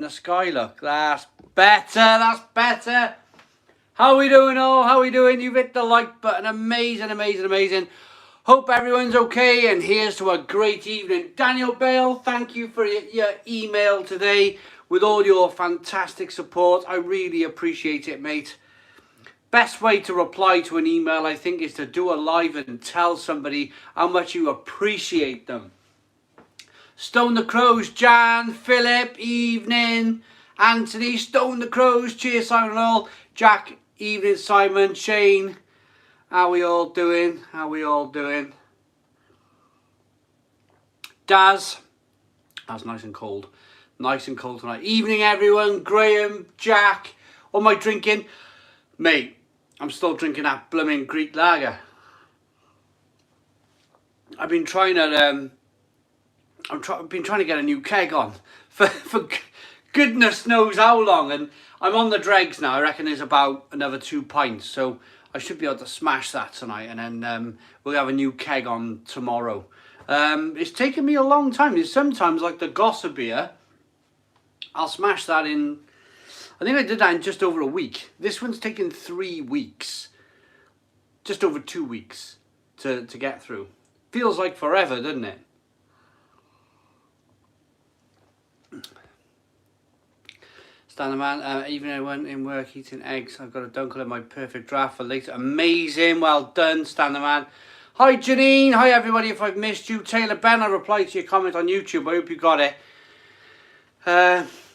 the sky look. That's better. That's better. How are we doing all? How are we doing? You've hit the like button. Amazing, amazing, amazing. Hope everyone's okay, and here's to a great evening. Daniel Bale, thank you for your email today with all your fantastic support. I really appreciate it, mate. Best way to reply to an email, I think, is to do a live and tell somebody how much you appreciate them. Stone the Crows, Jan, Philip, evening. Anthony, Stone the Crows, cheers, Simon and all. Jack, evening, Simon, Shane. How we all doing? How we all doing? Daz, that's nice and cold. Nice and cold tonight. Evening, everyone. Graham, Jack. What am I drinking? Mate, I'm still drinking that blooming Greek lager. I've been trying to I've been trying to get a new keg on for goodness knows how long, and I'm on the dregs now. I reckon there's about another 2 pints, so I should be able to smash that tonight, and then we'll have a new keg on tomorrow. It's taken me a long time. It's sometimes like the Gossa beer, I'll smash that in, I think I did that in just over a week. This one's taken 3 weeks, just over 2 weeks to get through. Feels like forever, doesn't it? Stand the man, even I went in work eating eggs. I've got a dunkel in my perfect draft for later. Amazing, well done, Stand the man. Hi Janine, hi everybody. If I've missed you, Taylor Ben, I replied to your comment on YouTube. I hope you got it.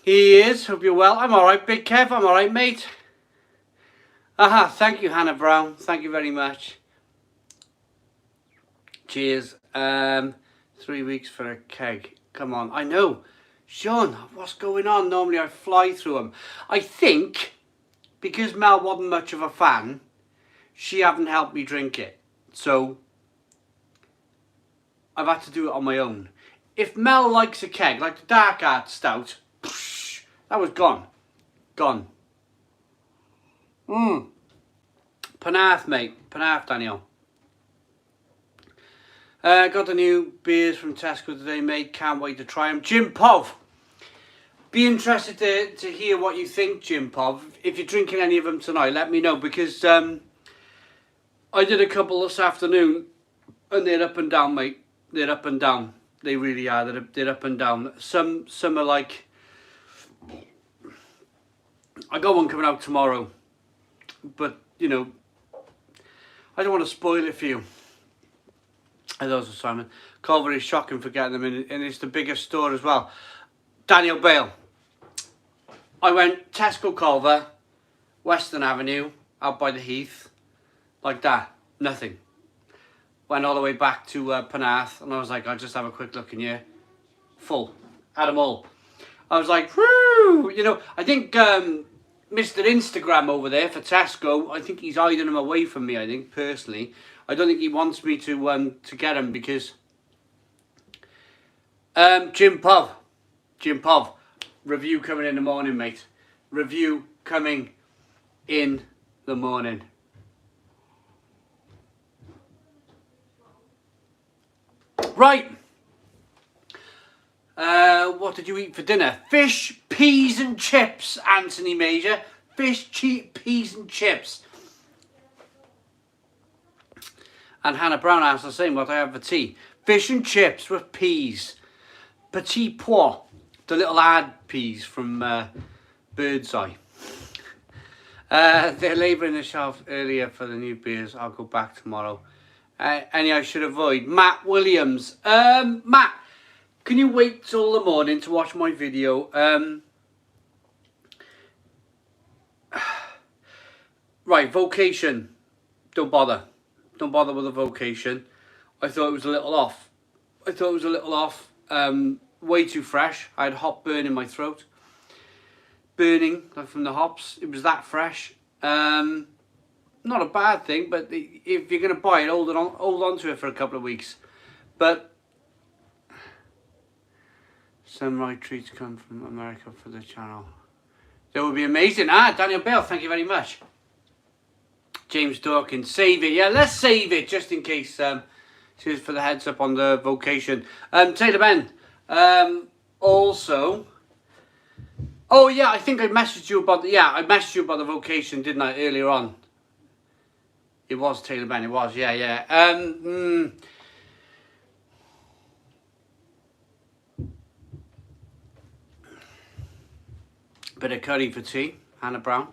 He is. Hope you're well. I'm all right, Big Kev. I'm all right, mate. Aha, thank you, Hannah Brown. Thank you very much. Cheers. 3 weeks for a keg. Come on, I know. Sean, what's going on? Normally I fly through them. I think because Mel wasn't much of a fan, she haven't helped me drink it. So I've had to do it on my own. If Mel likes a keg, like the Dark Art Stout, that was gone. Gone. Penarth, mate. Penarth, Daniel. Got the new beers from Tesco today, mate. Can't wait to try them. Jim Pov. Be interested to hear what you think, Jim Pov. If you're drinking any of them tonight, let me know, because I did a couple this afternoon, and they're up and down, mate. They're up and down. They really are. They're up and down. Some are like, I got one coming out tomorrow, but you know, I don't want to spoil it for you. And those are Simon. Culver is shocking for getting them in, and it's the biggest store as well. Daniel Bale. I went Tesco Culver, Western Avenue, out by the Heath, like that. Nothing. Went all the way back to Penarth, and I was like, I'll just have a quick look in here. Full. Had them all. I was like, whoo! You know, I think Mr. Instagram over there for Tesco, I think he's hiding them away from me, I think, personally. I don't think he wants me to get them because Jim Pov, review coming in the morning, mate. Review coming in the morning. Right. What did you eat for dinner? Fish, peas and chips, Anthony Major. Fish, peas and chips. And Hannah Brown asked the same, what I have for tea. Fish and chips with peas. Petit pois. The little ad peas from Birdseye. They're labouring the shelf earlier for the new beers. I'll go back tomorrow. Any I should avoid. Matt Williams. Matt, can you wait till the morning to watch my video? Right, vocation. Don't bother. Don't bother with the vocation. I thought it was a little off. Way too fresh. I had hop burn in my throat. Burning, like from the hops. It was that fresh. Not a bad thing, but if you're going to buy it, hold on to it for a couple of weeks. But some right treats come from America for the channel. That would be amazing. Daniel Bell, thank you very much. James Dawkins, save it. Yeah, let's save it just in case. Cheers for the heads up on the vocation. Taylor Ben. Also, Oh yeah, I think I messaged you about I messaged you about the vocation, didn't I, earlier on? It was Taylor Ben, it was, yeah. Bit of curry for tea, Hannah Brown.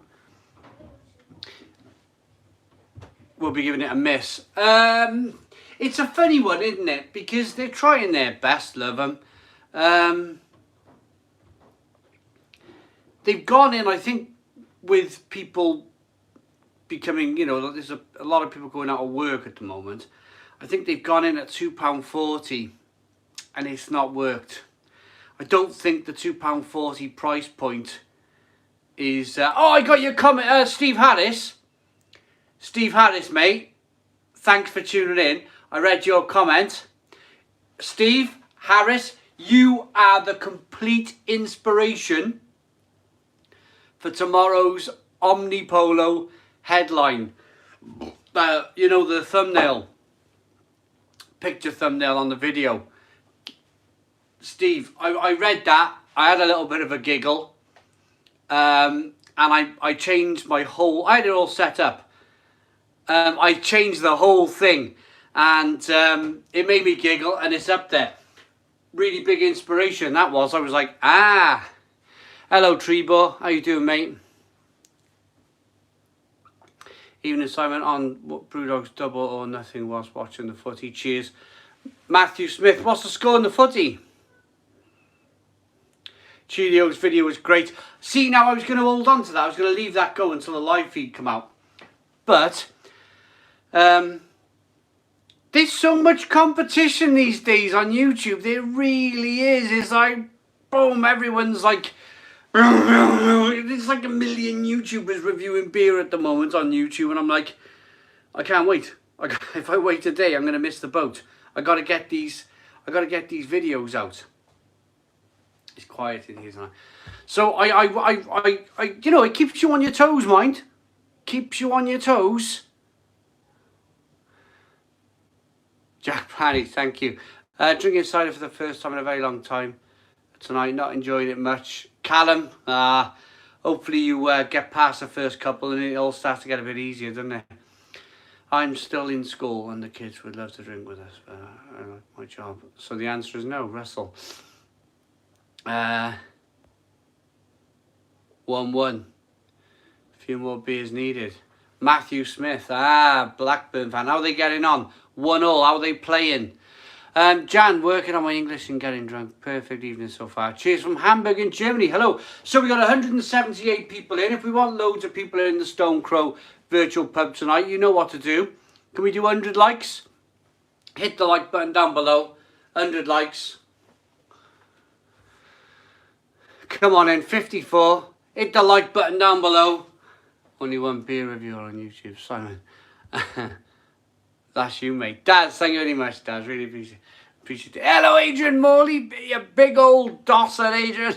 We'll be giving it a miss. It's a funny one, isn't it? Because they're trying their best, love them. They've gone in, I think, with people becoming, there's a lot of people going out of work at the moment. I think they've gone in at £2.40 and it's not worked. I don't think the £2.40 price point is... I got your comment, Steve Harris. Steve Harris, mate. Thanks for tuning in. I read your comment. Steve Harris, you are the complete inspiration for tomorrow's Omnipolo headline. The thumbnail. Picture thumbnail on the video. Steve, I read that. I had a little bit of a giggle. And I changed my whole... I had it all set up. I changed the whole thing. And it made me giggle and it's up there. Really big inspiration, that was. I was like, hello, Trebo. How you doing, mate? Evening Simon on Brewdog's double or nothing whilst watching the footy. Cheers. Matthew Smith, what's the score in the footy? Cheerio's video was great. See, now I was going to hold on to that. I was going to leave that go until the live feed come out. But there's so much competition these days on YouTube. There really is. It's like, boom, everyone's like... There's like a million YouTubers reviewing beer at the moment on YouTube, and I'm like, I can't wait. If I wait a day, I'm gonna miss the boat. I gotta get these videos out. It's quiet in here, isn't it? So it keeps you on your toes, mind. Keeps you on your toes. Jack Paddy, thank you. Drinking cider for the first time in a very long time tonight. Not enjoying it much. Callum, hopefully you get past the first couple and it all starts to get a bit easier, doesn't it? I'm still in school and the kids would love to drink with us, but I like my job. So the answer is no, Russell. 1-1. A few more beers needed. Matthew Smith, Blackburn fan. How are they getting on? 1-1. How are they playing? Jan, working on my English and getting drunk. Perfect evening so far. Cheers from Hamburg in Germany. Hello. So we got 178 people in. If we want loads of people in the Stone Crow virtual pub tonight, you know what to do. Can we do 100 likes? Hit the like button down below. 100 likes. Come on in. 54. Hit the like button down below. Only one beer reviewer on YouTube. Simon. That's you, mate. Daz, thank you very much, Daz. Really appreciate it. Hello, Adrian Morley. You big old dosser, Adrian.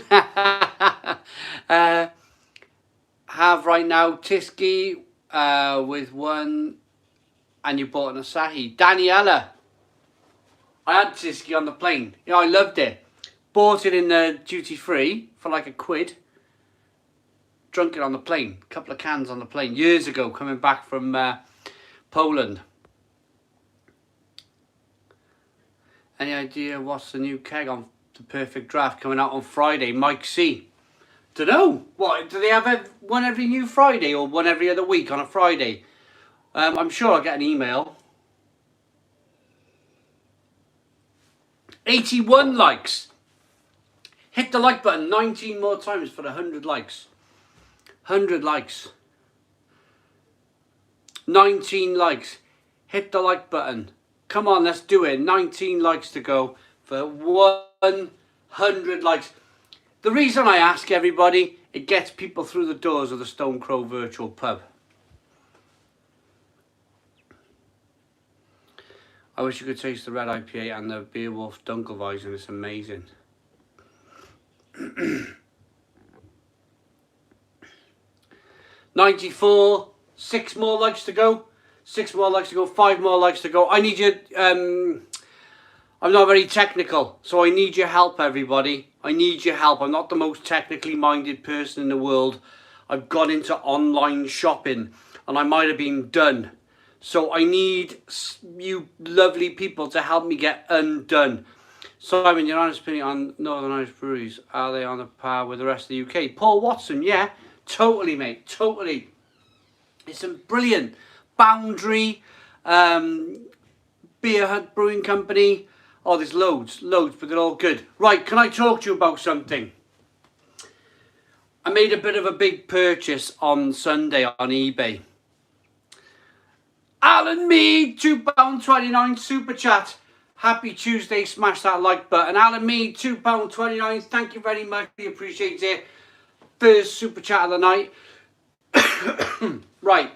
Have right now Tiski with one, and you bought an Asahi. Daniela. I had Tiski on the plane. I loved it. Bought it in the duty free for like £1. Drunk it on the plane. A couple of cans on the plane years ago, coming back from Poland. Any idea what's the new keg on the Perfect Draft coming out on Friday? Mike C. Dunno. What, do they have one every new Friday or one every other week on a Friday? I'm sure I'll get an email. 81 likes. Hit the like button 19 more times for 100 likes. 100 likes. 19 likes. Hit the like button. Come on, let's do it. 19 likes to go for 100 likes. The reason I ask everybody, it gets people through the doors of the Stone Crow virtual pub. I wish you could taste the red IPA and the Beerwolf Dunkelweizen. It's amazing. 94. 6 more likes to go. 6 more likes to go. 5 more likes to go. I need you. I'm not very technical, so I need your help, everybody. I need your help. I'm not the most technically minded person in the world. I've got into online shopping and I might have been done. So I need you lovely people to help me get undone. Simon, your honest opinion on Northern Irish breweries, are they on a par with the rest of the UK? Paul Watson, yeah, totally, mate, totally. It's some brilliant Boundary, Beer Hut Brewing Company. Oh, there's loads, but they're all good. Right, can I talk to you about something? I made a bit of a big purchase on Sunday on eBay. Alan Mead, £2.29 super chat. Happy Tuesday, smash that like button. Alan Mead, £2.29. Thank you very much. We appreciate it. First super chat of the night. Right.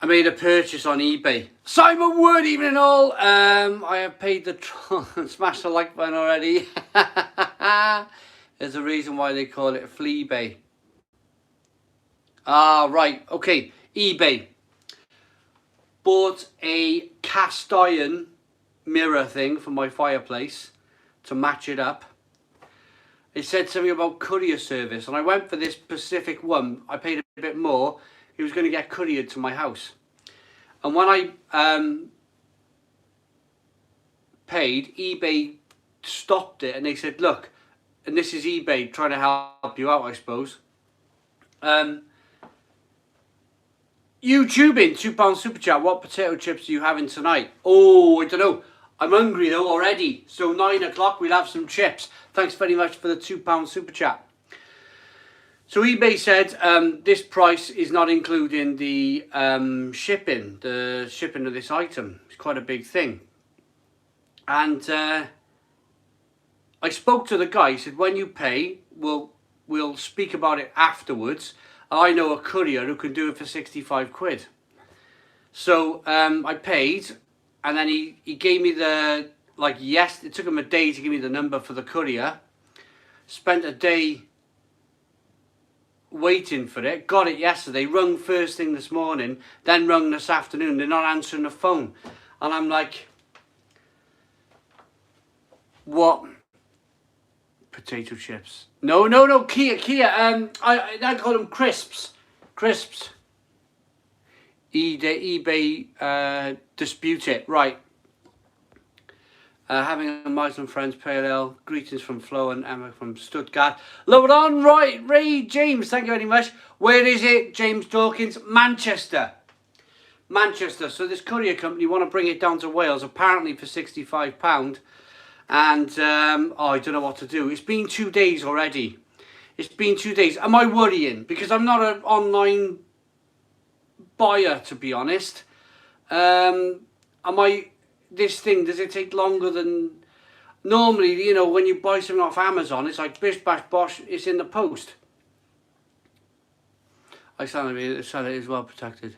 I made a purchase on eBay. Simon Wood, evening and all. I have paid the smash the like button already. There's a reason why they call it Fleabay. Ah, right. Okay. eBay. Bought a cast iron mirror thing for my fireplace to match it up. It said something about courier service, and I went for this specific one. I paid a bit more. It was going to get couriered to my house. And when I paid, eBay stopped it and they said, look, and this is eBay trying to help you out, I suppose. YouTubing, £2 super chat. What potato chips are you having tonight? Oh, I don't know. I'm hungry though already. So 9 o'clock, we'll have some chips. Thanks very much for the £2 super chat. So eBay said this price is not including the shipping of this item. It's quite a big thing. And I spoke to the guy. He said, when you pay, we'll speak about it afterwards. I know a courier who can do it for 65 quid. So I paid, and then he gave me the, yes, it took him a day to give me the number for the courier. Spent a day waiting for it, got it yesterday, rung first thing this morning, then rung this afternoon. They're not answering the phone. And I'm like, what? Potato chips. No, Kia. I call them crisps. eBay dispute it. Right. Having a Muslim friends, pale ale. Greetings from Flo and Emma from Stuttgart. Load on, right. Ray James, thank you very much. Where is it? James Dawkins, Manchester. So this courier company want to bring it down to Wales, apparently for £65. And I don't know what to do. It's been 2 days already. It's been 2 days. Am I worrying? Because I'm not an online buyer, to be honest. This thing, does it take longer than... Normally, you know, when you buy something off Amazon, it's like bish, bash, bosh, it's in the post. I stand to the seller is well protected.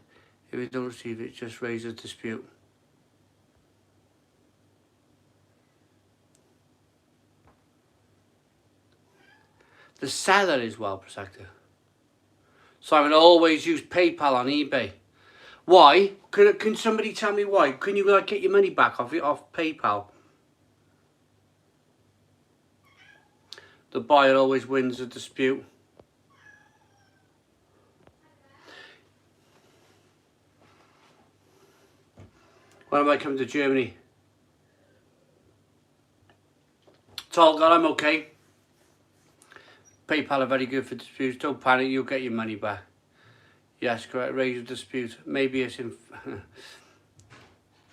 If you don't receive it, just raise a dispute. The seller is well protected. Simon, always use PayPal on eBay. Why? Can somebody tell me why? Can you get your money back off PayPal? The buyer always wins a dispute. When am I coming to Germany? Tall God, I'm okay. PayPal are very good for disputes. Don't panic, you'll get your money back. Yes, correct. Raise a dispute. Maybe it's in...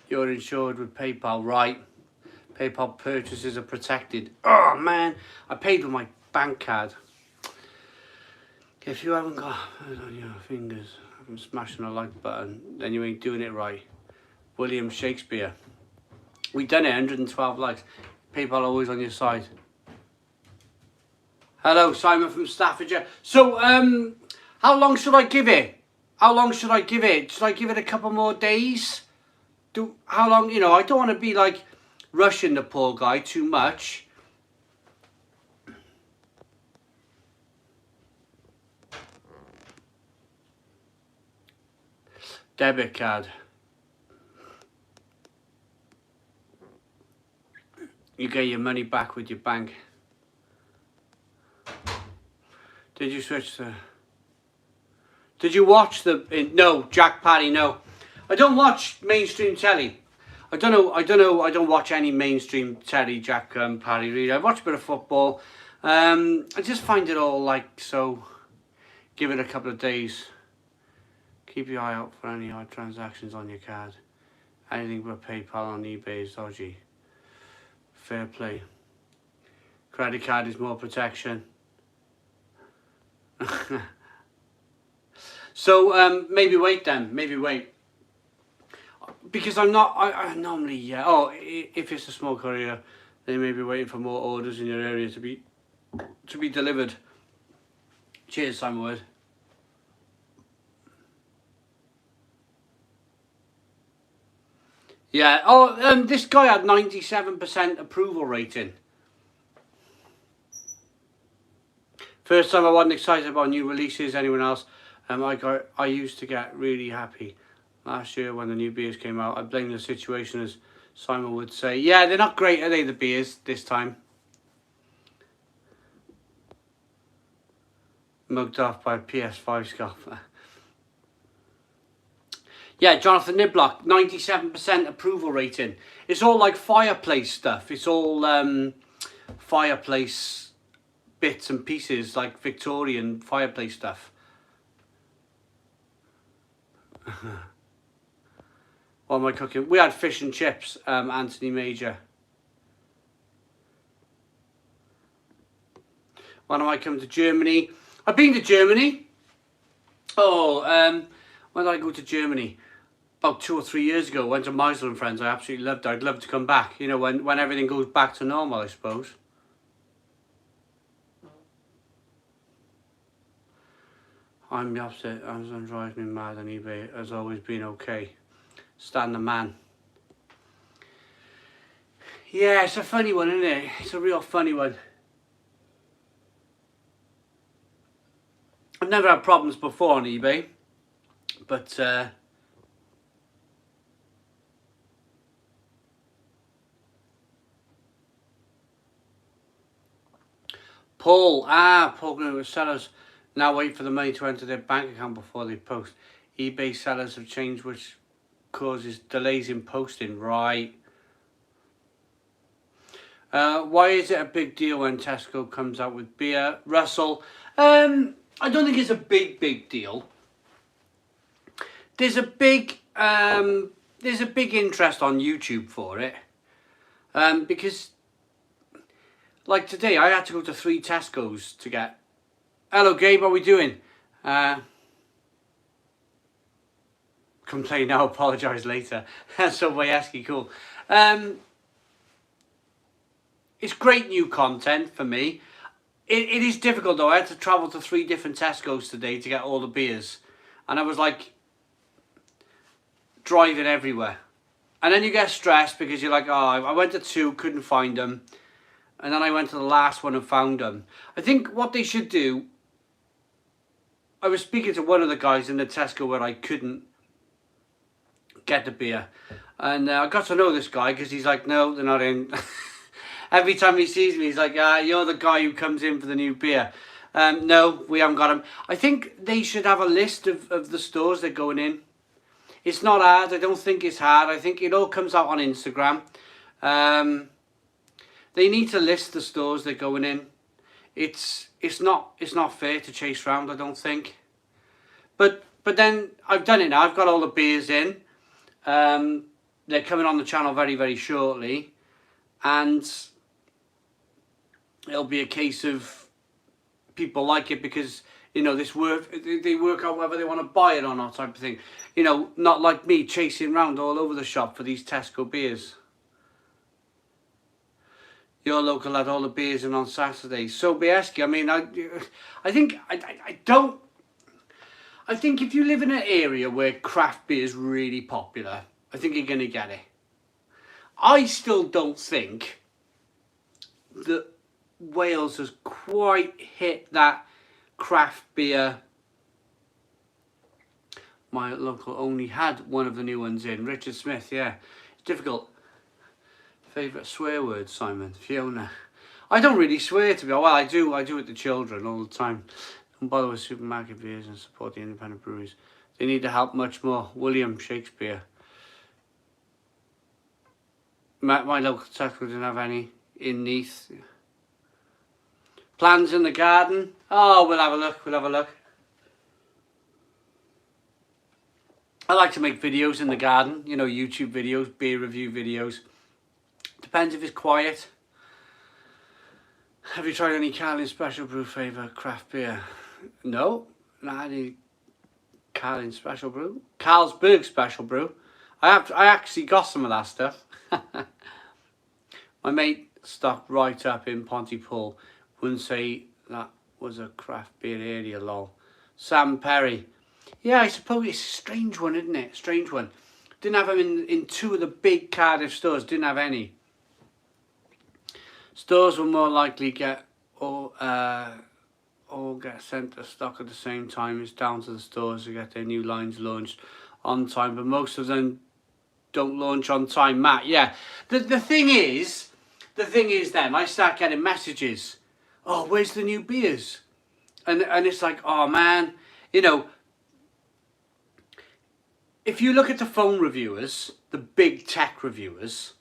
You're insured with PayPal, right? PayPal purchases are protected. Oh, man. I paid with my bank card. If you haven't got it on your fingers, I'm smashing the like button, then you ain't doing it right. William Shakespeare. We done it, 112 likes. PayPal always on your side. Hello, Simon from Staffordshire. So, how long should I give it? Should I give it a couple more days? How long, you know, I don't want to be like rushing the poor guy too much. Debit card. you get your money back with your bank. Did you switch to... Did you watch the... No, Jack Parry, no. I don't watch mainstream telly. I don't know. I don't watch any mainstream telly, Jack Parry, really. I watch a bit of football. I just find it all like so... Give it a couple of days. Keep your eye out for any odd transactions on your card. Anything but PayPal on eBay is dodgy. Fair play. Credit card is more protection. So maybe wait then. Maybe wait. Because I'm not. I normally if it's a small courier, they may be waiting for more orders in your area to be delivered. Cheers, Simon Wood. Yeah. Oh, this guy had 97% approval rating. First time I wasn't excited about new releases. Anyone else? I used to get really happy last year when the new beers came out. I blame the situation, as Simon would say. Yeah, they're not great, are they, the beers this time? Mugged off by a PS5 scalper. Yeah, Jonathan Niblock, 97% approval rating. It's all like fireplace stuff. It's all fireplace bits and pieces, like Victorian fireplace stuff. What am I cooking? We had fish and chips, Anthony Major. When am I coming to Germany? I've been to Germany. Oh, when did I go to Germany? About 2 or 3 years ago. Went to Meisel and Friends. I absolutely loved it. I'd love to come back. You know, when everything goes back to normal, I suppose. I'm the opposite. Amazon drives me mad, and eBay has always been okay. Stan the man. Yeah, it's a funny one, isn't it? It's a real funny one. I've never had problems before on eBay, but Paul Green with sellers now wait for the money to enter their bank account before they post. eBay sellers have changed, which causes delays in posting. Right. Why is it a big deal when Tesco comes out with beer? Russell, I don't think it's a big deal. There's a big interest on YouTube for it, because like today I had to go to 3 Tesco's to get. Hello Gabe, how are we doing? Complain now, apologise later. So Wayeski, cool. It's great new content for me. It is difficult though. I had to travel to 3 different Tesco's today to get all the beers, and I was like driving everywhere, and then you get stressed because you're like, oh, I went to 2, couldn't find them, and then I went to the last one and found them. I think what they should do, I was speaking to one of the guys in the Tesco where I couldn't get the beer, and I got to know this guy because he's like, no, they're not in. Every time he sees me, he's like, you're the guy who comes in for the new beer. No, we haven't got them. I think they should have a list of the stores they're going in. It's not hard. I don't think it's hard. I think it all comes out on Instagram. They need to list the stores they're going in. It's not fair to chase around, I don't think. But then I've done it now. I've got all the beers in. They're coming on the channel very, very shortly, and it'll be a case of people like it because, you know, they work out whether they want to buy it or not, type of thing. You know, not like me chasing around all over the shop for these Tesco beers. Your local had all the beers in on Saturday. So Bieski, I mean, I think if you live in an area where craft beer is really popular, I think you're going to get it. I still don't think that Wales has quite hit that craft beer. My local only had one of the new ones in. Richard Smith, yeah. It's difficult. Favourite swear word, Simon? Fiona. I don't really swear, to be honest. Well, I do it to children all the time. Don't bother with supermarket beers and support the independent breweries. They need the help much more. William Shakespeare. My local Tesco didn't have any in Neath. Plans in the garden? Oh, we'll have a look. We'll have a look. I like to make videos in the garden. You know, YouTube videos, beer review videos. Depends if it's quiet. Have you tried any Carling Special Brew flavour craft beer? No, not any Carling Special Brew. Carlsberg Special Brew. I actually got some of that stuff. My mate stocked right up in Pontypool. Wouldn't say that was a craft beer area, lol. Sam Perry. Yeah, I suppose it's a strange one, isn't it? Strange one. Didn't have them in two of the big Cardiff stores. Didn't have any. Stores will more likely get all get sent to stock at the same time. It's down to the stores to get their new lines launched on time, but most of them don't launch on time, Matt. Yeah, the thing is then I start getting messages. Oh, where's the new beers? And it's like, oh man, you know, if you look at the phone reviewers, the big tech reviewers,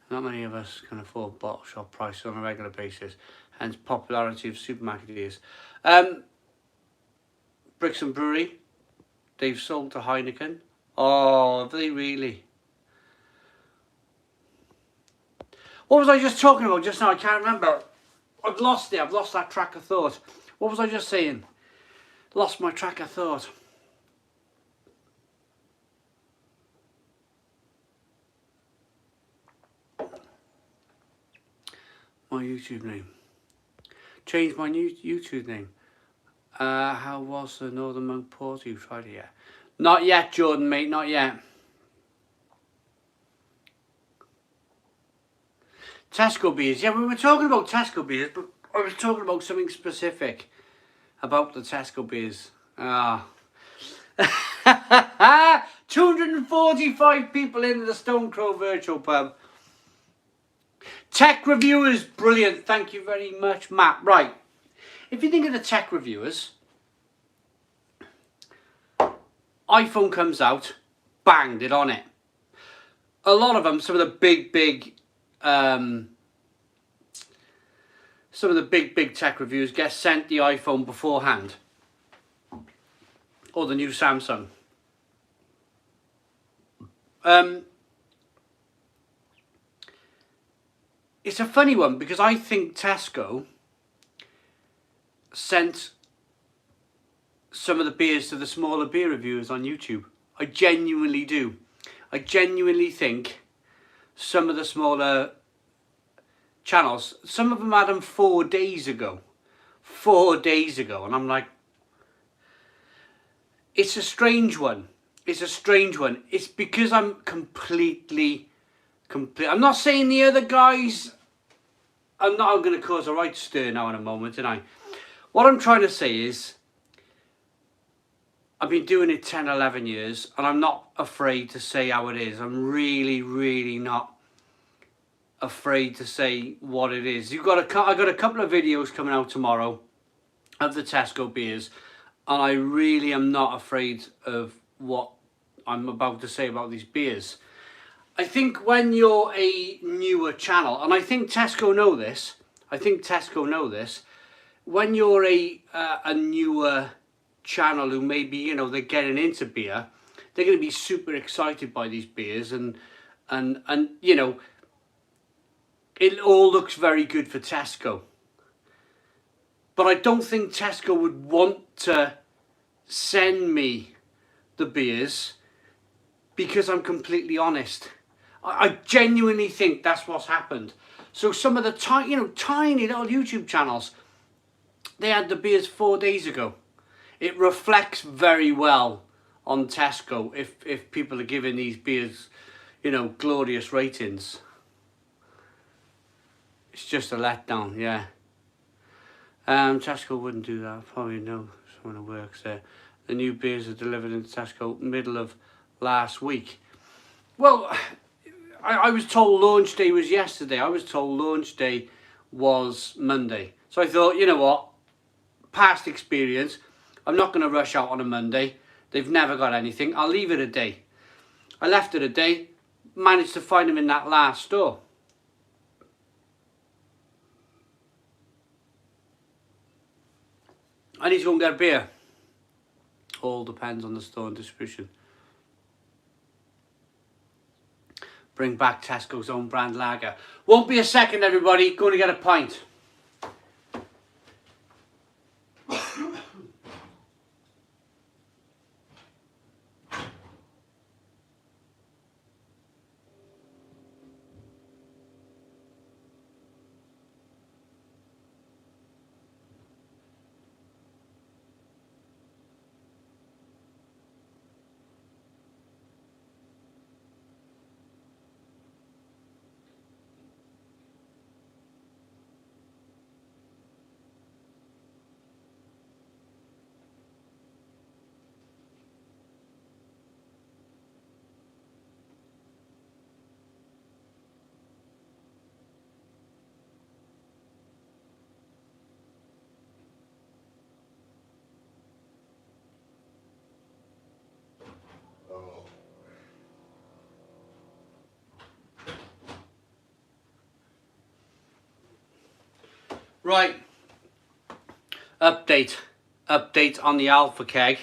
not many of us can afford bottle shop prices on a regular basis, hence popularity of supermarket beers. Brixton Brewery, they've sold to Heineken. Oh, have they really? What was I just talking about just now? I can't remember. I've lost it. I've lost that track of thought. What was I just saying? Lost my track of thought. My YouTube name. Change my new YouTube name. How was the Northern Monk Porter? You tried it yet? Not yet, Jordan, mate. Not yet. Tesco beers. Yeah, we were talking about Tesco beers, but I was talking about something specific about the Tesco beers. Ah. 245 people in the Stone Crow virtual pub. Tech reviewers, brilliant. Thank you very much, Matt. Right. If you think of the tech reviewers, iPhone comes out, banged it on it. A lot of them, some of the big tech reviewers get sent the iPhone beforehand, or the new Samsung. It's a funny one because I think Tesco sent some of the beers to the smaller beer reviewers on YouTube. I genuinely do. I genuinely think some of the smaller channels, some of them had them 4 days ago. 4 days ago. And I'm like, it's a strange one. It's a strange one. It's because I'm completely... I'm not saying the other guys... I'm going to cause a right stir now in a moment, and what I'm trying to say is, I've been doing it 10, 11 years, and I'm not afraid to say how it is. I'm really, really not afraid to say what it is. I got a couple of videos coming out tomorrow of the Tesco beers, and I really am not afraid of what I'm about to say about these beers. I think when you're a newer channel, and I think Tesco know this, when you're a newer channel who maybe, you know, they're getting into beer, they're going to be super excited by these beers, and you know, it all looks very good for Tesco. But I don't think Tesco would want to send me the beers because I'm completely honest. I genuinely think that's what's happened. So some of the tiny little YouTube channels, they had the beers 4 days ago. It reflects very well on Tesco if people are giving these beers, you know, glorious ratings. It's just a letdown, yeah. Tesco wouldn't do that. I probably know someone who works there. The new beers are delivered into Tesco middle of last week. Well, I was told launch day was yesterday. I was told launch day was Monday. So I thought, you know what? Past experience. I'm not going to rush out on a Monday. They've never got anything. I'll leave it a day. I left it a day. Managed to find them in that last store. I need to go and get a beer. All depends on the store and distribution. Bring back Tesco's own brand lager. Won't be a second, everybody. Going to get a pint. Right, update on the Alpha keg.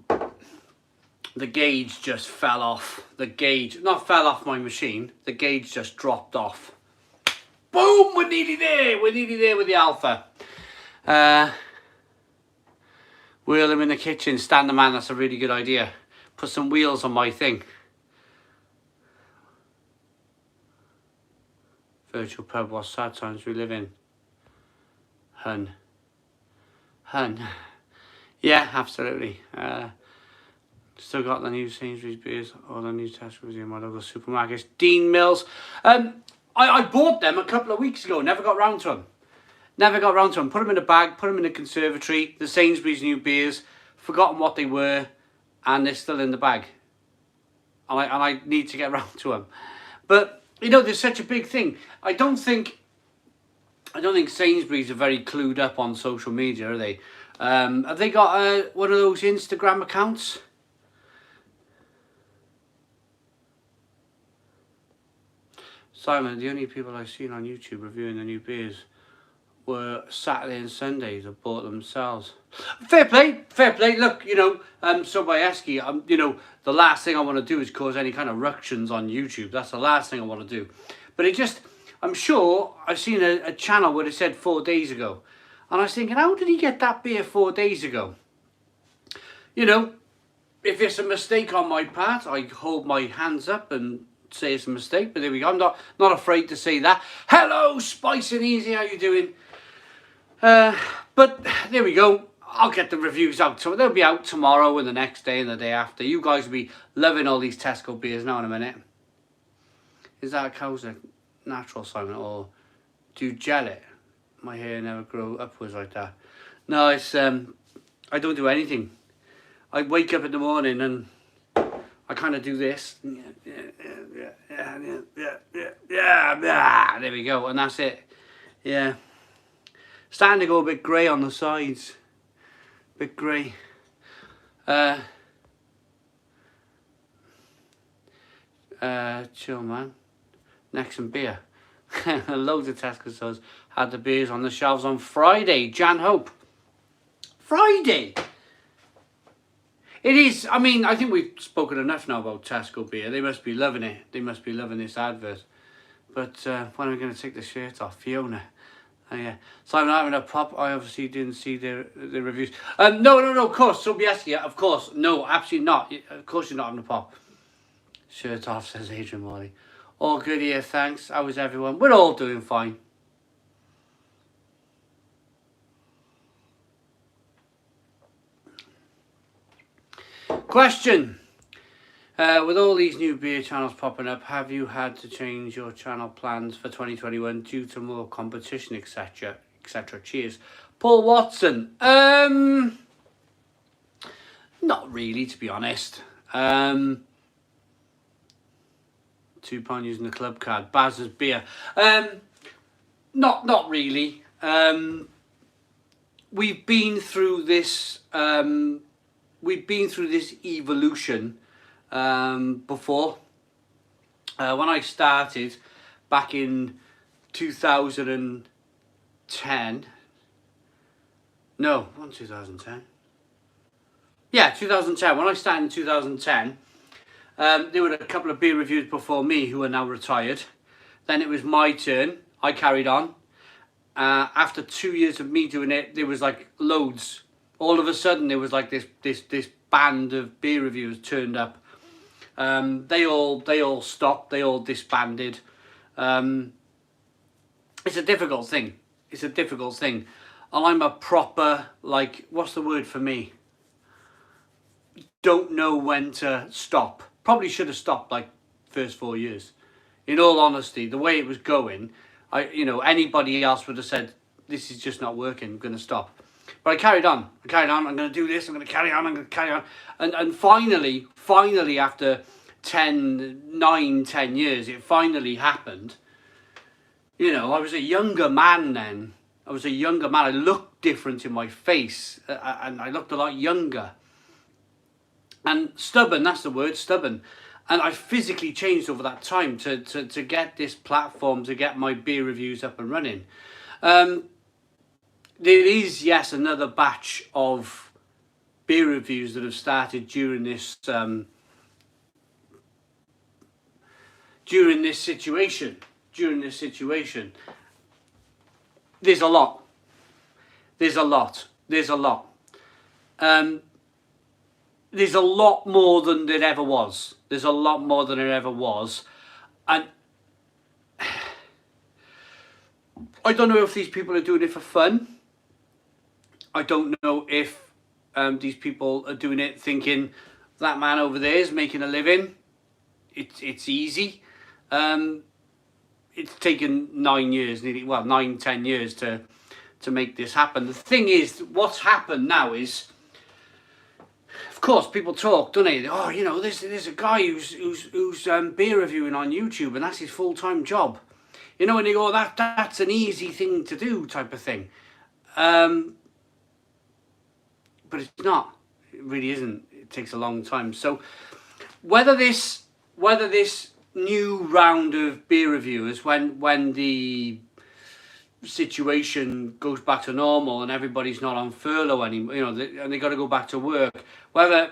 The gauge just fell off. The gauge, not fell off my machine, the gauge just dropped off. Boom, we're nearly there with the Alpha. Wheel him in the kitchen, stand the man, that's a really good idea. Put some wheels on my thing. Virtual pub, what sad times we live in. Hun. Yeah, absolutely. Still got the new Sainsbury's beers, or the new Tesco's in my local supermarkets. Dean Mills. I bought them a couple of weeks ago, never got round to them. Put them in a bag, put them in the conservatory, the Sainsbury's new beers, forgotten what they were, and they're still in the bag. And I need to get round to them. But, you know, there's such a big thing. I don't think Sainsbury's are very clued up on social media, are they? Have they got one of those Instagram accounts? Simon, the only people I've seen on YouTube reviewing the new beers were Saturday and Sundays that bought themselves. Fair play. Look, you know, Sobayeski, you know, the last thing I want to do is cause any kind of ructions on YouTube. That's the last thing I want to do. But it just, I'm sure I've seen a channel where it said 4 days ago. And I was thinking, how did he get that beer 4 days ago? You know, if it's a mistake on my part, I hold my hands up and say it's a mistake. But there we go. I'm not afraid to say that. Hello, Spice and Easy. How you doing? But there we go. I'll get the reviews out. So they'll be out tomorrow and the next day and the day after. You guys will be loving all these Tesco beers now in a minute. Is that a cow's natural, Simon, or do you gel it? My hair never grow upwards like that. No, it's I don't do anything. I wake up in the morning and I kind of do this. Yeah. There we go, and that's it. Yeah. Starting to go a bit grey on the sides. Bit grey. Chill, man. Next and beer. Loads of Tesco stores had the beers on the shelves on Friday. Jan Hope. Friday! It is, I mean, I think we've spoken enough now about Tesco beer. They must be loving it. They must be loving this advert. But when are we going to take the shirt off? Fiona. Yeah. So I'm not having a pop. I obviously didn't see the reviews. No, of course. Sobieski, of course. No, absolutely not. Of course you're not having a pop. Shirt off, says Adrian Morley. All good here, thanks. How is everyone? We're all doing fine. Question. With all these new beer channels popping up, have you had to change your channel plans for 2021 due to more competition, etc., etc.? Cheers. Paul Watson. Not really, to be honest. £2 using the club card. Baz's beer. Not really. We've been through this. We've been through this evolution before. When I started back in 2010. No, not 2010. Yeah, 2010. When I started in 2010, there were a couple of beer reviews before me who are now retired. Then it was my turn. I carried on. After 2 years of me doing it, there was like loads. All of a sudden, there was like this band of beer reviewers turned up. They all stopped. They all disbanded. It's a difficult thing. It's a difficult thing. And I'm a proper, like, what's the word for me? Don't know when to stop. Probably should have stopped like first 4 years. In all honesty, the way it was going, anybody else would have said, this is just not working, I'm going to stop. But I carried on. I'm going to do this, I'm going to carry on, I'm going to carry on. And finally, after 9, 10 years, it finally happened. I was a younger man then. I was a younger man. I looked different in my face, and I looked a lot younger. And stubborn, that's the word, stubborn. And I physically changed over that time to get this platform, to get my beer reviews up and running. There is, yes, another batch of beer reviews that have started during this situation. There's a lot. There's a lot more than there ever was. There's a lot more than there ever was. And I don't know if these people are doing it for fun. I don't know if these people are doing it thinking that man over there is making a living. It's easy. It's taken 9 years, 9, 10 years to make this happen. The thing is, what's happened now is, of course, people talk, don't they? Oh, there's a guy who's beer reviewing on YouTube, and that's his full-time job. And they go, that's an easy thing to do, type of thing. But it's not. It really isn't. It takes a long time. So whether this new round of beer reviewers, when the situation goes back to normal and everybody's not on furlough anymore, and they got to go back to work, whether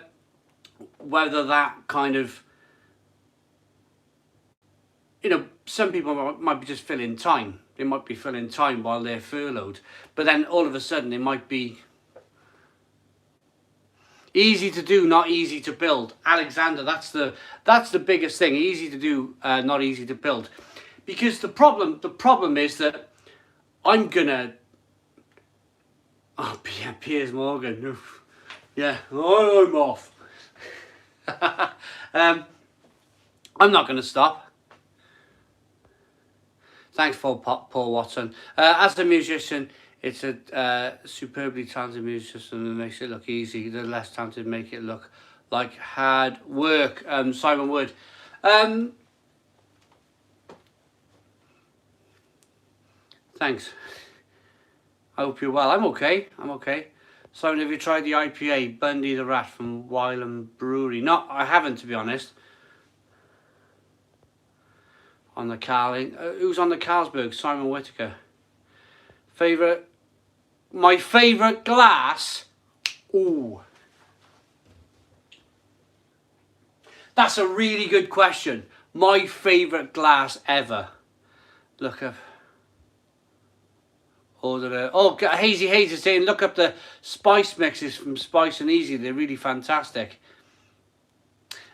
that kind of, some people might be just filling time. They might be filling time while they're furloughed, but then all of a sudden it might be easy to do, not easy to build. Alexander, that's the biggest thing. Easy to do, not easy to build. Because the problem is that I'm gonna. Oh, Piers Morgan. Oof. Yeah, I'm off. I'm not gonna stop. Thanks for Paul Watson. As a musician, it's a superbly talented musician that makes it look easy. The less talented make it look like hard work. Simon Wood. Thanks. I hope you're well. I'm okay. Simon, have you tried the IPA, Bundy the Rat from Wylam Brewery? No, I haven't, to be honest. On the Carling. Who's on the Carlsberg? Simon Whittaker. My favourite glass? Ooh. That's a really good question. My favourite glass ever. Look up. Hazy Haze is saying, look up the spice mixes from Spice and Easy. They're really fantastic.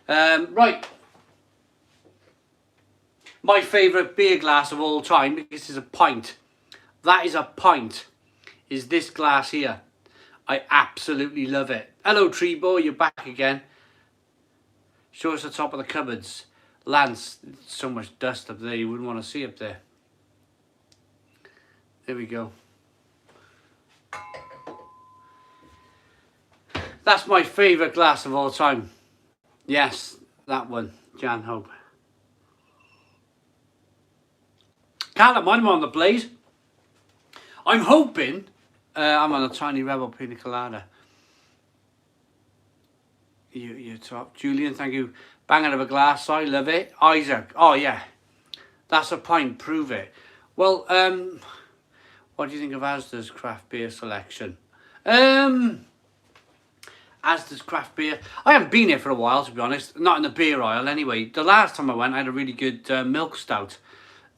Right. My favourite beer glass of all time, this is a pint. That is a pint, is this glass here. I absolutely love it. Hello, Treebo, you're back again. Show us the top of the cupboards. Lance, so much dust up there, you wouldn't want to see up there. There we go. That's my favourite glass of all time. Yes, that one, Jan Hope. Callum, I'm on the blaze. I'm hoping I'm on a Tiny Rebel Pina Colada. You're top. Julian, thank you. Banging of a glass, I love it. Isaac, oh yeah. That's a pint, prove it. Well, what do you think of Asda's craft beer selection? Asda's craft beer. I haven't been here for a while, to be honest. Not in the beer aisle, anyway. The last time I went, I had a really good milk stout.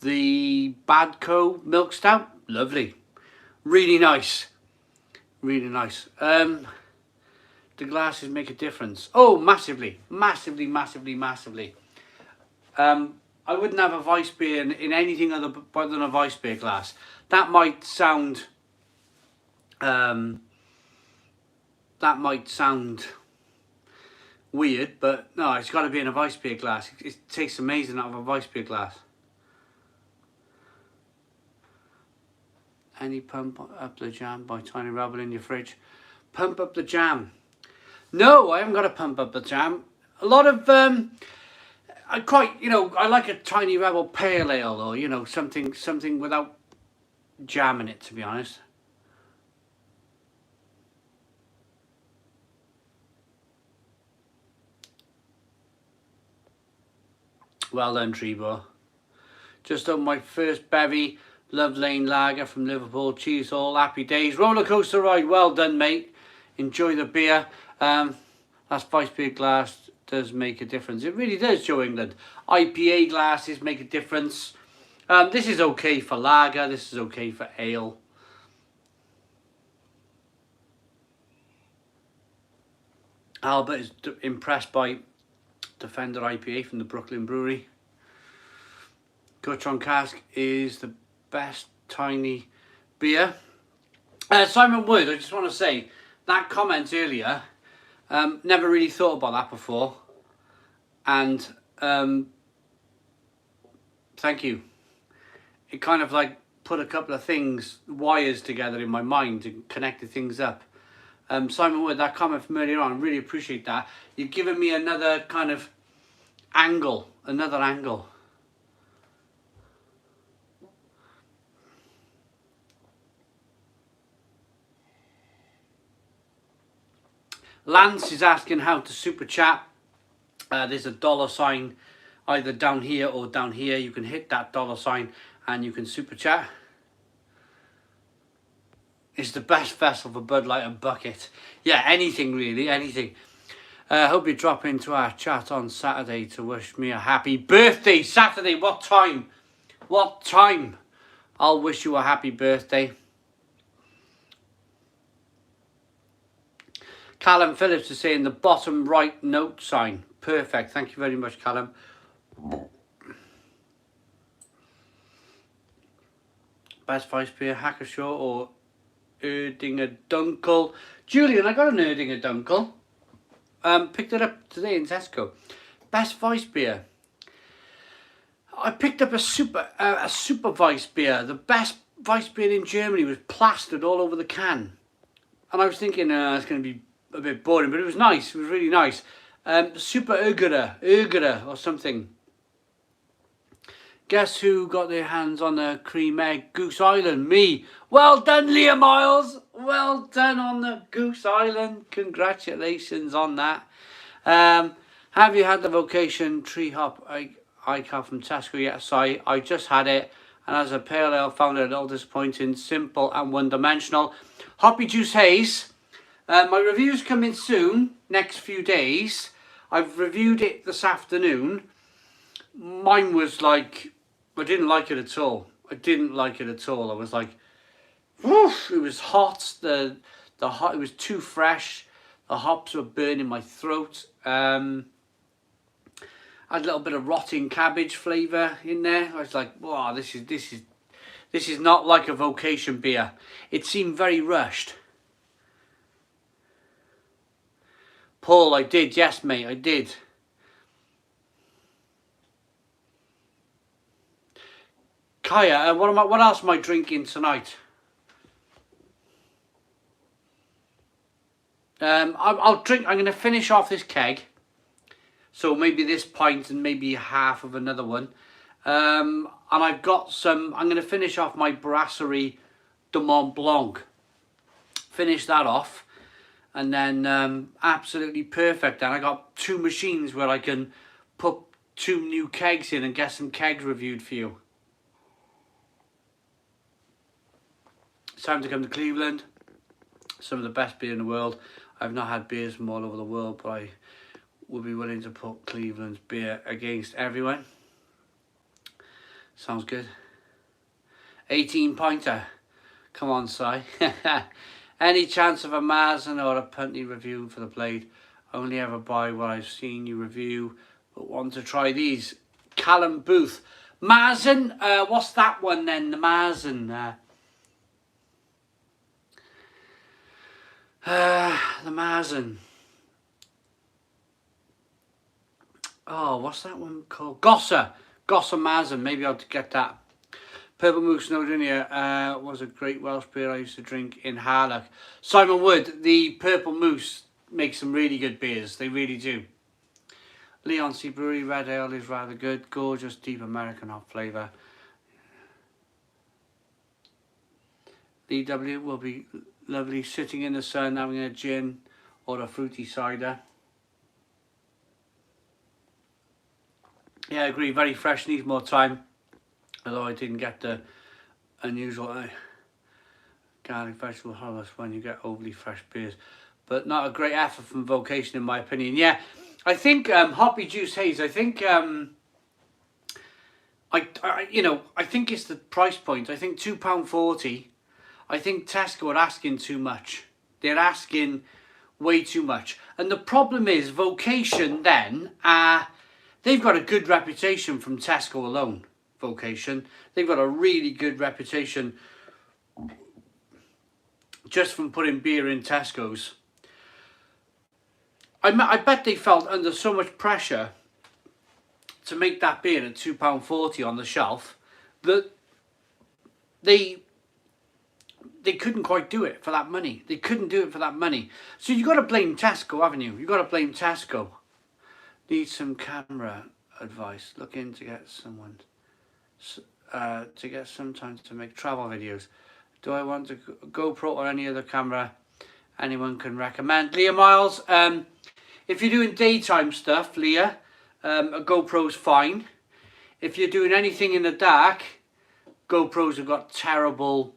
The Badco milk stout, lovely. Really nice. Really nice. The glasses make a difference. Oh, massively. Massively, massively, massively. I wouldn't have a Weiss beer in anything other than a Weiss beer glass. That might sound... that might sound weird, but no, it's got to be in a Weiss beer glass. It tastes amazing out of a Weiss beer glass. Any Pump Up the Jam by Tiny Rebel in your fridge? Pump Up the Jam. No, I haven't got a Pump Up the Jam. A lot of, I quite, you know, I like a Tiny Rebel Pale Ale, or, you know, something without jam in it, to be honest. Well done, Trebor. Just on my first bevy, Love Lane Lager from Liverpool. Cheers all, happy days. Roller coaster ride, well done, mate. Enjoy the beer. That's Weiss beer glass does make a difference. It really does, Joe England. IPA glasses make a difference. This is okay for lager. This is okay for ale. Albert is impressed by Defender IPA from the Brooklyn Brewery. Gutron Cask is the best tiny beer. Simon Wood, I just want to say, that comment earlier, never really thought about that before. And thank you. It kind of like put a couple of things, wires together in my mind and connected things up. Simon Wood, that comment from earlier on, really appreciate that. You've given me another kind of angle, another angle. Lance is asking how to super chat. There's a $sign either down here or down here. You can hit that $sign and you can super chat. It's the best vessel for Bud Light and Bucket. Yeah, anything really, anything. Hope you drop into our chat on Saturday to wish me a happy birthday. Saturday, what time? What time? I'll wish you a happy birthday. Callum Phillips is saying the bottom right note sign. Perfect. Thank you very much, Callum. Best Weiss beer, Hackashaw or Erdinger Dunkel. Julian, I got an Erdinger Dunkel. Picked it up today in Tesco. Best Weiss beer. I picked up a super Weiss beer. The best Weiss beer in Germany was plastered all over the can. And I was thinking, it's going to be a bit boring, but it was nice. It was really nice. Super Urgera or something. Guess who got their hands on a cream egg? Goose Island, me. Well done, Leah Miles. Well done on the Goose Island. Congratulations on that. Have you had the Vocation Tree Hop icon from Tesco? Yes, I just had it. And as a pale ale, found it a little disappointing, simple and one-dimensional. Hoppy Juice Haze. My review's coming soon, next few days. I've reviewed it this afternoon. Mine was like, I didn't like it at all. I didn't like it at all. I was like, woof, it was hot. The hot, it was too fresh. The hops were burning my throat. Had a little bit of rotting cabbage flavour in there. I was like, wow, this is not like a Vocation beer. It seemed very rushed. Paul, I did. Yes, mate, I did. Kaya, what else am I drinking tonight? I'll drink. I'm going to finish off this keg. So maybe this pint and maybe half of another one. I'm And I've got some, I'm going to finish off my Brasserie de Mont Blanc. Finish that off. And then absolutely perfect. And I got 2 machines where I can put 2 new kegs in and get some kegs reviewed for you. It's time to come to Cleveland. Some of the best beer in the world. I've not had beers from all over the world, but I would be willing to put Cleveland's beer against everyone. Sounds good. 18 pointer. Come on, Si. Any chance of a Mazen or a Puntney review for the Blade? Only ever buy what I've seen you review, but want to try these. Callum Booth. Mazen, what's that one then? The Mazen. The Mazen. Oh, what's that one called? Gosser Mazen. Maybe I'll get that. Purple Moose No Junior was a great Welsh beer I used to drink in Harlock. Simon Wood, the Purple Moose makes some really good beers. They really do. Leon Sea Brewery Red Ale is rather good. Gorgeous, deep American hop flavour. DW will be lovely sitting in the sun having a gin or a fruity cider. Yeah, I agree. Very fresh, needs more time. Although I didn't get the unusual garlic vegetable harvest when you get overly fresh beers. But not a great effort from Vocation in my opinion. Yeah, I think Hoppy Juice Haze, I think I think it's the price point. I think £2.40. I think Tesco are asking too much. They're asking way too much. And the problem is Vocation then, they've got a good reputation from Tesco alone. Vocation. They've got a really good reputation just from putting beer in Tesco's. I bet they felt under so much pressure to make that beer at £2.40 on the shelf that they couldn't quite do it for that money. They couldn't do it for that money. So you've got to blame Tesco, haven't you? You've got to blame Tesco. Need some camera advice. Look in to get someone to get some time to make travel videos. Do I want a GoPro or any other camera anyone can recommend? Leah Miles, if you're doing daytime stuff, Leah, a GoPro's fine. If you're doing anything in the dark, GoPros have got terrible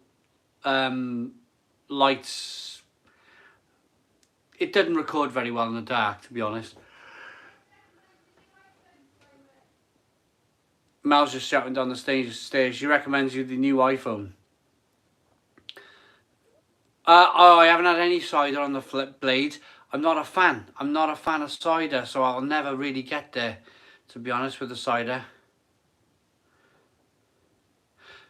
lights. It doesn't record very well in the dark, to be honest. Mel's just shouting down the stairs. She recommends you the new iPhone. Oh, I haven't had any cider on the Flip Blade. I'm not a fan. I'm not a fan of cider, so I'll never really get there, to be honest, with the cider.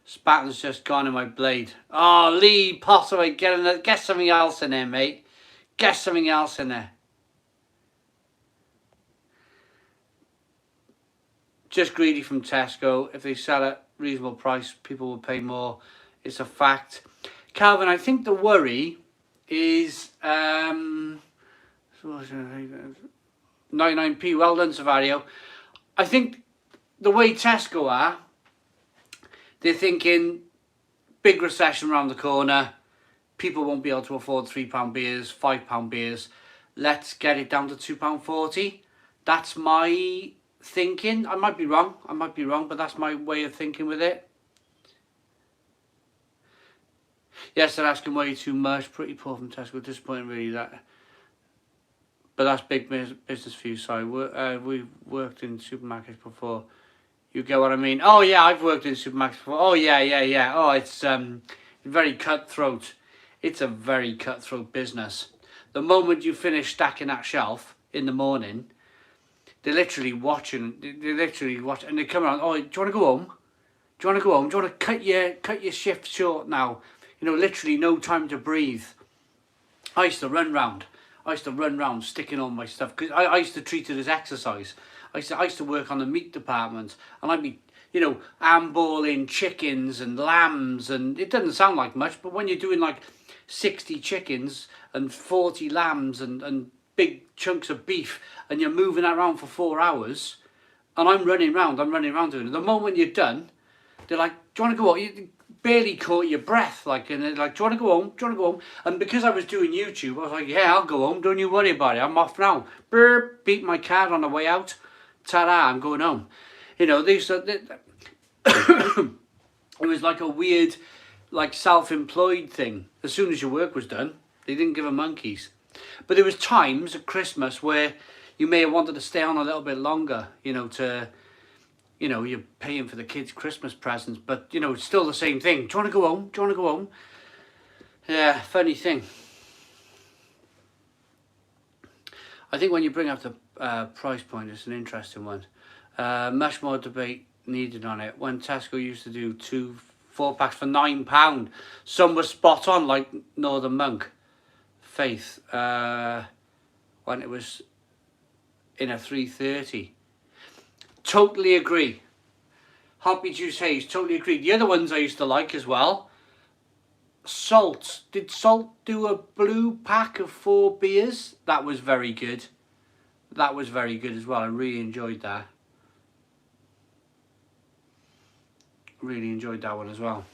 Spatton's just gone in my Blade. Oh, Lee Potter, get something else in there, mate. Get something else in there. Just greedy from Tesco. If they sell at reasonable price, people will pay more. It's a fact. Calvin, I think the worry is 99p. Well done, Savario. I think the way Tesco are, they're thinking big recession around the corner. People won't be able to afford £3 beers, £5 beers. Let's get it down to £2.40. That's my thinking. I might be wrong, but that's my way of thinking with it. Yes, they're asking way too much. Pretty poor from Tesco. Disappointing, really. That, but that's big business for you. Sorry, we've worked in supermarkets before. You get what I mean? Oh yeah, I've worked in supermarkets before. Oh yeah. Oh, it's very cutthroat. It's a very cutthroat business. The moment you finish stacking that shelf in the morning, they're literally watching. And they come around. Oh, do you want to go home? Do you want to go home? Do you want to cut your shift short now? You know, literally no time to breathe. I used to run round sticking on my stuff because I used to treat it as exercise. I used to work on the meat department, and I'd be, you know, handballing chickens and lambs, and it doesn't sound like much, but when you're doing like 60 chickens and 40 lambs and big chunks of beef, and you're moving that around for 4 hours, and I'm running around doing it. The moment you're done, They're like, do you want to go home? You barely caught your breath, like, and they're like, do you want to go home? Do you want to go home? And because I was doing YouTube, I was like, yeah, I'll go home. Don't you worry about it. I'm off now. Burp, beat my card on the way out. Ta-da, I'm going home. You know, it was like a weird, like, self-employed thing. As soon as your work was done, they didn't give a monkeys. But there was times at Christmas where you may have wanted to stay on a little bit longer, you know, you know, you're paying for the kids' Christmas presents, but, you know, it's still the same thing. Do you want to go home? Do you want to go home? Yeah, funny thing. I think when you bring up the price point, it's an interesting one. Much more debate needed on it. When Tesco used to do 2 4-packs for £9, some were spot on, like Northern Monk, Faith, when it was in a 3.30. Totally agree. Hoppy Juice Haze, totally agree. The other ones I used to like as well. Salt. Did Salt do a blue pack of 4 beers? That was very good. That was very good as well. I really enjoyed that. Really enjoyed that one as well.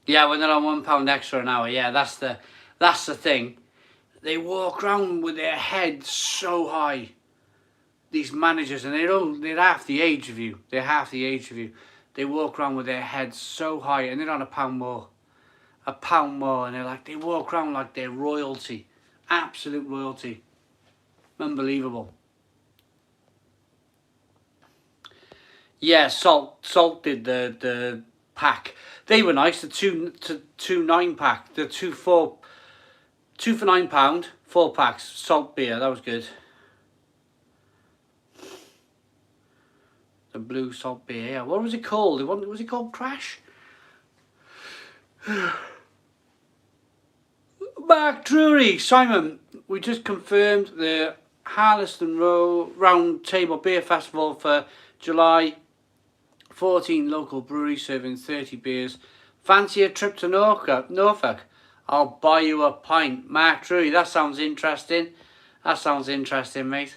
Yeah, when they're on £1 extra an hour, yeah, that's the thing. They walk around with their heads so high, these managers, and they're half the age of you. They're half the age of you. They walk around with their heads so high, and they're on £1 more. £1 more, and they walk around like they're royalty. Absolute royalty. Unbelievable. Yeah, Salt did the pack. They were nice. The two 9-pack, the 2 for £9, 4 packs. Salt beer, that was good. The blue salt beer. Yeah. What was it called? Was it called Crash? Mark Drury, Simon. We just confirmed the Harleston Round Table Beer Festival for July. 14 local breweries serving 30 beers. Fancy a trip to Norfolk? I'll buy you a pint. Mark Drury, that sounds interesting. That sounds interesting, mate.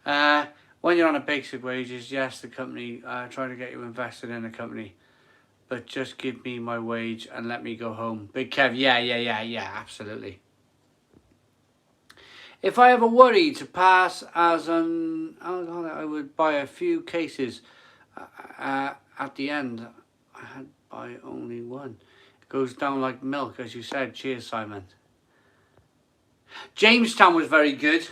When you're on a basic wages, yes, the company try to get you invested in the company, but just give me my wage and let me go home. Big Kev, yeah, absolutely. If I ever worried to pass as an alcoholic, I would buy a few cases. At the end, I had to buy only one. It goes down like milk, as you said. Cheers, Simon. Jamestown was very good.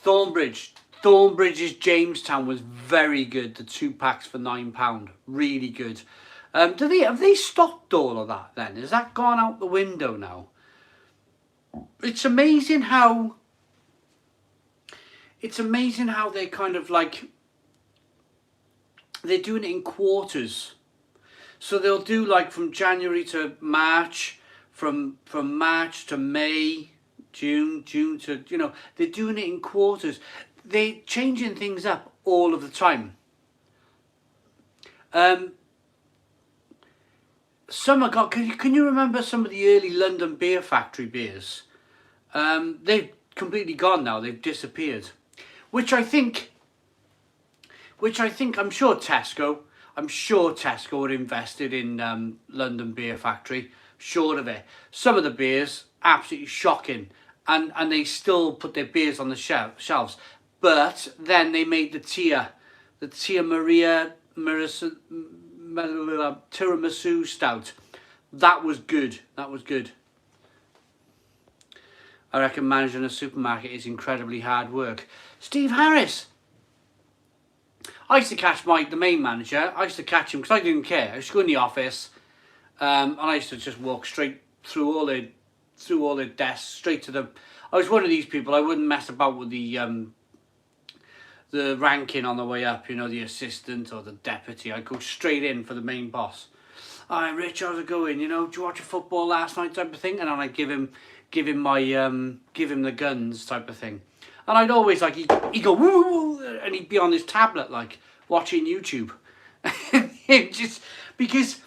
Thornbridge's Jamestown was very good. The 2 packs for £9, really good. Have they stopped all of that then? Has that gone out the window now? It's amazing how they kind of like, they're doing it in quarters. So they'll do like from January to March, from March to May, June to, you know, they're doing it in quarters. They're changing things up all of the time. Some have got, can you remember some of the early London Beer Factory beers? They've completely gone now. They've disappeared. Which I think, I'm sure Tesco are invested in London Beer Factory. Sure of it. Some of the beers, absolutely shocking. And they still put their beers on the shelves. But then they made the Tia Maria Tiramisu Stout. That was good. I reckon managing a supermarket is incredibly hard work. Steve Harris. I used to catch the main manager. I used to catch him because I didn't care. I used to go in the office, and I used to just walk straight through all their desks, straight to the. I was one of these people. I wouldn't mess about with the ranking on the way up. You know, the assistant or the deputy. I'd go straight in for the main boss. Hi, Rich, how's it going? You know, did you watch a football last night, type of thing? And then I'd give him the guns, type of thing. And I'd always like, he'd go, woo, and he'd be on his tablet, like, watching YouTube. Just because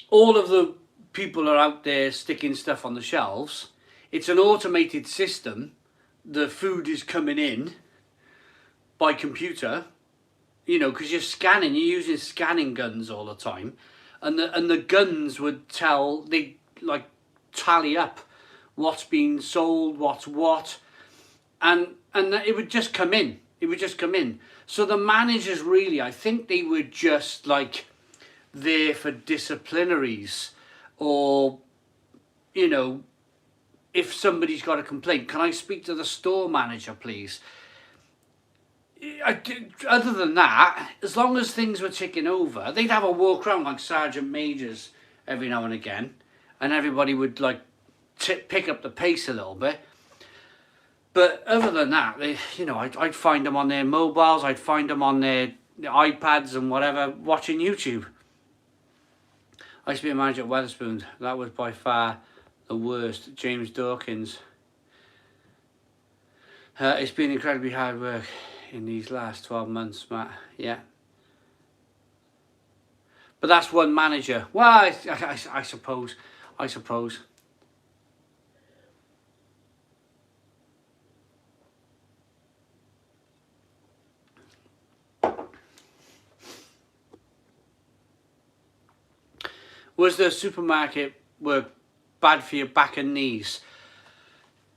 all of the people are out there sticking stuff on the shelves. It's an automated system. The food is coming in by computer, you know, because you're using scanning guns all the time, and the guns would they like tally up what's being sold, what's what, and it would just come in. It would just come in. So the managers really, I think they were just like there for disciplinaries, or, you know, if somebody's got a complaint, can I speak to the store manager, please? Other than that, as long as things were ticking over, they'd have a walk around like sergeant majors every now and again, and everybody would like pick up the pace a little bit. But other than that, you know, I'd find them on their mobiles, I'd find them on their iPads and whatever, watching YouTube. I used to be a manager at Wetherspoons. That was by far the worst. James Dawkins. It's been incredibly hard work in these last 12 months, Matt. Yeah. But that's one manager. Well, I suppose. Was the supermarket work bad for your back and knees?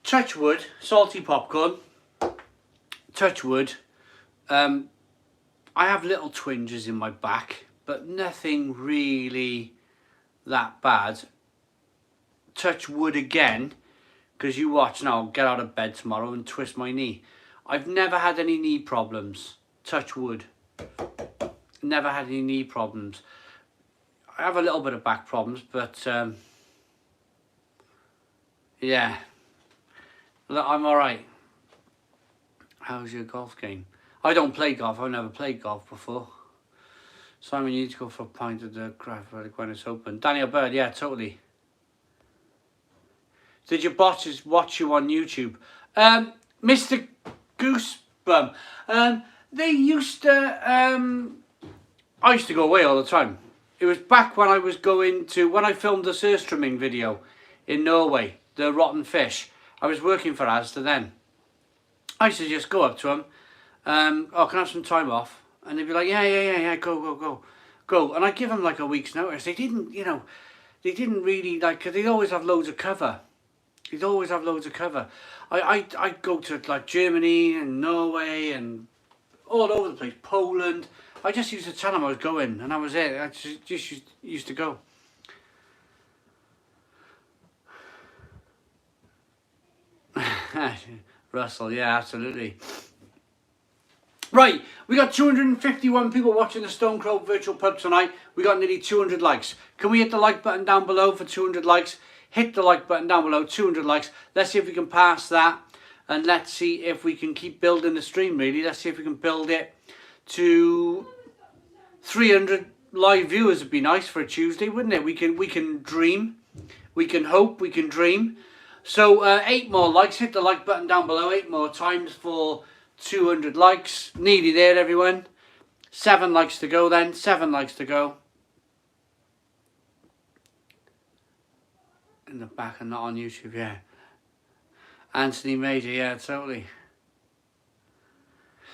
Touch wood, salty popcorn. Touch wood. I have little twinges in my back, but nothing really that bad. Touch wood again, because you watch now, I'll get out of bed tomorrow and twist my knee. I've never had any knee problems. Touch wood. Never had any knee problems. I have a little bit of back problems, but yeah, I'm all right. How's your golf game? I don't play golf. I've never played golf before. Simon, you need to go for a pint of the craft when it's open. Daniel Bird, yeah, totally. Did your bosses watch you on YouTube? Mr. Goosebump. They used to. I used to go away all the time. It was back when I was when I filmed the surströmming video in Norway, the rotten fish. I was working for Asda then. I used to just go up to them, oh, can I have some time off? And they'd be like, yeah, go. And I'd give them like a week's notice. They didn't, you know, they didn't really like, cause they'd always have loads of cover. I'd go to like Germany and Norway and all over the place, Poland. I just used to tell them I was going, and that was it. I just used to go. Russell, yeah, absolutely. Right, we got 251 people watching the Stone Crow Virtual Pub tonight. We got nearly 200 likes. Can we hit the like button down below for 200 likes? Hit the like button down below, 200 likes. Let's see if we can pass that, and let's see if we can keep building the stream, really. Let's see if we can build it to 300 live viewers. Would be nice for a Tuesday, wouldn't it? We can dream, we can hope, we can dream. So 8 more likes. Hit the like button down below. 8 more times for 200 likes. Nearly there, everyone. 7 likes to go then. 7 likes to go. In the back and not on YouTube, yeah. Anthony Major, yeah, totally.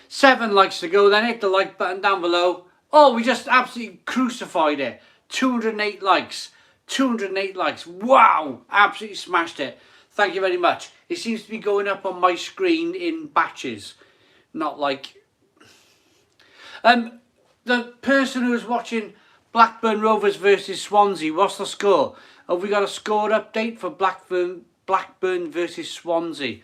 7 likes to go then. Hit the like button down below. Oh, we just absolutely crucified it. 208 likes. 208 likes. Wow. Absolutely smashed it. Thank you very much. It seems to be going up on my screen in batches. Not like... the person who was watching Blackburn Rovers versus Swansea, what's the score? Have we got a score update for Blackburn versus Swansea?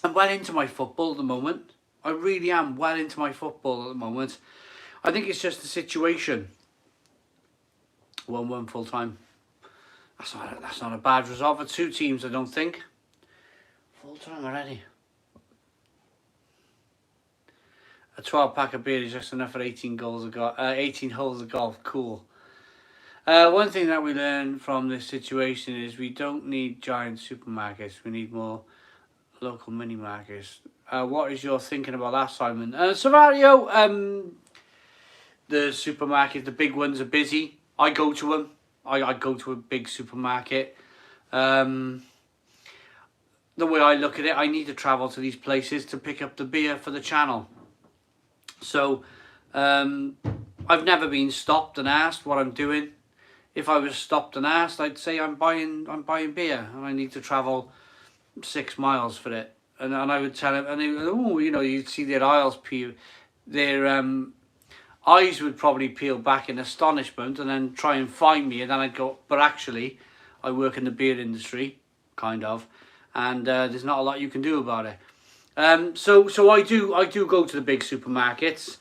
I'm well into my football at the moment. I really am well into my football at the moment. I think it's just the situation. 1-1 full time. That's not a bad result for 2 teams, I don't think. Full time already. A 12-pack of beer is just enough for 18 holes of golf. Cool. One thing that we learned from this situation is we don't need giant supermarkets. We need more local mini markets. What is your thinking about that, Simon? Savario, the supermarket, the big ones are busy. I go to them. I go to a big supermarket. The way I look at it, I need to travel to these places to pick up the beer for the channel. So I've never been stopped and asked what I'm doing. If I was stopped and asked, I'd say I'm buying beer and I need to travel 6 miles for it. And I would tell him, and they would, oh, you know, you'd see their eyes peel, their eyes would probably peel back in astonishment, and then try and find me, and then I'd go, but actually, I work in the beer industry, kind of, and there's not a lot you can do about it. So I do go to the big supermarkets.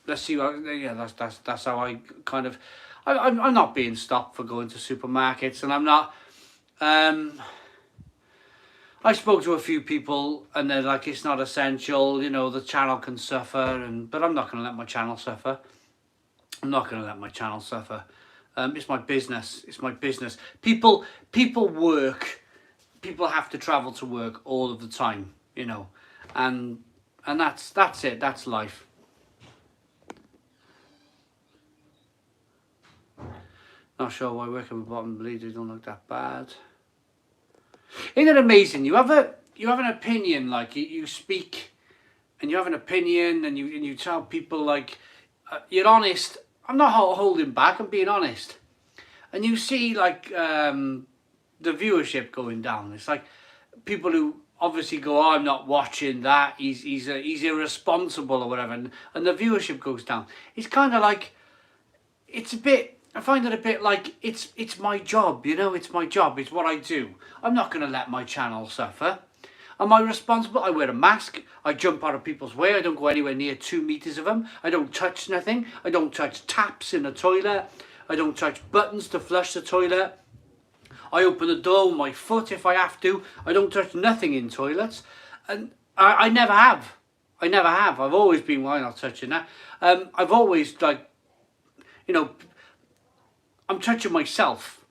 Let's see. Yeah, that's how I kind of. I'm not being stopped for going to supermarkets, and I'm not. I spoke to a few people, and they're like, it's not essential. You know, the channel can suffer, but I'm not going to let my channel suffer. I'm not going to let my channel suffer. It's my business. It's my business. People work. People have to travel to work all of the time. You know, and that's it. That's life. Not sure why working with bottom bleeders don't look that bad. Isn't it amazing? You have an opinion, like you speak, and you have an opinion, and you tell people, like, you're honest. I'm not holding back. I'm being honest. And you see, like, the viewership going down. It's like people who obviously go, oh, I'm not watching that. He's irresponsible or whatever, and the viewership goes down. It's kind of like, it's a bit. I find it a bit like it's my job, you know, it's my job, it's what I do. I'm not going to let my channel suffer. Am I responsible? I wear a mask, I jump out of people's way, I don't go anywhere near 2 meters of them, I don't touch nothing, I don't touch taps in the toilet, I don't touch buttons to flush the toilet, I open the door with my foot if I have to, I don't touch nothing in toilets, and I never have. I never have. I've always been, why not touching that? I've always, like, you know, I'm touching myself.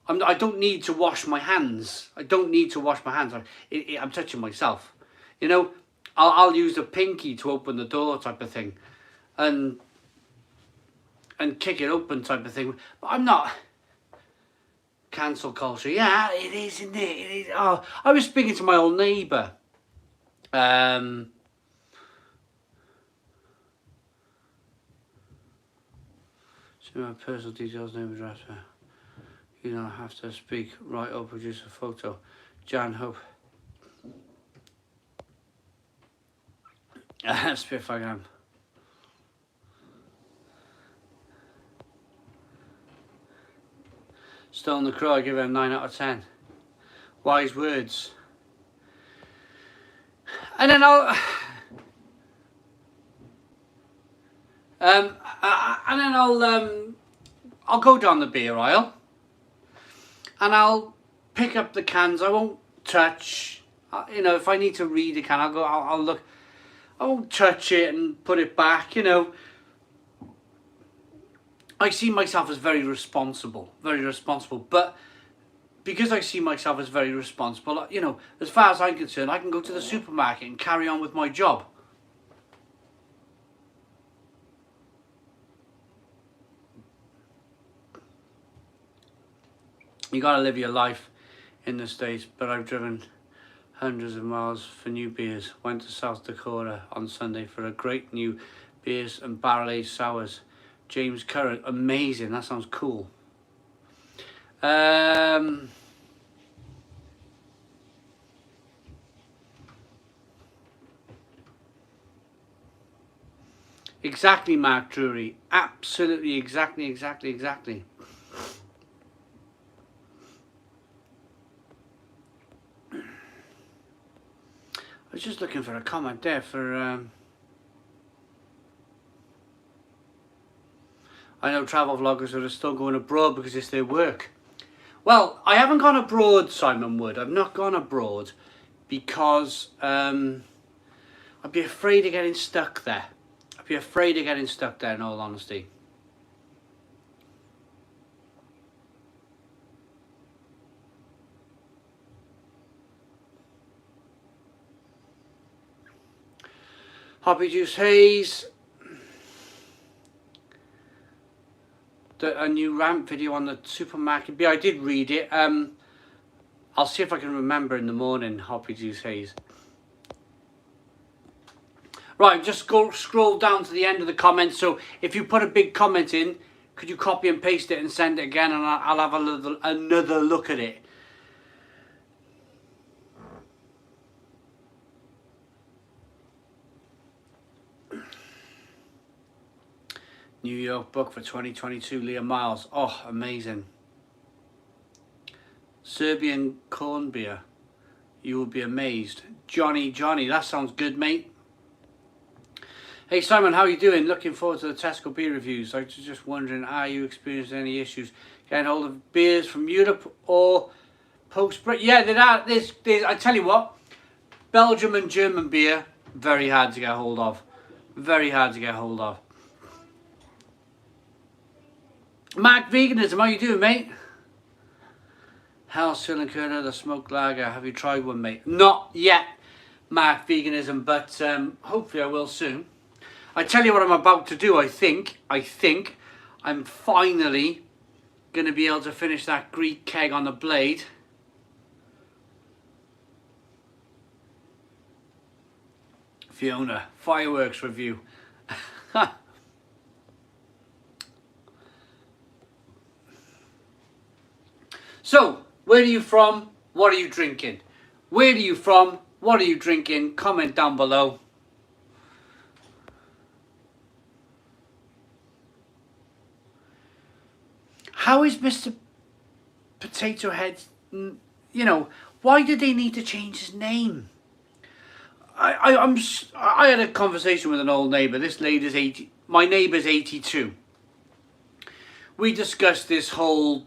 I don't need to wash my hands. I don't need to wash my hands. I'm touching myself. You know, I'll use the pinky to open the door type of thing. And kick it open type of thing. But I'm not. Cancel culture. Yeah, it is, isn't it? It is. Oh, I was speaking to my old neighbour. My personal details, name, address. You don't have to speak. Right, or produce a photo. Jan Hope. Spitfire. Stone the Crow, I give it a 9 out of 10. Wise words. And then I'll go down the beer aisle and I'll pick up the cans. I won't touch. You know, if I need to read a can, I'll look. I won't touch it and put it back. You know, I see myself as very responsible. But because I see myself as very responsible, you know, as far as I'm concerned, I can go to the supermarket and carry on with my job. You gotta live your life in the States, but I've driven hundreds of miles for new beers. Went to South Dakota on Sunday for a great new beers and barrel-aged sours. James Curran, amazing, that sounds cool. Exactly, Mark Drury. Absolutely, exactly. I was just looking for a comment there for... I know travel vloggers that are still going abroad because it's their work. Well, I haven't gone abroad, Simon Wood. I've not gone abroad because I'd be afraid of getting stuck there. I'd be afraid of getting stuck there, in all honesty. Hoppy Juice Haze. a new rant video on the supermarket beer. I did read it. I'll see if I can remember in the morning. Hoppy Juice Haze. Right, just scroll down to the end of the comments. So if you put a big comment in, could you copy and paste it and send it again, and I'll have another look at it. New York book for 2022, Liam Miles. Oh, amazing. Serbian corn beer. You will be amazed. Johnny, that sounds good, mate. Hey Simon, how are you doing? Looking forward to the Tesco beer reviews. I was just wondering, are you experiencing any issues getting hold of beers from Europe or post-Brexit? Yeah, there's, I tell you what, Belgium and German beer, very hard to get hold of. Very hard to get hold of. Mark Veganism, how you doing, mate? Hell's still incurring the smoked lager. Have you tried one, mate? Not yet, Mark Veganism, but hopefully I will soon. I tell you what I'm about to do. I think I'm finally going to be able to finish that Greek keg on the blade. Fiona, fireworks review. So, where are you from? What are you drinking? Where are you from? What are you drinking? Comment down below. How is Mr. Potato Head, you know, why did they need to change his name? I had a conversation with an old neighbour. This lady's 80, my neighbour's 82. We discussed this whole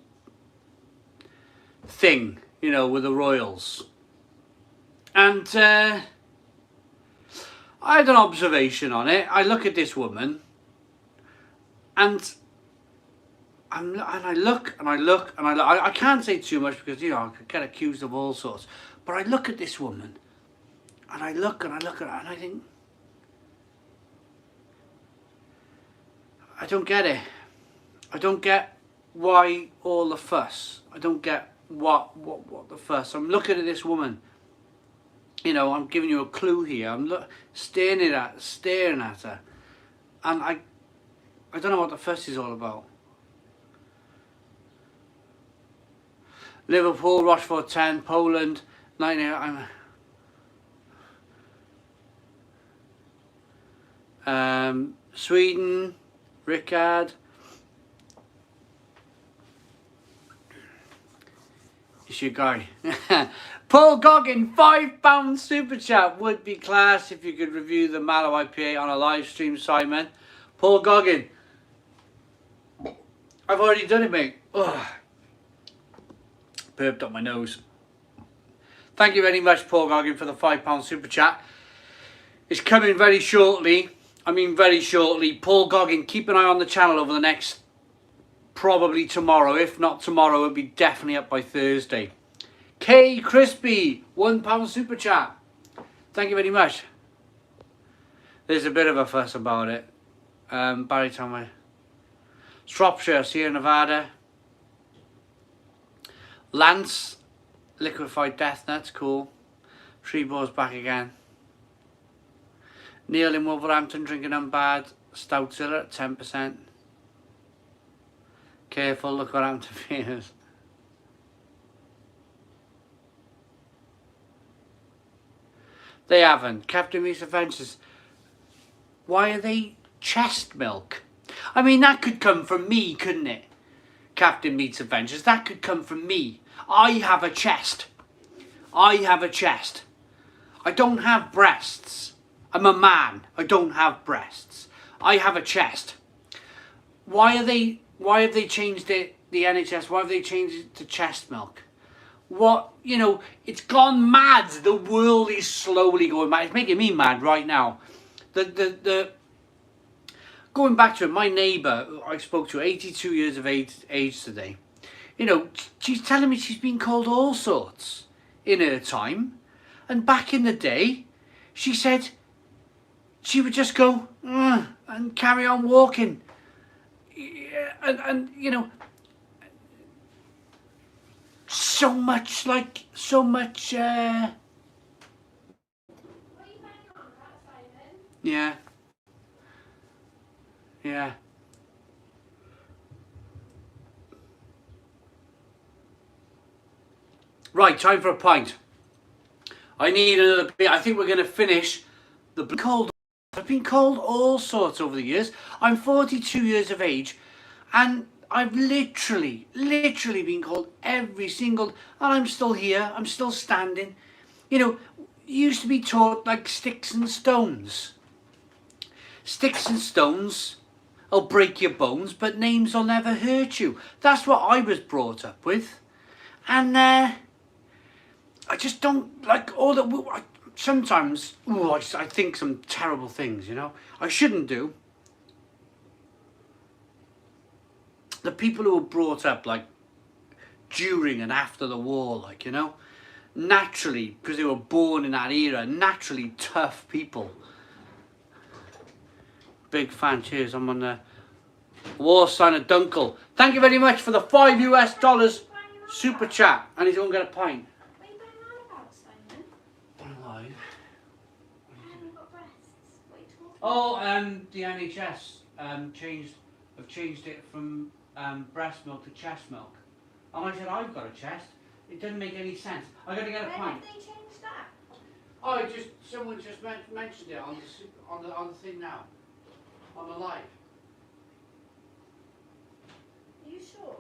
thing, you know, with the royals. And I had an observation on it. I look at this woman and I look. I can't say too much because, you know, I could get accused of all sorts. But I look at this woman, and I look at her, and I think, I don't get it. I don't get why all the fuss. I don't get what the fuss. I'm looking at this woman. You know, I'm giving you a clue here. I'm staring at her, and I don't know what the fuss is all about. Liverpool, Rochefort 10, Poland 9. Sweden, Rickard. It's your guy. Paul Goggin, £5 super chat. Would be class if you could review the Mallow IPA on a live stream, Simon. Paul Goggin. I've already done it, mate. Ugh. Burped up my nose. Thank you very much, Paul Goggin, for the £5 super chat. It's coming very shortly. I mean very shortly. Paul Goggin, keep an eye on the channel over the next, probably tomorrow. If not tomorrow, it'll be definitely up by Thursday. K Crispy, £1 super chat. Thank you very much. There's a bit of a fuss about it. Barry Tommy. Shropshire, Sierra Nevada. Lance, liquefied death nuts, cool. Treebor's back again. Neil in Wolverhampton drinking unbad Stoutzilla at 10%. Careful, look what happened to Fears. They haven't. Captain Meat's Adventures. Why are they chest milk? I mean, that could come from me, couldn't it? Captain Meat's Adventures. That could come from me. I have a chest. I have a chest. I don't have breasts. I'm a man. I don't have breasts. I have a chest. Why have they changed it, the NHS? Why have they changed it to chest milk? What, you know, it's gone mad. The world is slowly going mad. It's making me mad right now. Going back to it, my neighbour I spoke to, 82 years of age today, you know, she's telling me she's been called all sorts in her time. And back in the day, she said she would just go and carry on walking. and you know, so much like, so much, yeah. Yeah. Right, time for a pint. I need another beer. I think we're going to finish the cold. I've been cold all sorts over the years. I'm 42 years of age, and I've literally been cold every single, and I'm still here. I'm still standing. You know, you used to be taught like sticks and stones. Sticks and stones will break your bones, but names will never hurt you. That's what I was brought up with. And I just don't like all the... Sometimes, I think some terrible things, you know. I shouldn't do. The people who were brought up, like, during and after the war, like, you know, naturally, because they were born in that era, naturally tough people. Big fan, cheers. I'm on the War Sign of Dunkel. Thank you very much for the $5 US super chat. And he's going to get a pint. What are you going on about, Simon? Why? I haven't got breasts. What are you talking Oh, the NHS have changed it from breast milk to chest milk. And I said, I've got a chest. It doesn't make any sense. I got to get a When pint. have they changed that? Oh, someone just mentioned it on the thing now, on the live. Are you sure?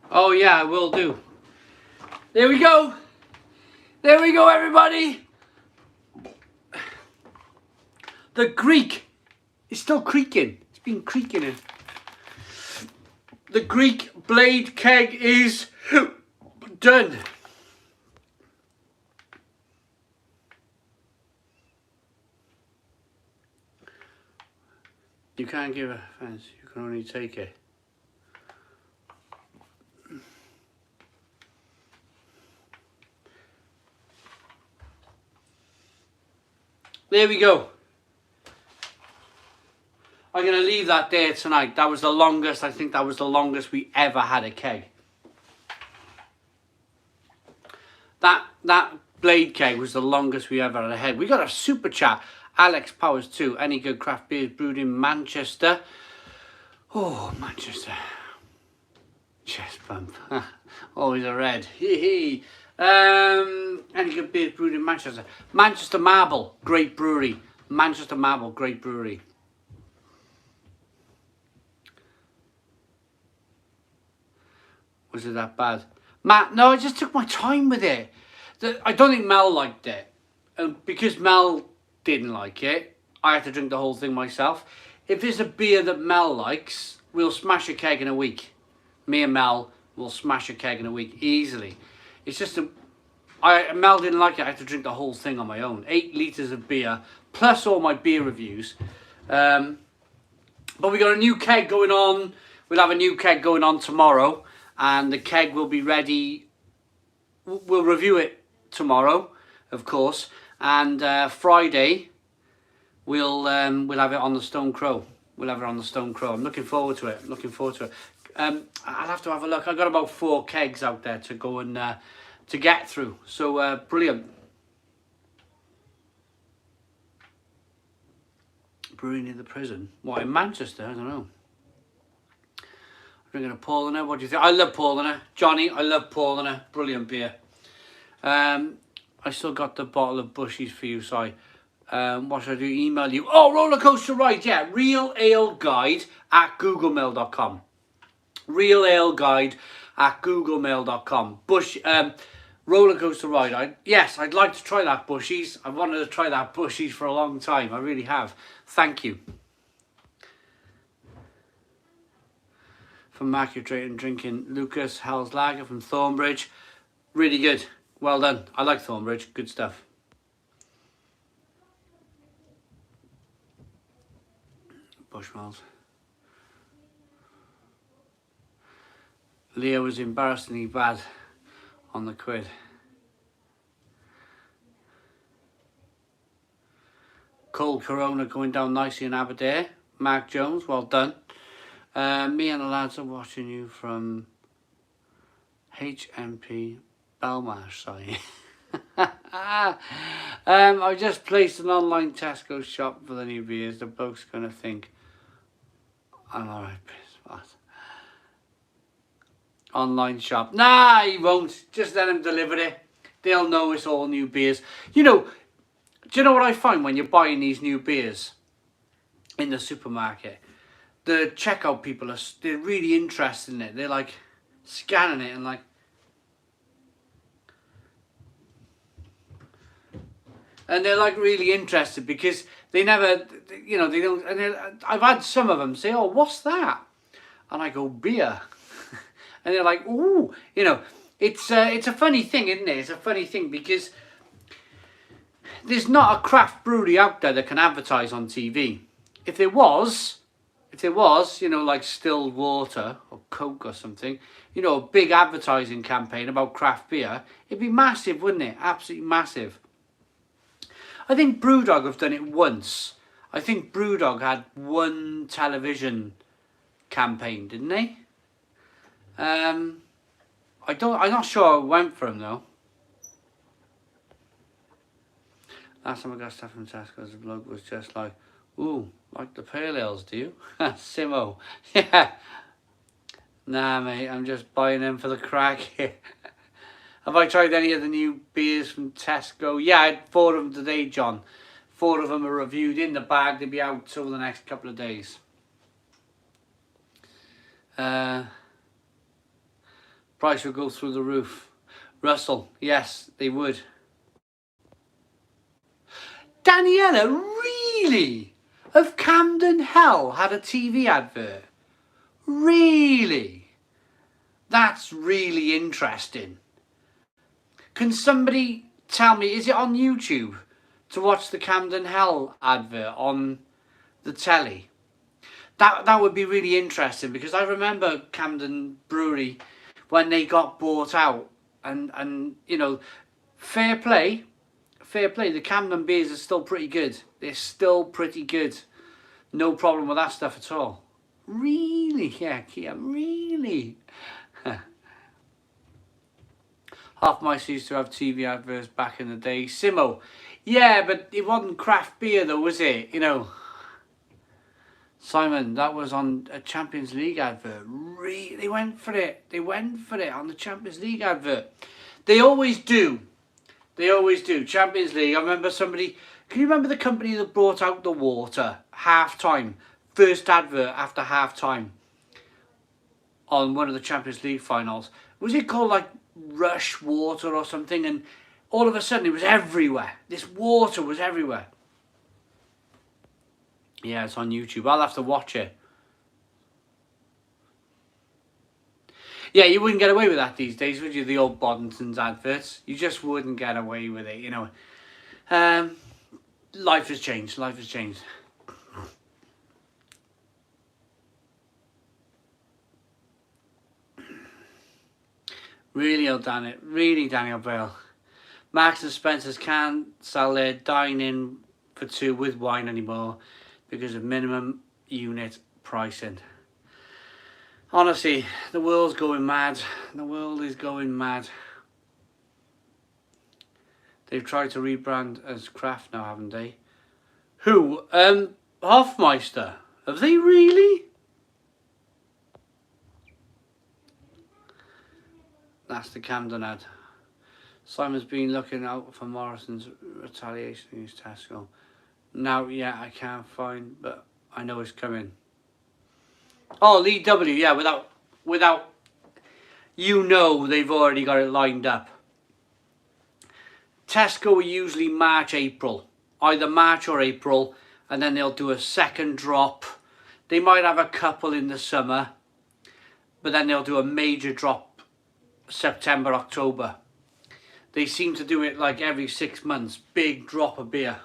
Oh yeah, I will do. There we go. There we go, everybody. The Greek is still creaking. It's been creaking in. The Greek blade keg is done. You can't give offense, you can only take it. There we go. I'm going to leave that there tonight. That was the longest, I think that was the longest we ever had a keg. That blade keg was the longest we ever had a head. We got a super chat. Alex Powers 2. Any good craft beers brewed in Manchester? Oh, Manchester. Chest bump. Always a red. Hee hee. Any good beers brewed in Manchester? Manchester Marble, great brewery. Manchester Marble, great brewery. Was it that bad? Matt, no, I just took my time with it. I don't think Mel liked it. And because Mel didn't like it, I had to drink the whole thing myself. If it's a beer that Mel likes, we'll smash a keg in a week. Me and Mel will smash a keg in a week easily. It's just Mel didn't like it. I had to drink the whole thing on my own. 8 litres of beer, plus all my beer reviews. But we got a new keg going on. We'll have a new keg going on tomorrow. And the keg will be ready. We'll review it tomorrow, of course. And Friday, we'll have it on the Stone Crow. We'll have it on the Stone Crow. I'm looking forward to it. I'll have to have a look. I've got about 4 kegs out there to go and to get through. So brilliant. Brewing near the prison. What, in Manchester? I don't know. Drinking a Paulaner. What do you think? I love Paulaner. Johnny, I love Paulaner. Brilliant beer. I still got the bottle of Bushies for you, Si. What should I do? Email you. Oh, roller coaster ride. Yeah, realaleguide@googlemail.com. realaleguide@googlemail.com. Roller coaster ride. Yes, I'd like to try that Bushies. I've wanted to try that Bushies for a long time. I really have. Thank you. From Maculatrate and drinking Lucas Hell's Lager from Thornbridge. Really good. Well done. I like Thornbridge. Good stuff. Bushmills. Leo was embarrassingly bad on the quid. Cold Corona going down nicely in Aberdare. Mark Jones, well done. Me and the lads are watching you from HMP Belmarsh, sorry. I just placed an online Tesco shop for the new beers. The bloke's going to think I'm alright, what? Online shop. Nah, he won't. Just let him deliver it. They'll know it's all new beers. You know, do you know what I find when you're buying these new beers in the supermarket? The checkout people they're really interested in it. They're like scanning it and like, and they're like really interested because they never, you know, they don't. And I've had some of them say, "Oh, what's that?" And I go, "Beer," and they're like, "Ooh," you know. It's a funny thing, isn't it? It's a funny thing because there's not a craft brewery out there that can advertise on TV. If there was, you know, like Still Water or Coke or something, you know, a big advertising campaign about craft beer, it'd be massive, wouldn't it? Absolutely massive. I think Brewdog have done it once. I think Brewdog had one television campaign, didn't they? I'm not sure it went for them though. Last time I got stuff from Tesco, the bloke was just like, "Ooh, like the pale ales, do you?" Simo. Yeah. Nah, mate, I'm just buying them for the crack here. Have I tried any of the new beers from Tesco? Yeah, I had 4 of them today, John. 4 of them are reviewed in the bag. They'll be out over the next couple of days. Price will go through the roof. Russell, yes, they would. Daniela, really? Have Camden Hell had a TV advert? Really? That's really interesting. Can somebody tell me, is it on YouTube to watch the Camden Hell advert on the telly? That would be really interesting because I remember Camden Brewery when they got bought out and you know, fair play, the Camden beers are still pretty good. They're still pretty good. No problem with that stuff at all. Really? Yeah, Kia, really? Half my used to have TV adverts back in the day. Simo. Yeah, but it wasn't craft beer though, was it? You know. Simon, that was on a Champions League advert. They went for it. They went for it on the Champions League advert. They always do. They always do. Champions League. I remember somebody... Can you remember the company that brought out the water? Half-time. First advert after half-time. On one of the Champions League finals. Was it called like Rush Water or something? And all of a sudden it was everywhere. This water was everywhere. Yeah, it's on YouTube. I'll have to watch it. Yeah, you wouldn't get away with that these days, would you? The old Boddington's adverts. You just wouldn't get away with it, you know. Life has changed. Life has changed. Really, Daniel Bale. Marks and Spencer's can't sell their dine-in for two with wine anymore because of minimum unit pricing. Honestly, the world's going mad. The world is going mad. They've tried to rebrand as Kraft now, haven't they? Who? Hofmeister. Have they really? That's the Camden ad. Simon's been looking out for Morrison's retaliation against Tesco. Now, yeah, I can't find, but I know it's coming. Oh, Lee W. Yeah, without, you know, they've already got it lined up. Tesco are usually March, April, either March or April, and then they'll do a second drop. They might have a couple in the summer, but then they'll do a major drop September, October. They seem to do it like every 6 months, big drop of beer.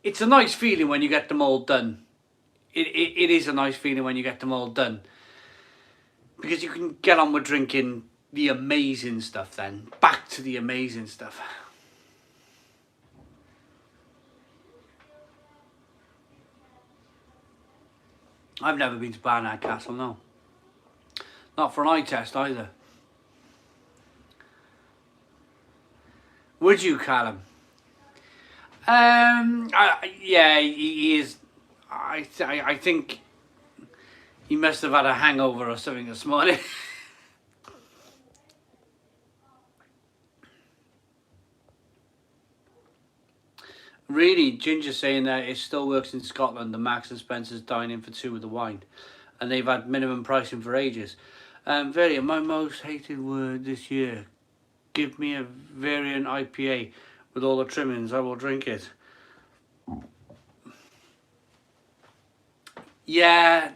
It's a nice feeling when you get them all done. It is a nice feeling when you get them all done. Because you can get on with drinking the amazing stuff then. Back to the amazing stuff. I've never been to Barnard Castle, no. Not for an eye test either. Would you, Callum? Yeah, he is. I think he must have had a hangover or something this morning. Really, Ginger saying that it still works in Scotland. The Marks and Spencer's dine-in for two with the wine, and they've had minimum pricing for ages. Variant, my most hated word this year. Give me a variant IPA with all the trimmings. I will drink it. Yeah,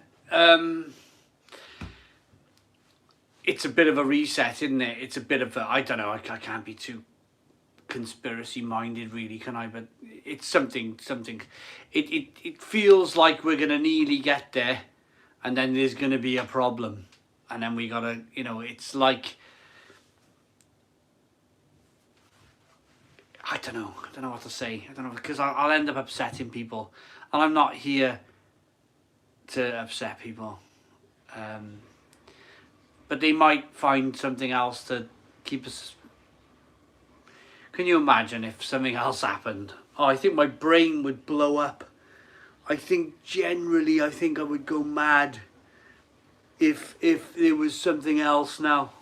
it's a bit of a reset, isn't it? It's a bit of a, I don't know, I can't be too conspiracy minded really, can I? But it's something. It feels like we're gonna nearly get there, and then there's gonna be a problem, and then we gotta, you know, it's like, I don't know what to say. I don't know, because I'll end up upsetting people, and I'm not here to upset people. But they might find something else to keep us. Can you imagine if something else happened? Oh, I think my brain would blow up. I think I would go mad if there was something else now.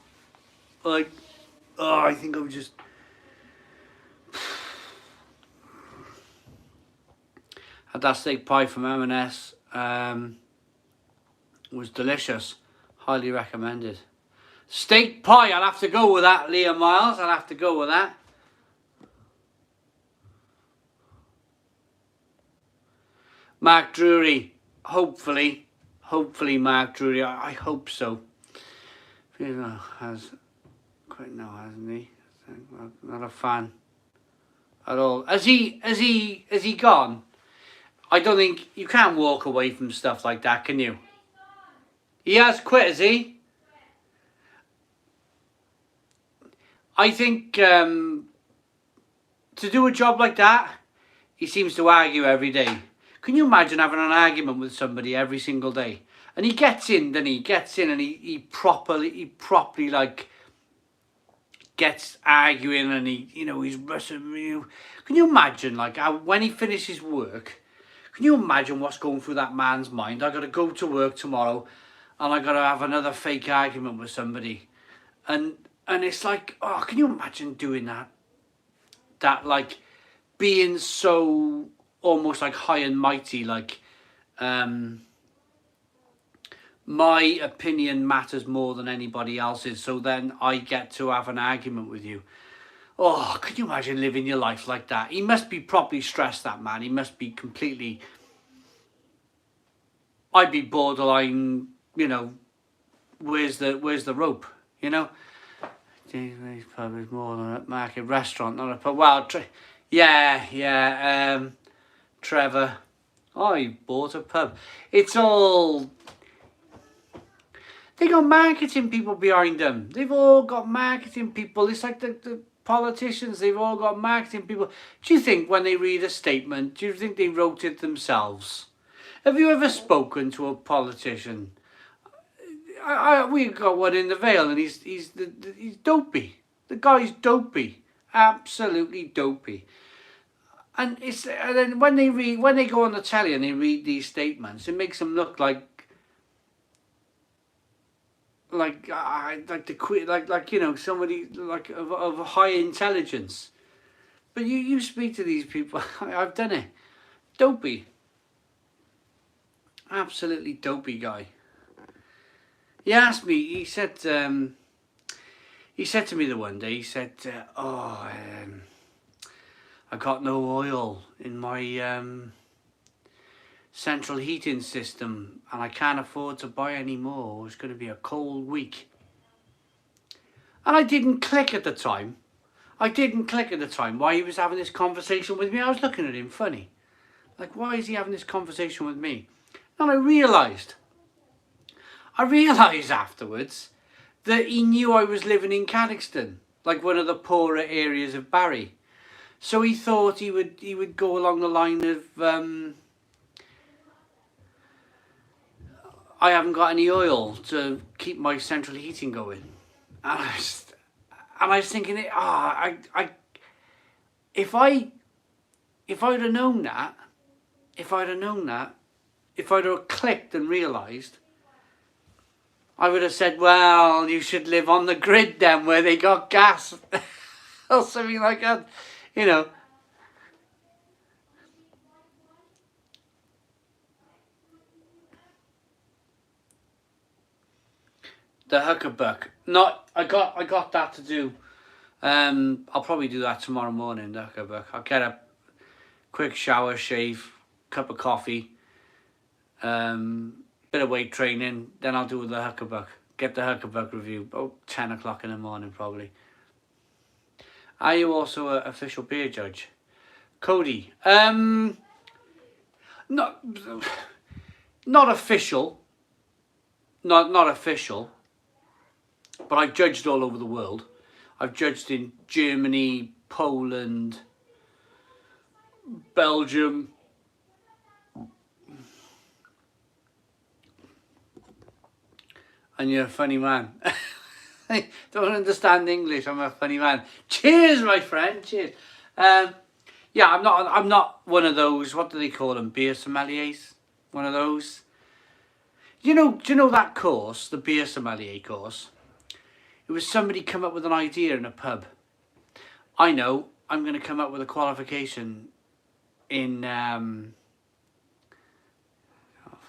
Like, oh, I think I would just. Had that steak pie from M&S. Was delicious. Highly recommended. Steak pie, I'll have to go with that, Liam Miles. I'll have to go with that. Mark Drury, hopefully Mark Drury, I hope so. Has quite now, hasn't he? Not a fan at all. Has he gone? I don't think you can't walk away from stuff like that, can you? He has quit, has he? I think to do a job like that, he seems to argue every day. Can you imagine having an argument with somebody every single day? And he gets in, doesn't he? He gets in and he properly like gets arguing, and he's rushing. Can you imagine like how, when he finishes work? Can you imagine what's going through that man's mind? I got to go to work tomorrow, and I got to have another fake argument with somebody, and it's like, oh, can you imagine doing that? That like being so almost like high and mighty, like my opinion matters more than anybody else's, so then I get to have an argument with you. Oh, could you imagine living your life like that? He must be properly stressed, that man. He must be completely... I'd be borderline, you know, where's the rope, you know? This pub is more than a market restaurant, not a pub. Well, yeah, Trevor. Oh, you bought a pub. It's all... They got marketing people behind them. They've all got marketing people. It's like the politicians, they've all got marketing people. Do you think when they read a statement, do you think they wrote it themselves? Have you ever spoken to a politician? We've got one in the Vale, and he's dopey. The guy's dopey, absolutely dopey. And then when they go on the telly and they read these statements, it makes them look like you know, somebody like of high intelligence. But you speak to these people. I've done it. Dopey. Absolutely dopey guy. He asked me. He said to me the one day. He said, I got no oil in my central heating system, and I can't afford to buy any more. It's going to be a cold week. And I didn't click at the time. Why he was having this conversation with me. I was looking at him funny. Like, why is he having this conversation with me? And I realised afterwards that he knew I was living in Cadoxton, like one of the poorer areas of Barry. So he thought he would go along the line of, I haven't got any oil to keep my central heating going. And I was thinking, if I'd have known that, if I'd have clicked and realised, I would have said, well, you should live on the grid then, where they got gas, or something like that, you know. The huckabuck. I got that to do. I'll probably do that tomorrow morning, the huckabuck. I'll get a quick shower, shave, cup of coffee, bit of weight training, then I'll do the huckabuck. Get the huckabuck review about 10 o'clock in the morning probably. Are you also an official beer judge? Cody. Not official. Not official. But I've judged all over the world. I've judged in Germany, Poland, Belgium. And you're a funny man. I don't understand English. I'm a funny man. Cheers, my friend. Cheers. Yeah, I'm not one of those. What do they call them? Beer sommeliers. One of those. Do you know that course, the beer sommelier course? It was somebody come up with an idea in a pub. I know. I'm going to come up with a qualification in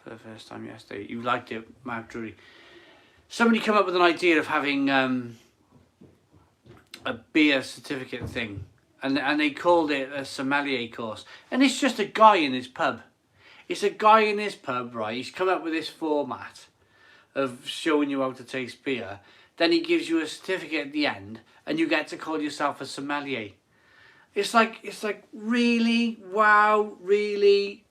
for the first time yesterday. You liked it, Mark Drury. Somebody come up with an idea of having a beer certificate thing, and they called it a sommelier course. And it's just a guy in his pub. It's a guy in his pub, right? He's come up with this format of showing you how to taste beer. Then he gives you a certificate at the end, and you get to call yourself a sommelier. It's like really, wow, really,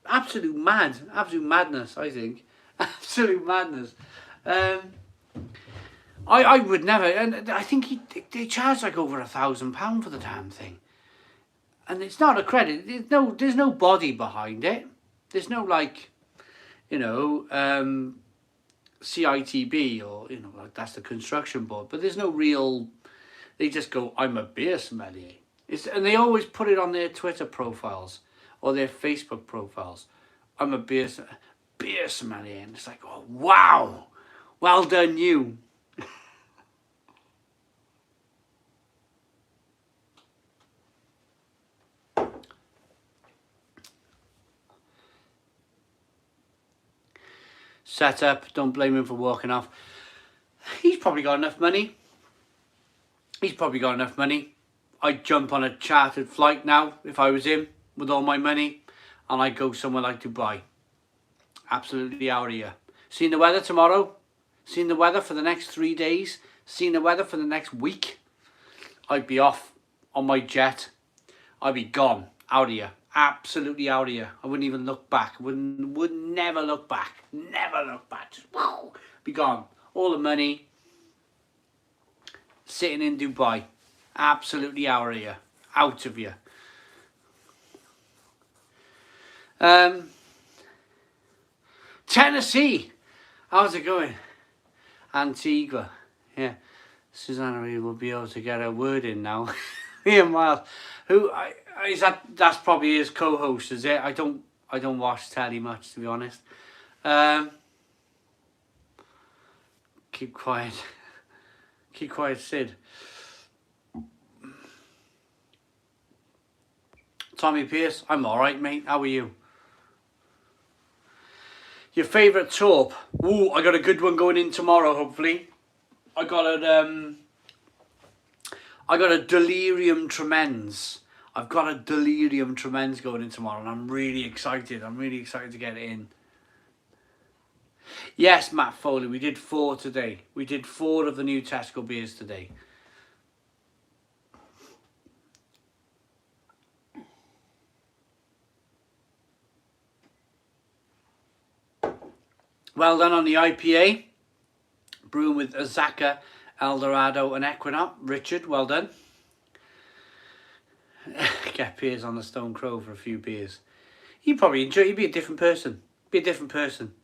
absolute madness, I think. Absolute madness. I would never, and I think they charge like over £1,000 for the damn thing. And it's not a credit. There's no body behind it. There's no like, you know, CITB or, you know, like that's the construction board. But there's no real, they just go, I'm a beer sommelier. And they always put it on their Twitter profiles or their Facebook profiles. I'm a beer sommelier. And it's like, oh, wow. Well done, you. Set up, don't blame him for walking off. He's probably got enough money. I'd jump on a chartered flight now if I was him with all my money, and I'd go somewhere like Dubai. Absolutely out of here. Seeing the weather tomorrow. Seeing the weather for the next 3 days. Seeing the weather for the next week. I'd be off on my jet. I'd be gone. Out of here. Absolutely out of here. I wouldn't even look back. Would never look back. Never look back. Just, wow, be gone. All the money. Sitting in Dubai. Absolutely out of here. Out of here. Tennessee. How's it going? Antigua. Yeah. Susanna will be able to get her word in now. Ian Miles. Who is that? That's probably his co-host, is it? I don't watch telly much, to be honest. Keep quiet. Keep quiet, Sid. Tommy Pierce, I'm alright, mate. How are you? Your favourite taupe? Ooh, I got a good one going in tomorrow, hopefully. I got a delirium tremens. I've got a delirium tremens going in tomorrow, and I'm really excited. I'm really excited to get it in. Yes, Matt Foley, we did 4 today. We did 4 of the new Tesco beers today. Well done on the IPA. Brewing with Azaka, Eldorado and Equinox. Richard, well done. Get Piers on the Stone Crow for a few beers. He'd probably enjoy it. He'd be a different person. Be a different person.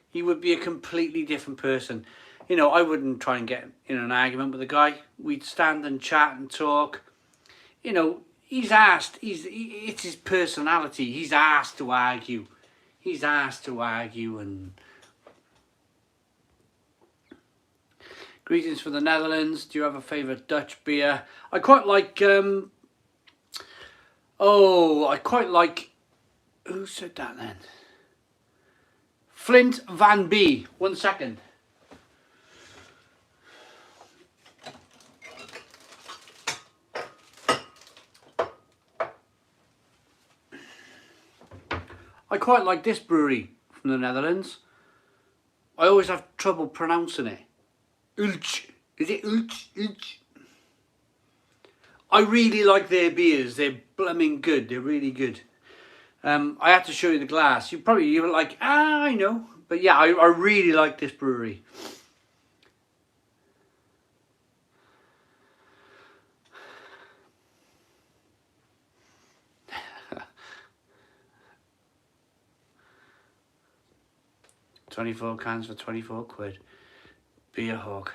He would be a completely different person. You know, I wouldn't try and get in an argument with the guy. We'd stand and chat and talk. You know, he's asked. It's his personality. He's asked to argue. He's asked to argue and... Greetings from the Netherlands. Do you have a favourite Dutch beer? I quite like... I quite like... Who said that then? Flint Van B. 1 second. I quite like this brewery from the Netherlands. I always have trouble pronouncing it. Ulch. Is it Ulch? Ulch. I really like their beers. They're blooming good. They're really good. I had to show you the glass. You were like, I know. But yeah, I really like this brewery. £24 cans for 24 quid. Beer hawk.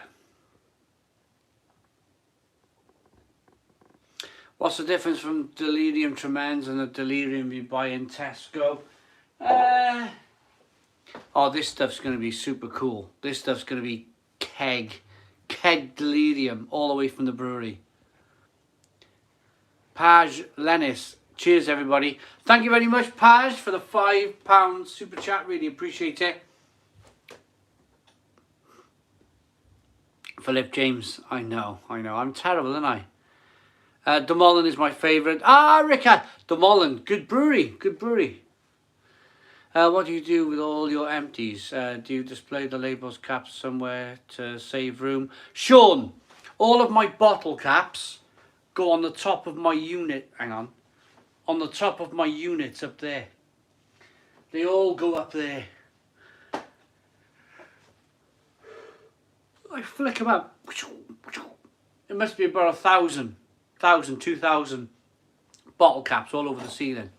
What's the difference from delirium tremens and the delirium you buy in Tesco? Oh, this stuff's going to be super cool. This stuff's going to be keg delirium all the way from the brewery. Paj Lennis. Cheers, everybody. Thank you very much, Paj, for the £5 super chat. Really appreciate it. Philip James, I know. I'm terrible, aren't I? Demolin is my favourite. Rickard, Demolin, good brewery. What do you do with all your empties? Do you display the labels caps somewhere to save room? Sean, all of my bottle caps go on the top of my unit. Hang on. On the top of my units up there. They all go up there. I flick them up. It must be about 1,000, 2,000 bottle caps all over the ceiling.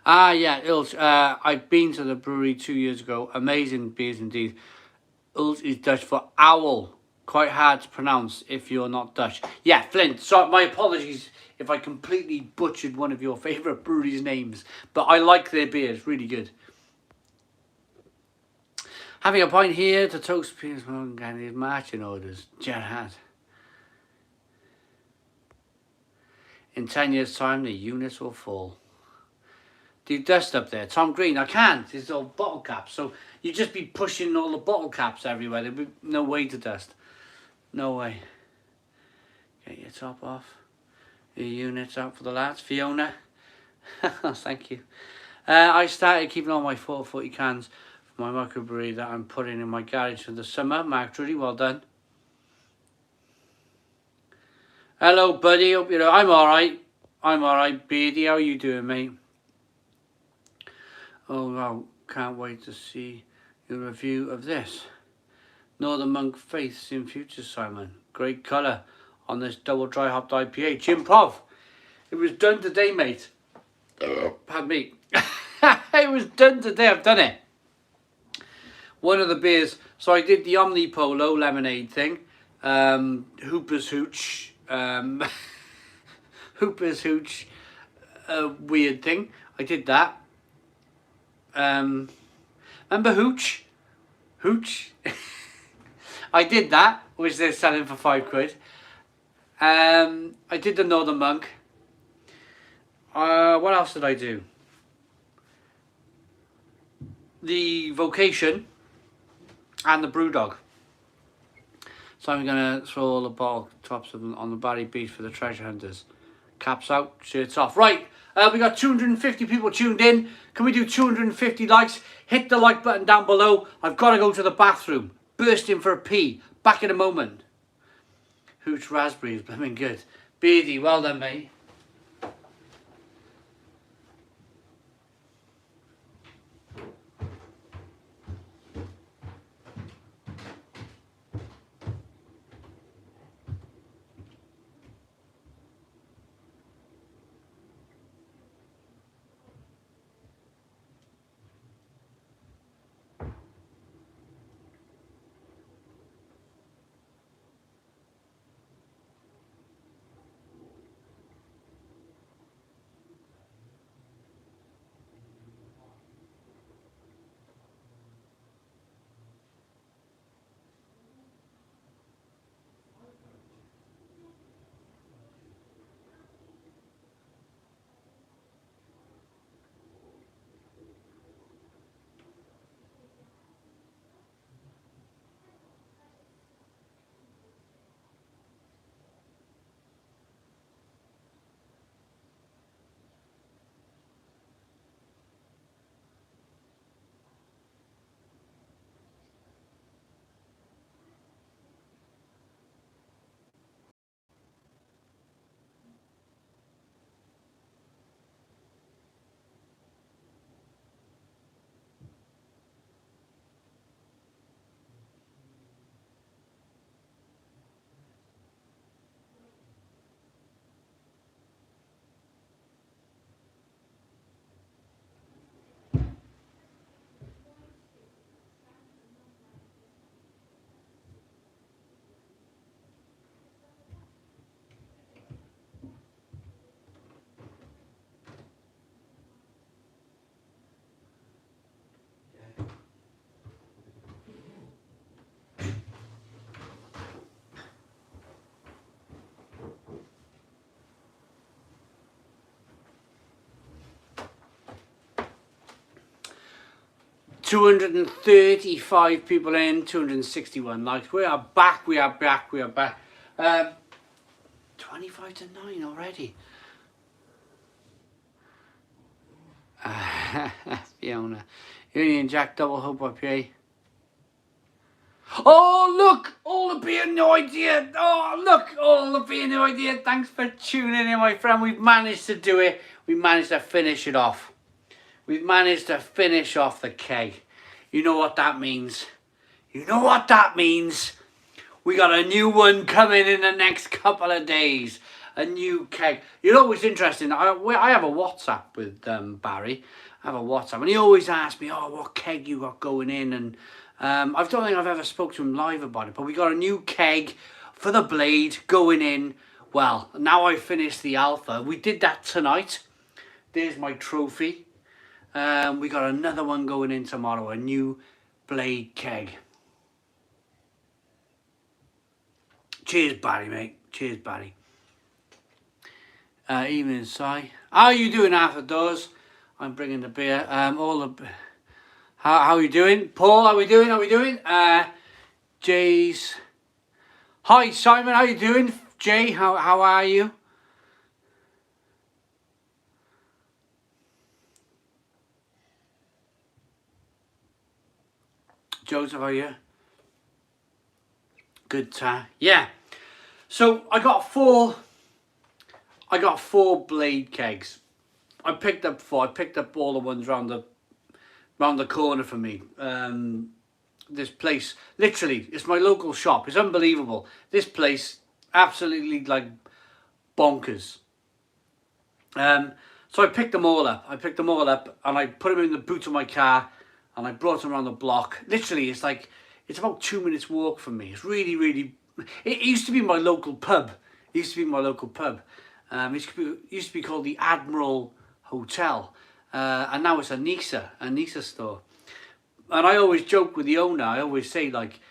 Yeah, Ilse. I've been to the brewery 2 years ago. Amazing beers indeed. Ilse is Dutch for owl. Quite hard to pronounce if you're not Dutch. Yeah, Flint. So my apologies if I completely butchered one of your favourite breweries' names. But I like their beers. Really good. Having a pint here to toast Piers Morgan and his marching orders. Gerard. In 10 years' time, the units will fall. Do you dust up there? Tom Green, I can't. It's all bottle caps. So you'd just be pushing all the bottle caps everywhere. There'd be no way to dust. No way. Get your top off. Your units out for the lads. Fiona. Thank you. I started keeping all my 440 cans for my microbrewery that I'm putting in my garage for the summer. Mark Trudy, well done. Hello, buddy. Hope you're. I'm all right. I'm all right, Beardy. How are you doing, mate? Oh wow! Can't wait to see your review of this. Northern Monk Faiths in Future, Simon. Great colour on this double dry hopped IPA. Improv. It was done today, mate. Pardon me. It was done today. I've done it. One of the beers. So I did the Omni Polo lemonade thing. Hooper's Hooch. Hooper's Hooch. Weird thing. I did that. Remember Hooch? Hooch? I did that, which they're selling for £5. I did the Northern Monk. What else did I do? The Vocation and the Brewdog. So I'm going to throw all the bottle tops of them on the Barry Beach for the treasure hunters. Caps out, shirts off. Right, we got 250 people tuned in. Can we do 250 likes? Hit the like button down below. I've got to go to the bathroom. Bursting for a pee. Back in a moment. Hooch raspberries, blooming good. Beardy, well done, mate. 235 people in, 261 likes. We are back, we are back, we are back. 25 to 9 already. Fiona. Union Jack Double Hope IPA. Oh, look! All the beer, no idea. Oh, look! All the beer, no idea. Thanks for tuning in, my friend. We've managed to do it. We managed to finish it off. We've managed to finish off the keg. You know what that means? You know what that means? We got a new one coming in the next couple of days. A new keg. You know what's interesting? I have a WhatsApp with Barry. I have a WhatsApp. And he always asks me, oh, what keg you got going in? And I don't think I've ever spoke to him live about it. But we got a new keg for the Blade going in. Well, now I finished the Alpha. We did that tonight. There's my trophy. We got another one going in tomorrow, a new Blade keg. Cheers, Barry, mate. Cheers, Barry. Evening, Si. How are you doing after doors? I'm bringing the beer. How are you doing? Paul, how are we doing? How are we doing? Jay's. Hi, Simon. How you doing? Jay, how are you? Joseph, are you? Good time. Yeah. So I got four blade kegs. I picked up all the ones round the corner for me. This place, literally, it's my local shop. It's unbelievable. This place, absolutely like bonkers. So I picked them all up. And I put them in the boot of my car and I brought them around the block. Literally, it's about 2 minutes walk from me. It's really, really, it used to be my local pub. It used to be called the Admiral Hotel. And now it's a Nisa store. And I always joke with the owner. I always say, like,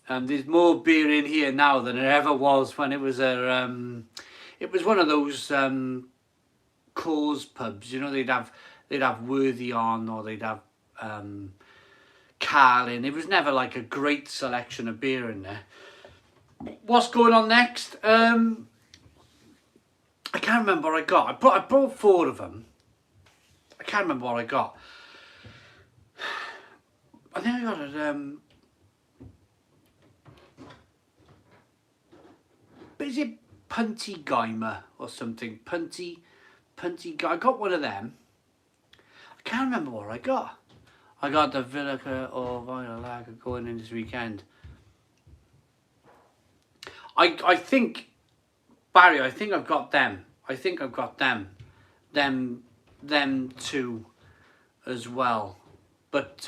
there's more beer in here now than there ever was when it was one of those cause pubs. You know, they'd have Worthy on, or they'd have Carlin. It was never like a great selection of beer in there. What's going on next? I can't remember what I got. I bought 4 of them. I can't remember what I got. I think I got it. Is it Punty Geimer or something? Punty Guy. I got one of them. I can't remember what I got. I got the Villica or Vinyl Lager going in this weekend. I think, Barry, I think I've got them. I think I've got them. Them 2 as well. But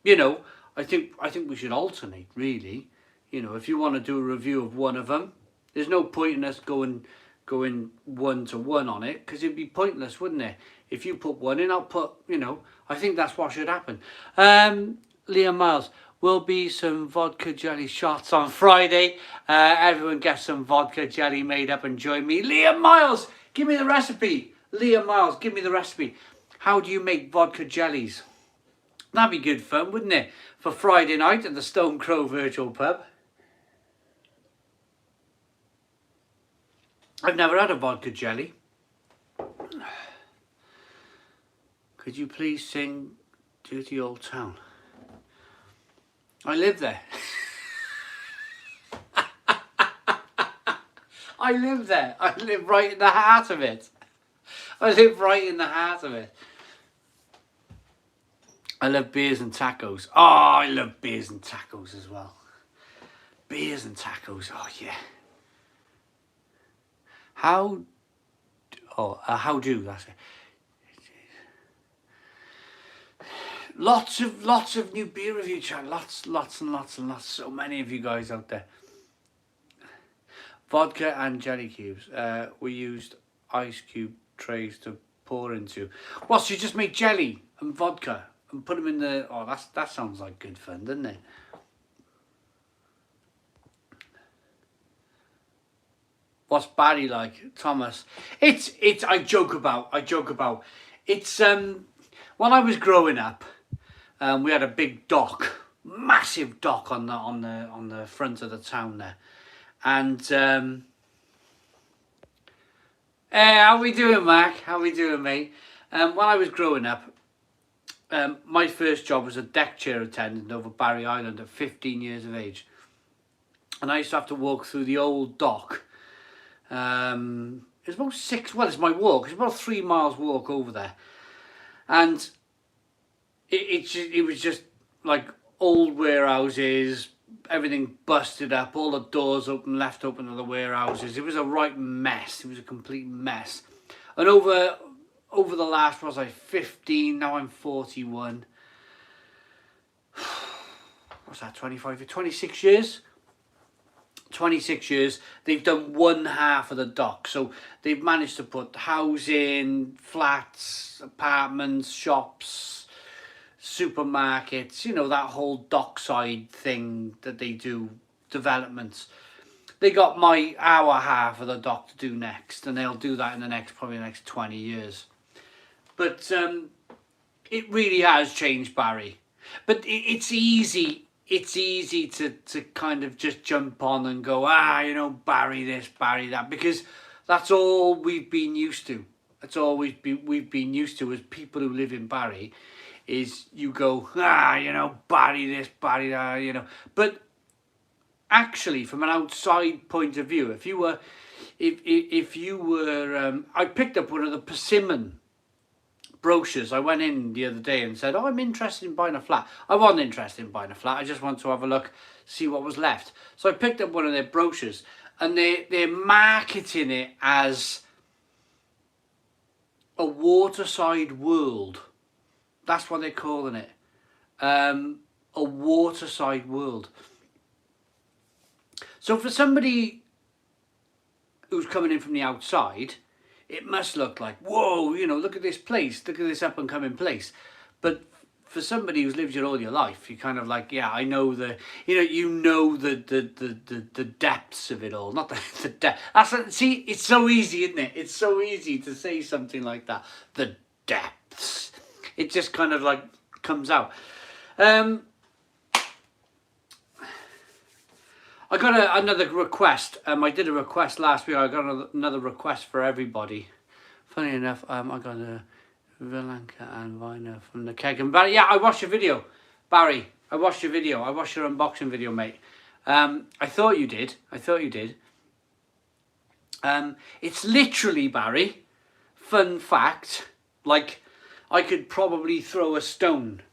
you know, I think we should alternate, really. You know, if you want to do a review of one of them, there's no point in us going 1-to-1 on it, because it'd be pointless, wouldn't it? If you put one in, I'll put, you know, I think that's what should happen. Liam Miles, will be some vodka jelly shots on Friday. Everyone get some vodka jelly made up and join me. Liam Miles, give me the recipe. Liam Miles, give me the recipe. How do you make vodka jellies? That'd be good fun, wouldn't it? For Friday night at the Stone Crow Virtual Pub. I've never had a vodka jelly. Could you please sing Dirty Old Town? I live there. I live there. I live right in the heart of it. I live right in the heart of it. I love beers and tacos. Oh, I love beers and tacos as well. Beers and tacos. Oh, yeah. How do, that's it. Lots of new beer review channel. Lots and lots. So many of you guys out there. Vodka and jelly cubes. We used ice cube trays to pour into. Well, so you just make jelly and vodka and put them in the... Oh, that sounds like good fun, doesn't it? What's Barry like? Thomas. It's I joke about. It's when I was growing up, we had a big dock, massive dock on the front of the town there. And hey, how we doing, Mac? How we doing, mate? When I was growing up, my first job was a deck chair attendant over Barry Island at 15 years of age. And I used to have to walk through the old dock. It's about 6, well, it's my walk. It's about 3 miles walk over there. And it was just like old warehouses, everything busted up, all the doors left open to the warehouses. It was a right mess. It was a complete mess. And over the last, what was I, 15, now I'm 41. What's that, 25, 26 years? 26 years, they've done one half of the dock. So they've managed to put housing, flats, apartments, shops, supermarkets, you know, that whole dockside thing that they do, developments. They got our half of the dock to do next, and they'll do that in probably the next 20 years. But it really has changed, Barry. But it's easy to kind of just jump on and go, you know, Barry this, Barry that, because that's all we've been used to. That's all we've been used to as people who live in Barry, is you go, you know, Barry this, Barry that, you know. But actually, from an outside point of view, if you were, I picked up one of the Persimmon brochures. I went in the other day and said, oh, I'm interested in buying a flat. I wasn't interested in buying a flat. I just want to have a look, see what was left. So I picked up one of their brochures, and they're marketing it as a waterside world. That's what they're calling it. A waterside world. So for somebody who's coming in from the outside, it must look like, whoa, you know, look at this place, look at this up and coming place. But for somebody who's lived here all your life, you're kind of like, yeah, I know the, you know the depths of it all, not the depth. See, it's so easy, isn't it? It's so easy to say something like that. The depths. It just kind of like comes out. I got another request. I did a request last week. I got another request for everybody. Funny enough, I got a Vilanka and Viner from the Keg. And Barry, yeah, I watched your video, Barry. I watched your video. I watched your unboxing video, mate. I thought you did. It's literally, Barry, fun fact, like I could probably throw a stone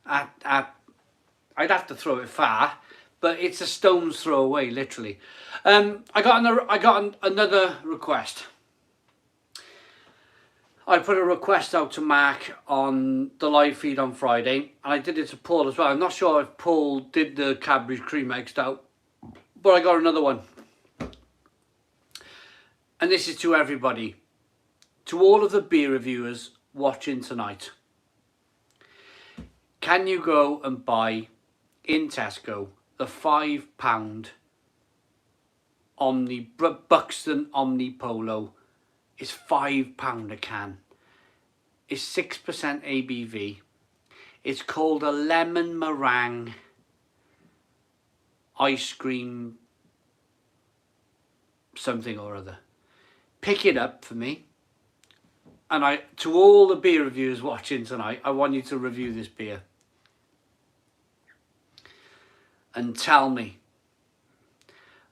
at I'd have to throw it far, but it's a stone's throw away, literally. I got another request. I put a request out to Mark on the live feed on Friday, and I did it to Paul as well. I'm not sure if Paul did the Cadbury's cream egg stout, but I got another one. And this is to everybody, to all of the beer reviewers watching tonight. Can you go and buy in Tesco the £5 Buxton Omni Polo? Is £5 a can. It's 6% ABV. It's called a lemon meringue ice cream something or other. Pick it up for me. And to all the beer reviewers watching tonight, I want you to review this beer. And tell me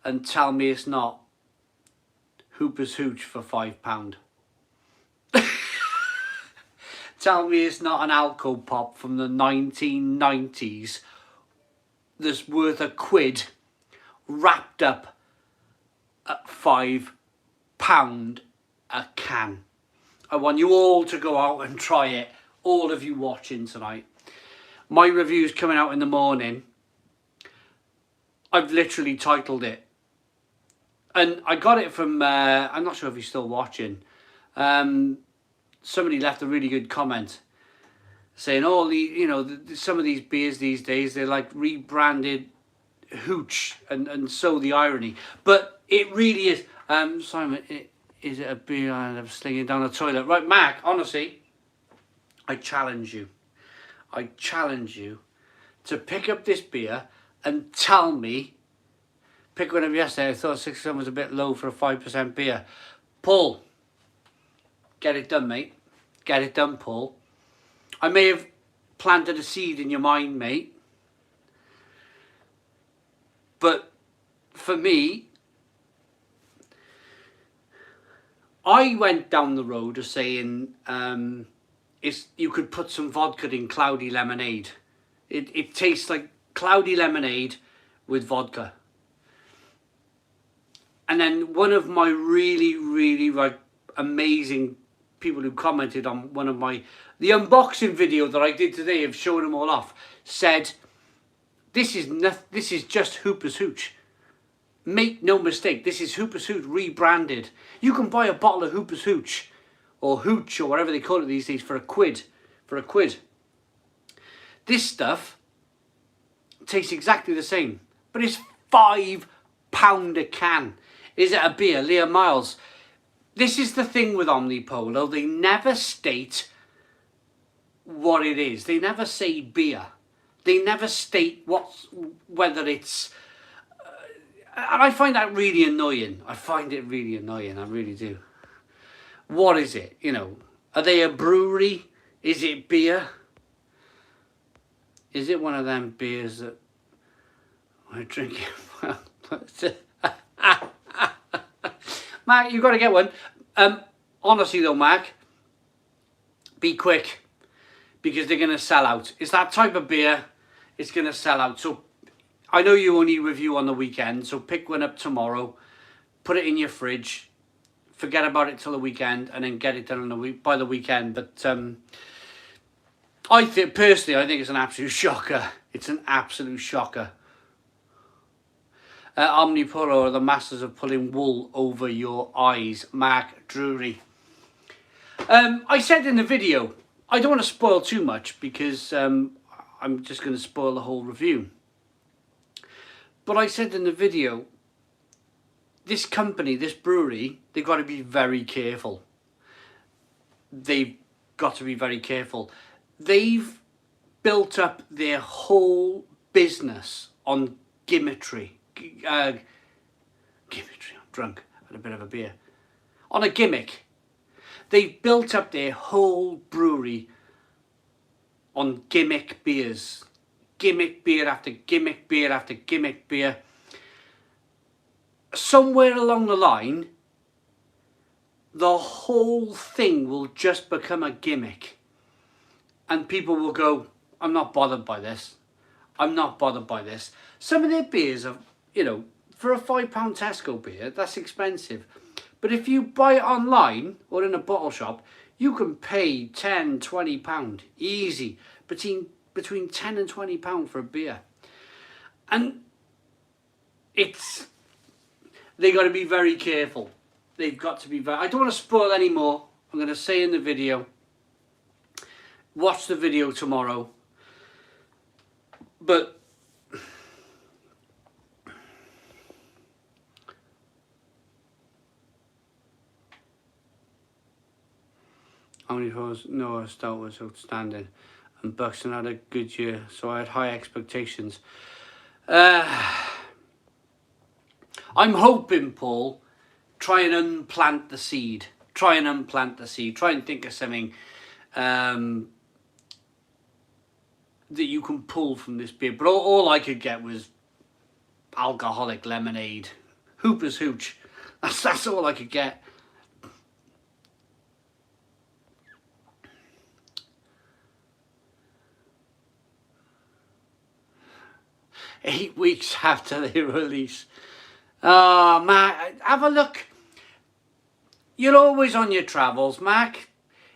it's not Hooper's Hooch for £5. Tell me it's not an Alco Pop from the 1990s that's worth £1 wrapped up at £5 a can. I want you all to go out and try it, all of you watching tonight. My review's coming out in the morning. I've literally titled it. And I got it from, I'm not sure if he's still watching. Somebody left a really good comment saying, oh, some of these beers these days, they're like rebranded hooch, and so the irony. But it really is. Simon, is it a beer I end up slinging down the toilet? Right, Mark, honestly, I challenge you. I challenge you to pick up this beer and tell me. Pick one up yesterday. I thought 6% was a bit low for a 5% beer. Paul, get it done, mate. Get it done, Paul. I may have planted a seed in your mind, mate. But for me, I went down the road of saying you could put some vodka in cloudy lemonade. It tastes like cloudy lemonade with vodka. And then one of my really, really like amazing people who commented on one of the unboxing video that I did today of showing them all off said, this is just Hooper's Hooch. Make no mistake, this is Hooper's Hooch rebranded. You can buy a bottle of Hooper's Hooch or Hooch or whatever they call it these days for £1. This stuff tastes exactly the same, but it's £5 a can. Is it a beer? Leah Miles. This is the thing with Omnipolo. They never state what it is. They never say beer. They never state whether it's... and I find that really annoying. I find it really annoying. I really do. What is it? Are they a brewery? Is it beer? Is it one of them beers that we're drinking? Mark, you've got to get one. Honestly though, Mark, be quick, because they're going to sell out. It's that type of beer, it's going to sell out. So I know you only review on the weekend, so pick one up tomorrow, put it in your fridge, forget about it till the weekend, and then get it done on by the weekend. But I think, personally, I think it's an absolute shocker. It's an absolute shocker. Omnipolo are the masters of pulling wool over your eyes. Mark Drury. I said in the video, I don't want to spoil too much, because I'm just going to spoil the whole review. But I said in the video, this company, this brewery, they've got to be very careful. They've got to be very careful. They've built up their whole business on gimmickry. Gimmickry, I'm drunk, I had a bit of a beer. On a gimmick. They've built up their whole brewery on gimmick beers. Gimmick beer after gimmick beer after gimmick beer. Somewhere along the line, the whole thing will just become a gimmick. And people will go, I'm not bothered by this. I'm not bothered by this. Some of their beers are, you know, for a £5 Tesco beer, that's expensive. But if you buy it online or in a bottle shop, you can pay £10, £20 easy. Between 10 and £20 for a beer. And they got to be very careful. They've got to be very... I don't want to spoil any more. I'm going to say in the video, watch the video tomorrow. But Omnipolo's Noah Stout was outstanding, and Buxton had a good year, so I had high expectations. I'm hoping, Paul, try and unplant the seed. Try and unplant the seed. Try and think of something that you can pull from this beer. But all I could get was alcoholic lemonade. Hooper's Hooch. That's all I could get. Eight weeks after the release. Oh, Mark, have a look. You're always on your travels, Mark.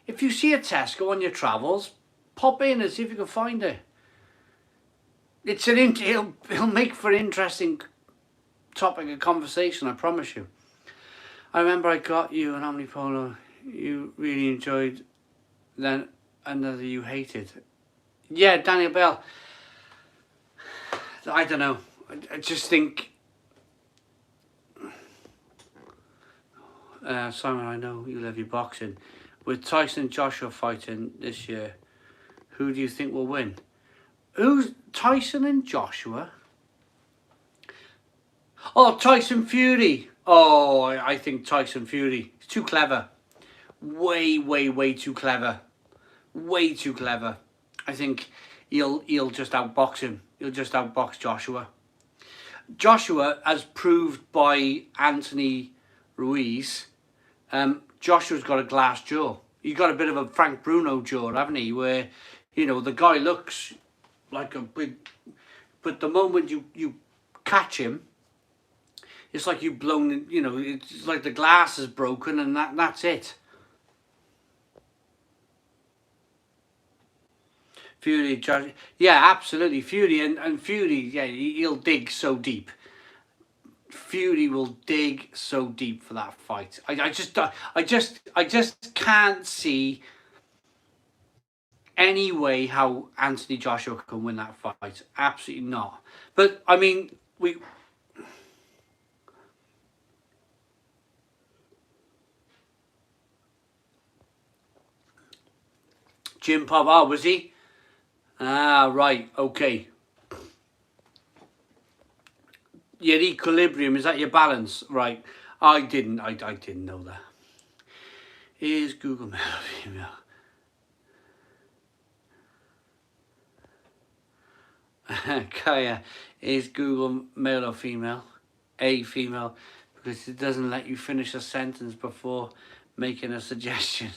If you see a Tesco on your travels, pop in and see if you can find it. It's it'll make for an interesting topic of conversation, I promise you. I remember I got you an Omnipolo you really enjoyed, then another you hated. Yeah, Daniel Bell. I don't know. I just think... Simon, I know you love your boxing. With Tyson and Joshua fighting this year, who do you think will win? Who's Tyson and Joshua? Oh, Tyson Fury. Oh, I think Tyson Fury. He's too clever. Way, way, way too clever. Way too clever. I think he'll just outbox him. He'll just outbox Joshua. Joshua, as proved by Anthony Ruiz, Joshua's got a glass jaw. He's got a bit of a Frank Bruno jaw, haven't he? Where, you know, the guy looks like a big... But the moment you catch him, it's like you've blown, you know, it's like the glass is broken and that's it. Fury, Josh, yeah, absolutely. Fury and Fury, yeah, he'll dig so deep. Fury will dig so deep for that fight. I just can't see any way how Anthony Joshua can win that fight. Absolutely not. But I mean, Jim Pop, oh, was he? Ah, right, okay. Your equilibrium, is that your balance? Right. I didn't know that. Here's Google Mail. Kaya, is Google male or female? A, female, because it doesn't let you finish a sentence before making a suggestion.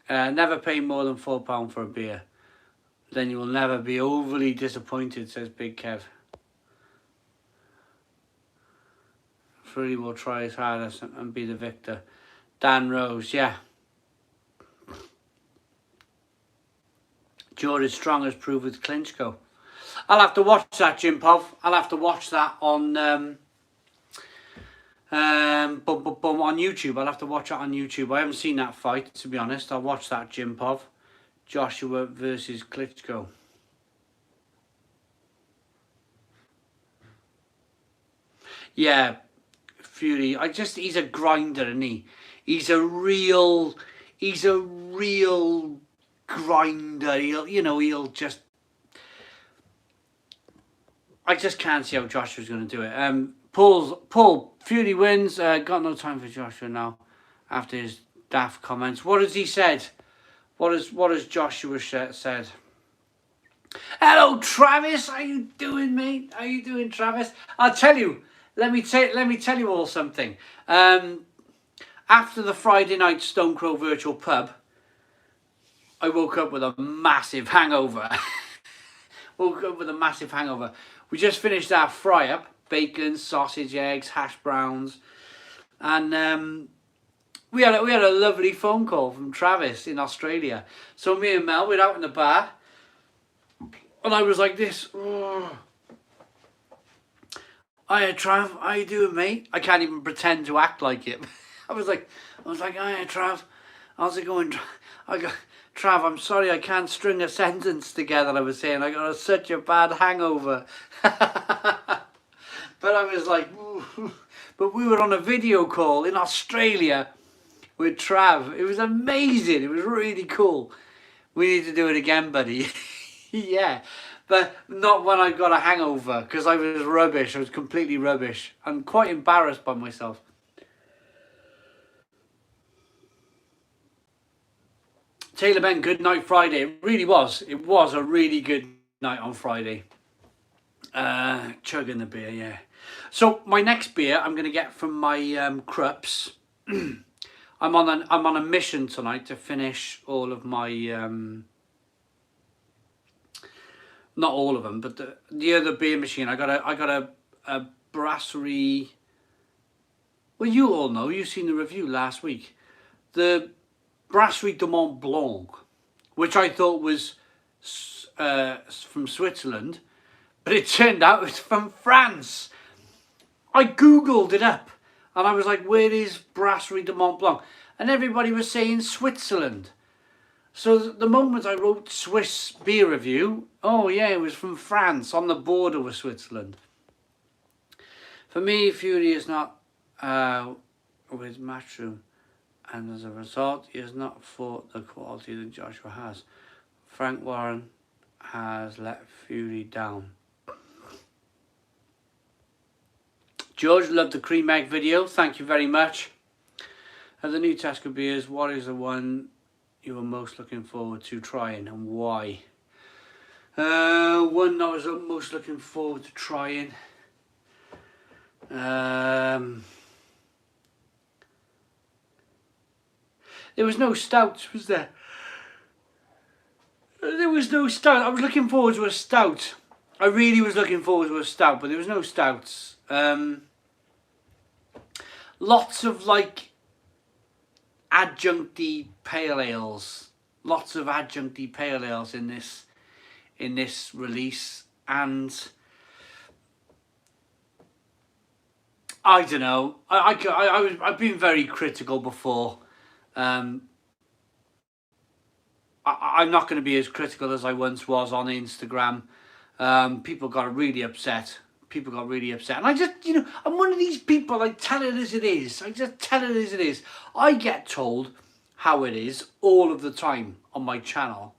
Never pay more than £4 for a beer. Then you will never be overly disappointed, says Big Kev. Freddie will try his hardest and be the victor. Dan Rose, yeah. George is strong as proved with Klitschko. I'll have to watch that, Jim Pov. I'll have to watch that on on YouTube. I'll have to watch it on YouTube. I haven't seen that fight, to be honest. I'll watch that, Jim Pov. Joshua versus Klitschko. Yeah, Fury. He's a grinder, isn't he? He's a real grinder. He'll just. I just can't see how Joshua's going to do it. Paul, Fury wins. Got no time for Joshua now after his daft comments. What has he said? What has Joshua said? Hello, Travis. How you doing, mate? How you doing, Travis? I'll tell you. Let me tell you all something. After the Friday night Stone Crow Virtual Pub, I woke up with a massive hangover. We just finished our fry-up. Bacon, sausage, eggs, hash browns. And we had a lovely phone call from Travis in Australia. So me and Mel, we're out in the bar. And I was like this. Oh. Hiya, Trav. How you doing, mate? I can't even pretend to act like it. I was like, hiya, Trav. How's it going? Trav, I'm sorry I can't string a sentence together, I was saying. I got such a bad hangover. But I was like, ooh. But we were on a video call in Australia with Trav. It was amazing. It was really cool. We need to do it again, buddy. Yeah. But not when I got a hangover, because I was rubbish. I was completely rubbish. I'm quite embarrassed by myself. Taylor Ben, good night Friday. It really was. It was a really good night on Friday. Chugging the beer, yeah. So my next beer I'm going to get from my Krups. I'm on a mission tonight to finish all of my not all of them, but the other beer machine. I got a brasserie. Well, you all know. You've seen the review last week. The Brasserie de Mont Blanc, which I thought was from Switzerland, but it turned out it's from France. I googled it up, and I was like, "Where is Brasserie de Mont Blanc?" And everybody was saying Switzerland. So the moment I wrote Swiss beer review, oh yeah, it was from France, on the border with Switzerland. For me, Fury is not with Matchroom, and as a result, he has not fought the quality that Joshua has. Frank Warren has let Fury down. George, loved the cream egg video. Thank you very much. The new Tesco beers, what is the one you were most looking forward to trying and why? One I was most looking forward to trying. There was no stouts, was there? There was no stout. I was looking forward to a stout. I really was looking forward to a stout, but there was no stouts. Lots of like adjuncty pale ales. Lots of adjuncty pale ales in this release, and I don't know. I've been very critical before. I'm not going to be as critical as I once was on Instagram. People got really upset. And I just, I'm one of these people, I tell it as it is. I get told how it is all of the time on my channel.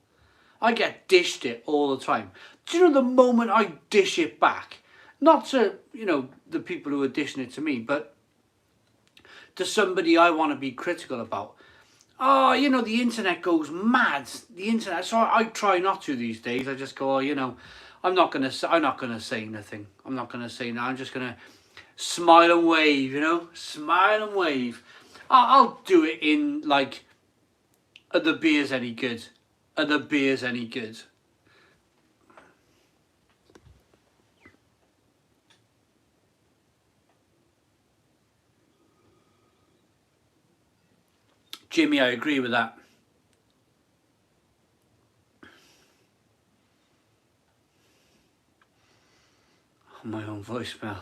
I get dished it all the time. Do you know the moment I dish it back? Not to, the people who are dishing it to me, but to somebody I want to be critical about. Oh, the internet goes mad. The internet. So I try not to these days. I just go, I'm not gonna say nothing. I'm not gonna say no. I'm just gonna smile and wave, you know, smile and wave. I'll do it in like, are the beers any good? Are the beers any good? Jimmy, I agree with that. My own voicemail.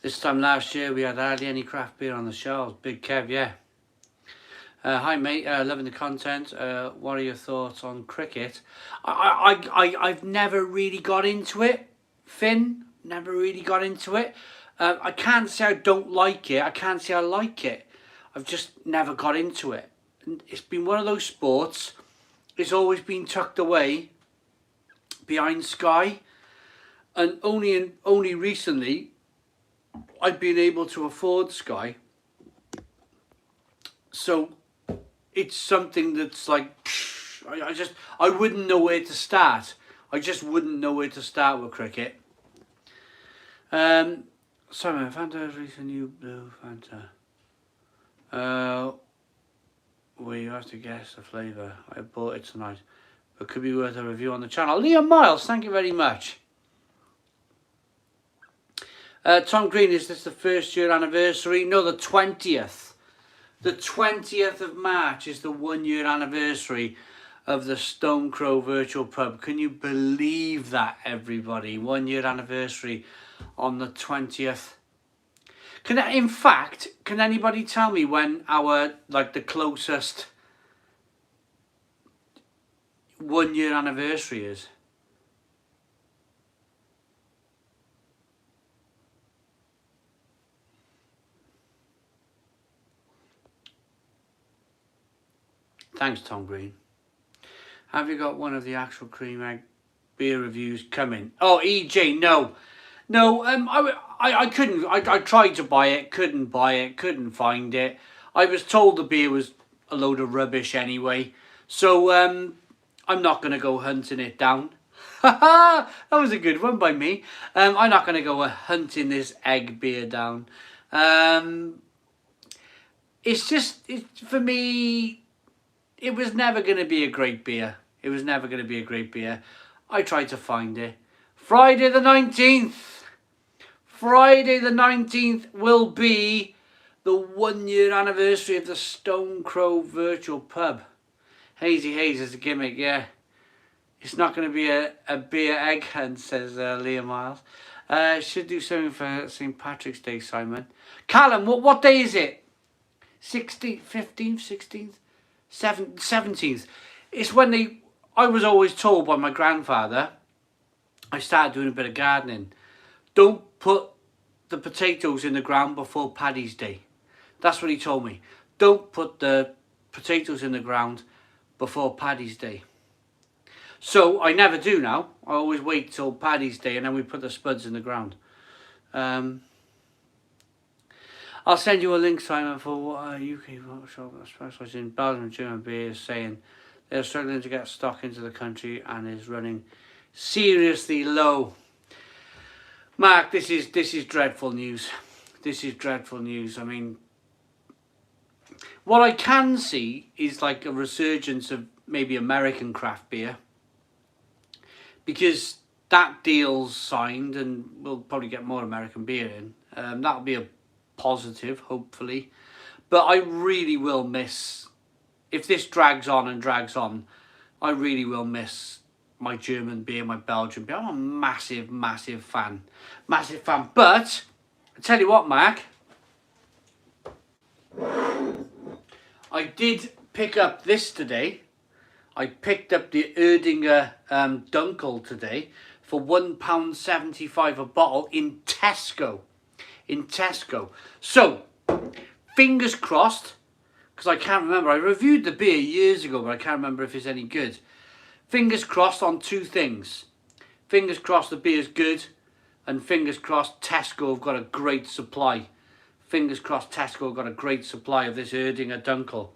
This time last year we had hardly any craft beer on the shelves. Big Kev, yeah. Hi mate, loving the content. What are your thoughts on cricket? I've never really got into it, Finn. Never really got into it. I can't say I don't like it. I can't say I like it. I've just never got into it. And it's been one of those sports. It's always been tucked away behind Sky, and only recently I've been able to afford Sky. So it's something that's like, I wouldn't know where to start. I just wouldn't know where to start with cricket. Sorry, Fanta has released a new blue Fanta. Well, you have to guess the flavour. I bought it tonight, but could be worth a review on the channel. Liam Miles, thank you very much. Tom Green, is this the first year anniversary? No, the 20th. The 20th of March is the 1 year anniversary of the Stone Crow Virtual Pub. Can you believe that, everybody? 1 year anniversary on the 20th. In fact, can anybody tell me when our, like, the closest 1 year anniversary is? Thanks, Tom Green. Have you got one of the actual cream egg beer reviews coming? Oh, EJ, no. No, I couldn't. I tried to buy it, couldn't buy it, couldn't find it. I was told the beer was a load of rubbish anyway. So, I'm not going to go hunting it down. That was a good one by me. I'm not going to go hunting this egg beer down. It's just, for me, it was never going to be a great beer. It was never going to be a great beer. I tried to find it. Friday the 19th. Friday the 19th will be the 1 year anniversary of the Stone Crow Virtual Pub. Hazy Haze is a gimmick, yeah. It's not going to be a beer egg hunt, says Liam Miles. Should do something for St. Patrick's Day, Simon. Callum, what day is it? 16th, 15th, 16th? 17th. It's when I was always told by my grandfather, I started doing a bit of gardening, don't put the potatoes in the ground before Paddy's Day. That's what he told me. Don't put the potatoes in the ground before Paddy's Day. So I never do now. I always wait till Paddy's Day and then we put the spuds in the ground. I'll send you a link, Simon, for what a UK shop that specialises in Belgian and German beer is saying they're struggling to get stock into the country and is running seriously low. Mark, this is dreadful news. This is dreadful news. I mean, what I can see is like a resurgence of maybe American craft beer, because that deal's signed and we'll probably get more American beer in. That'll be a positive, hopefully. But I really will miss, if this drags on and drags on, I really will miss my German beer, my Belgian beer. I'm a massive, massive fan. Massive fan. But, I tell you what, Mark, I did pick up this today. I picked up the Erdinger Dunkel today for £1.75 a bottle in Tesco. In Tesco. So, fingers crossed, because I can't remember. I reviewed the beer years ago, but I can't remember if it's any good. Fingers crossed on two things. Fingers crossed the beer's good, and fingers crossed Tesco have got a great supply. Fingers crossed Tesco have got a great supply of this Erdinger Dunkel.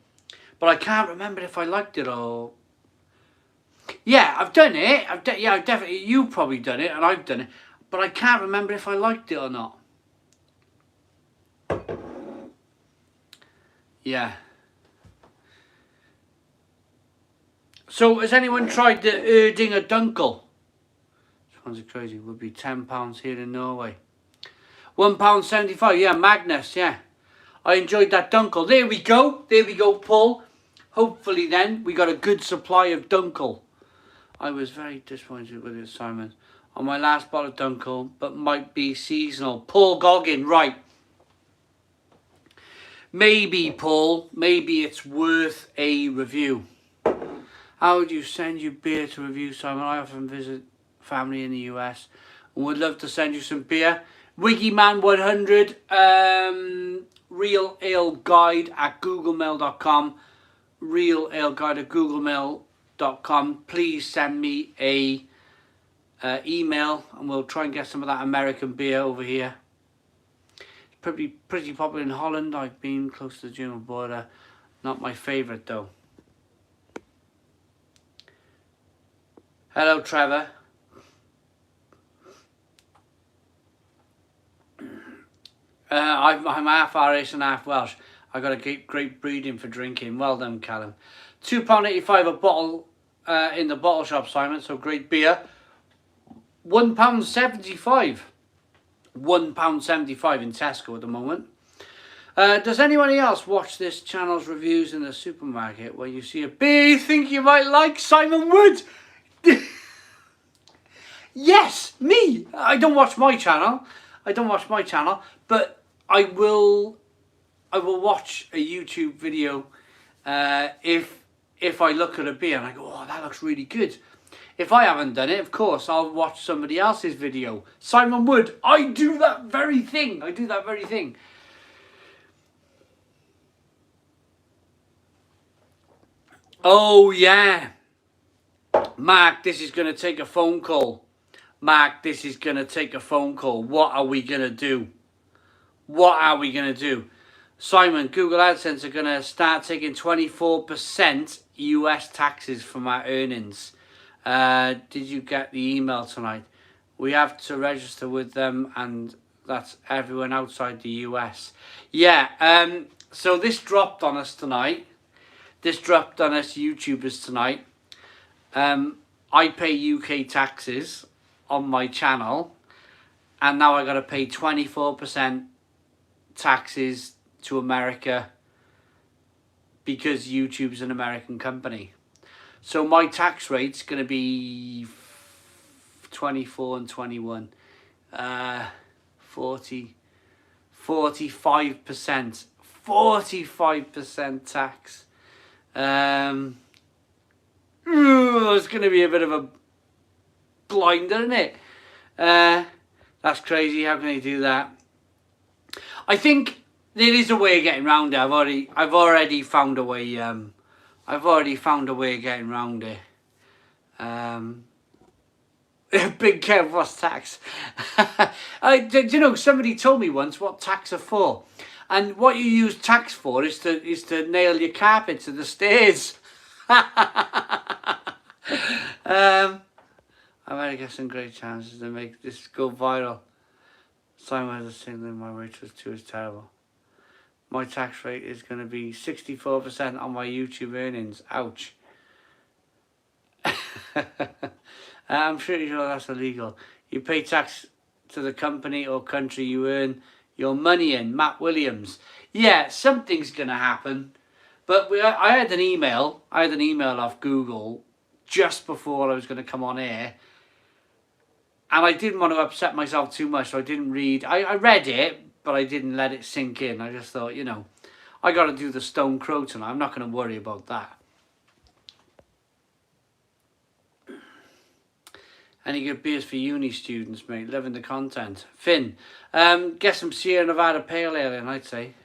but I can't remember if I liked it or... Yeah, I've done it. I've definitely... You've probably done it and I've done it. But I can't remember if I liked it or not. Yeah. So, has anyone tried the Erdinger Dunkel? Sounds crazy. It would be £10 here in Norway. £1.75. Yeah, Magnus. Yeah. I enjoyed that Dunkel. There we go. There we go, Paul. Hopefully then, we got a good supply of Dunkel. I was very disappointed with it, Simon. On my last bottle of Dunkel, but might be seasonal. Paul Goggin, right. Maybe, Paul, maybe it's worth a review. How would you send your beer to review, Simon? I often visit family in the US and would love to send you some beer. Wiggyman100, Real Ale Guide at googlemail.com. Real Ale Guide at googlemail.com. Please send me a email and we'll try and get some of that American beer over here. Pretty popular in Holland. I've been close to the German border. Not my favourite though. Hello, Trevor. I'm half Irish and half Welsh. I got a great breeding for drinking. Well done, Callum. £2.85 a bottle in the bottle shop, Simon. So great beer. £1.75. £1.75 in Tesco at the moment. Does anybody else watch this channel's reviews in the supermarket where you see a beer you think you might like? Simon Wood! Yes, me! I don't watch my channel. But I will watch a YouTube video if I look at a beer and I go, oh, that looks really good. If I haven't done it, of course, I'll watch somebody else's video. Simon Wood, I do that very thing. Oh, yeah. Mark, this is going to take a phone call. What are we going to do? Simon, Google AdSense are going to start taking 24% US taxes from our earnings. Did you get the email tonight? We have to register with them, and that's everyone outside the US. Yeah, so this dropped on us tonight. YouTubers tonight. I pay UK taxes on my channel, and now I got to pay 24% taxes to America because YouTube's an American company. So my tax rate's going to be 24 and 21. 45%. 45% tax. It's going to be a bit of a blinder, isn't it? That's crazy. How can they do that? I think there is a way of getting around it. I've already found a way. I've already found a way of getting around it. Big Kev, what's tax? You know, somebody told me once what tax are for, and what you use tax for is to nail your carpet to the stairs. I've already got some great chances to make this go viral. Simon has a single in my waitress too is terrible. My tax rate is going to be 64% on my YouTube earnings. Ouch. I'm pretty sure that's illegal. You pay tax to the company or country you earn your money in. Matt Williams. Yeah, something's going to happen. But I had an email. Off Google just before I was going to come on air. And I didn't want to upset myself too much, so I didn't read. I read it, but I didn't let it sink in. I just thought, you know, I got to do the Stone Crow tonight. I'm not going to worry about that. Any good beers for uni students, mate? Loving the content. Finn, get some Sierra Nevada Pale Ale in, I'd say.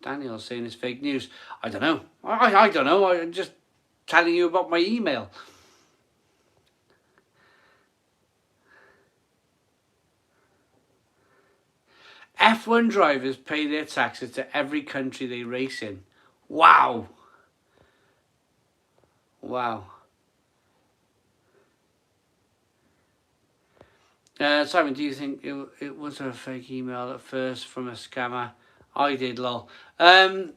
Daniel's saying it's fake news. I don't know. I don't know. I'm just telling you about my email. F1 drivers pay their taxes to every country they race in. Wow. Wow. Simon, do you think it was a fake email at first from a scammer? I did, lol. We'll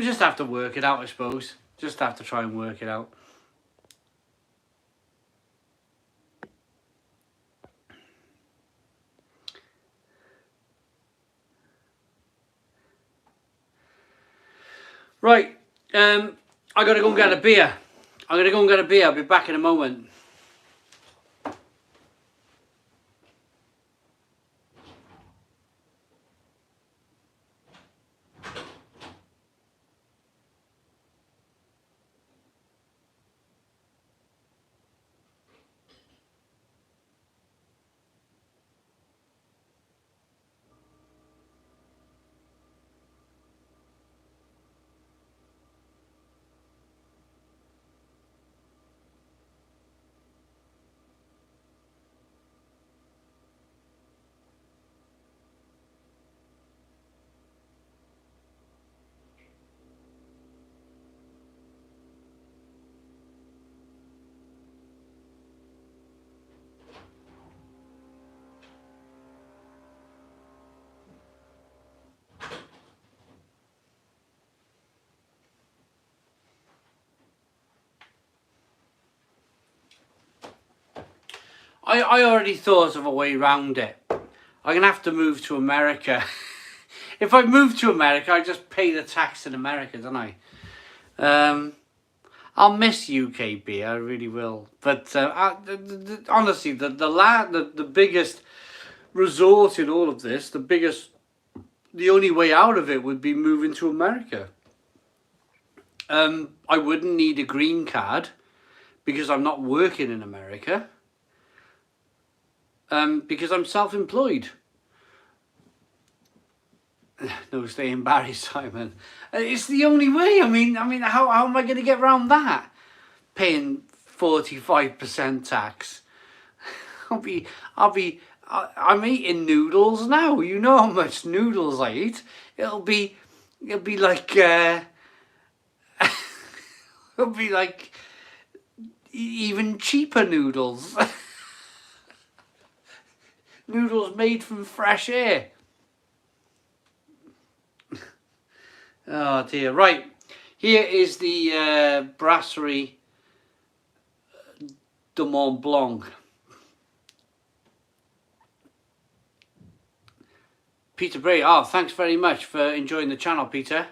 just have to work it out, I suppose. Just have to try and work it out. Right, I gotta go and get a beer. I'm gonna go and get a beer. I'll be back in a moment. I already thought of a way around it. I'm going to have to move to America. If I move to America, I just pay the tax in America, don't I? I'll miss UK beer, I really will. But honestly, the biggest resort in all of this, the only way out of it would be moving to America. I wouldn't need a green card because I'm not working in America. Because I'm self-employed. No, stay embarrassed, Simon. It's the only way. I mean, how am I going to get around that? Paying 45% tax. I'm eating noodles now. You know how much noodles I eat. It'll be like it'll be like even cheaper noodles. Noodles made from fresh air. Oh dear. Right. Here is the Brasserie de Mont Blanc. Peter Bray. Oh, thanks very much for enjoying the channel, Peter.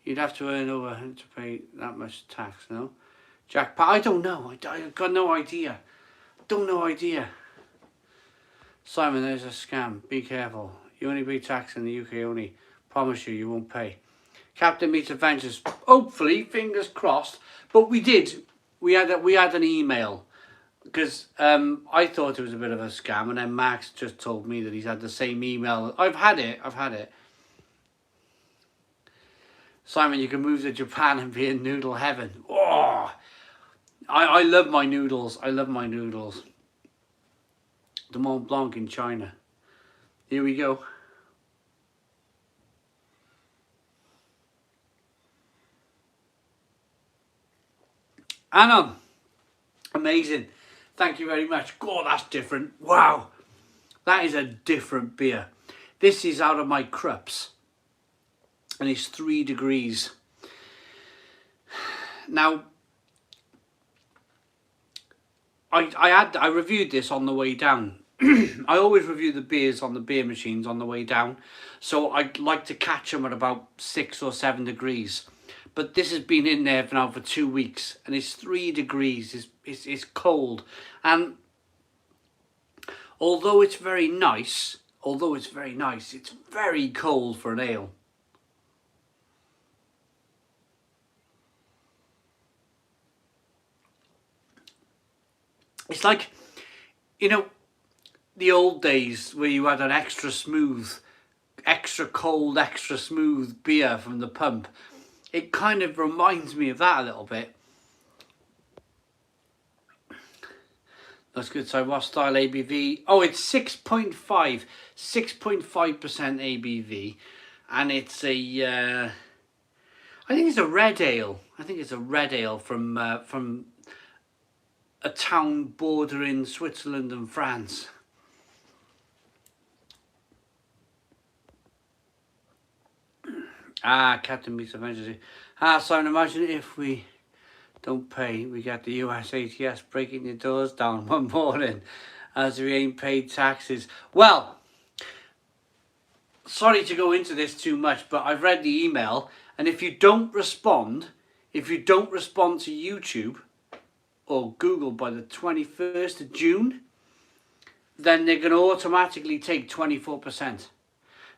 You'd have to earn over to pay that much tax, no? Jack, I don't know. I've got no idea. No idea. Simon, there's a scam. Be careful. You only pay tax in the UK only. Promise you won't pay. Captain Meets Adventures. Hopefully, fingers crossed. But we did. We had an email because I thought it was a bit of a scam, and then Max just told me that he's had the same email. I've had it. Simon, you can move to Japan and be in noodle heaven. Oh, I love my noodles. The Mont Blanc in China. Here we go. Anon. Amazing. Thank you very much. God, that's different. Wow. That is a different beer. This is out of my crups. And it's 3 degrees. Now, I reviewed this on the way down. I always review the beers on the beer machines on the way down. So I'd like to catch them at about 6 or 7 degrees. But this has been in there now for 2 weeks. And it's 3 degrees. It's cold. And although it's very nice, it's very cold for an ale. It's like, you know, the old days where you had an extra cold, extra smooth beer from the pump. It kind of reminds me of that a little bit. That's good. So what style ABV? Oh, it's 6.5% ABV, and it's a I think it's a red ale. I think it's a red ale from a town bordering Switzerland and France. Captain Meets Eventually. Simon, imagine if we don't pay, we get the US ATS breaking the doors down one morning as we ain't paid taxes. Well, sorry to go into this too much, but I've read the email, and if you don't respond to YouTube or Google by the 21st of June, then they're going to automatically take 24%.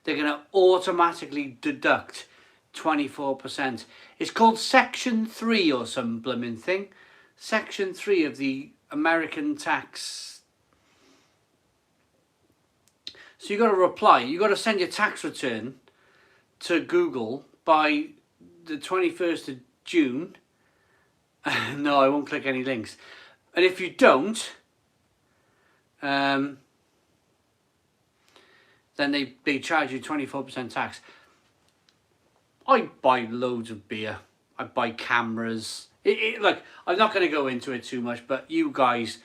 They're going to automatically deduct 24%. It's called Section 3 or some blooming thing. Section 3 of the American tax. So you got to reply. You got to send your tax return to Google by the 21st of June. No, I won't click any links. And if you don't, then they charge you 24% tax. I buy loads of beer. I buy cameras. Look, I'm not going to go into it too much, but you guys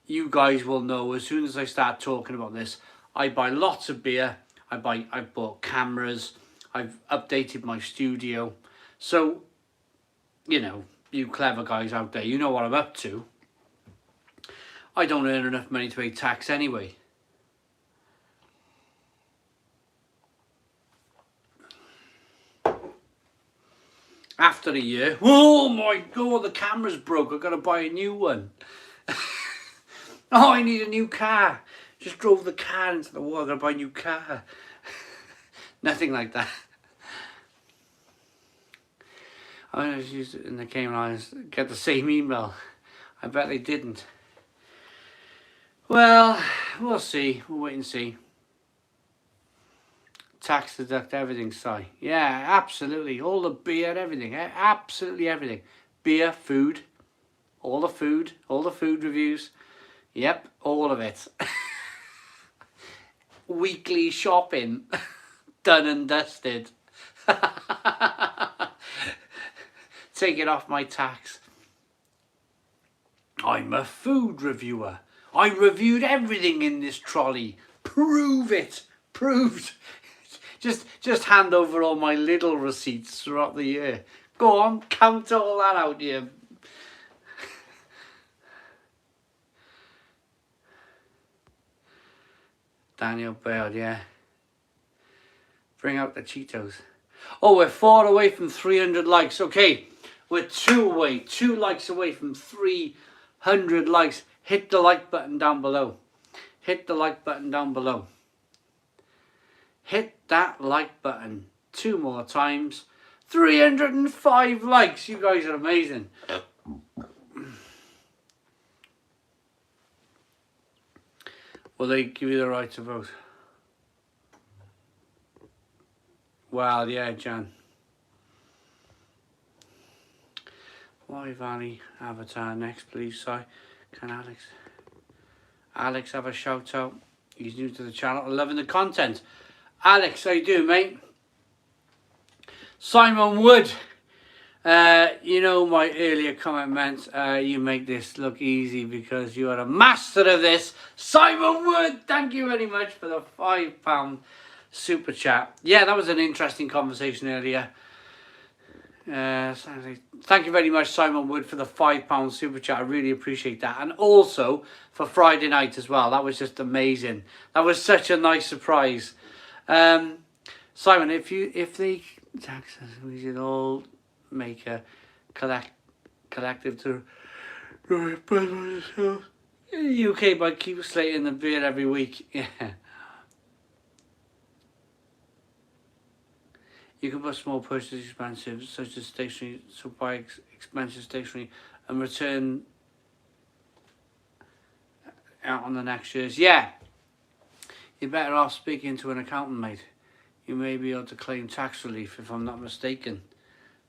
will know as soon as I start talking about this. I buy lots of beer. I bought cameras. I've updated my studio. So, you know, you clever guys out there, you know what I'm up to. I don't earn enough money to pay tax anyway. After a year, oh my god, the camera's broke, I've got to buy a new one. Oh, I need a new car. Just drove the car into the wall, I've got to buy a new car. Nothing like that. I just used it in the Cayman Islands, get the same email. I bet they didn't. Well, we'll see, we'll wait and see. Tax deduct everything, Si. Yeah, absolutely. All the beer, everything. Absolutely everything. Beer, food. All the food reviews. Yep, all of it. Weekly shopping. Done and dusted. Take it off my tax. I'm a food reviewer. I reviewed everything in this trolley. Prove it. Proved. Just hand over all my little receipts throughout the year. Go on, count all that out here. Daniel Baird, yeah. Bring out the Cheetos. Oh, we're 4 away from 300 likes. Okay, we're 2 away. 2 likes away from 300 likes. Hit the like button down below. Hit the like button down below. Hit that like button 2 more times. 305 likes. You guys are amazing. Will they give you the right to vote? Well, yeah, Jan. Why Valley avatar next, please? Sorry. Can Alex have a shout out? He's new to the channel. Loving the content. Alex, how you doing, mate? Simon Wood. You know my earlier comment meant you make this look easy because you are a master of this. Simon Wood, thank you very much for the £5 super chat. Yeah, that was an interesting conversation earlier. Thank you very much, Simon Wood, for the £5 super chat. I really appreciate that. And also for Friday night as well. That was just amazing. That was such a nice surprise. Simon, if they tax us, we should all make a collective to in the UK by keep slating the beer every week. Yeah. You can put small purchases expensive, such as stationery, so buy expensive stationery and return out on the next year's. Yeah. You're better off speaking to an accountant, mate. You may be able to claim tax relief if I'm not mistaken.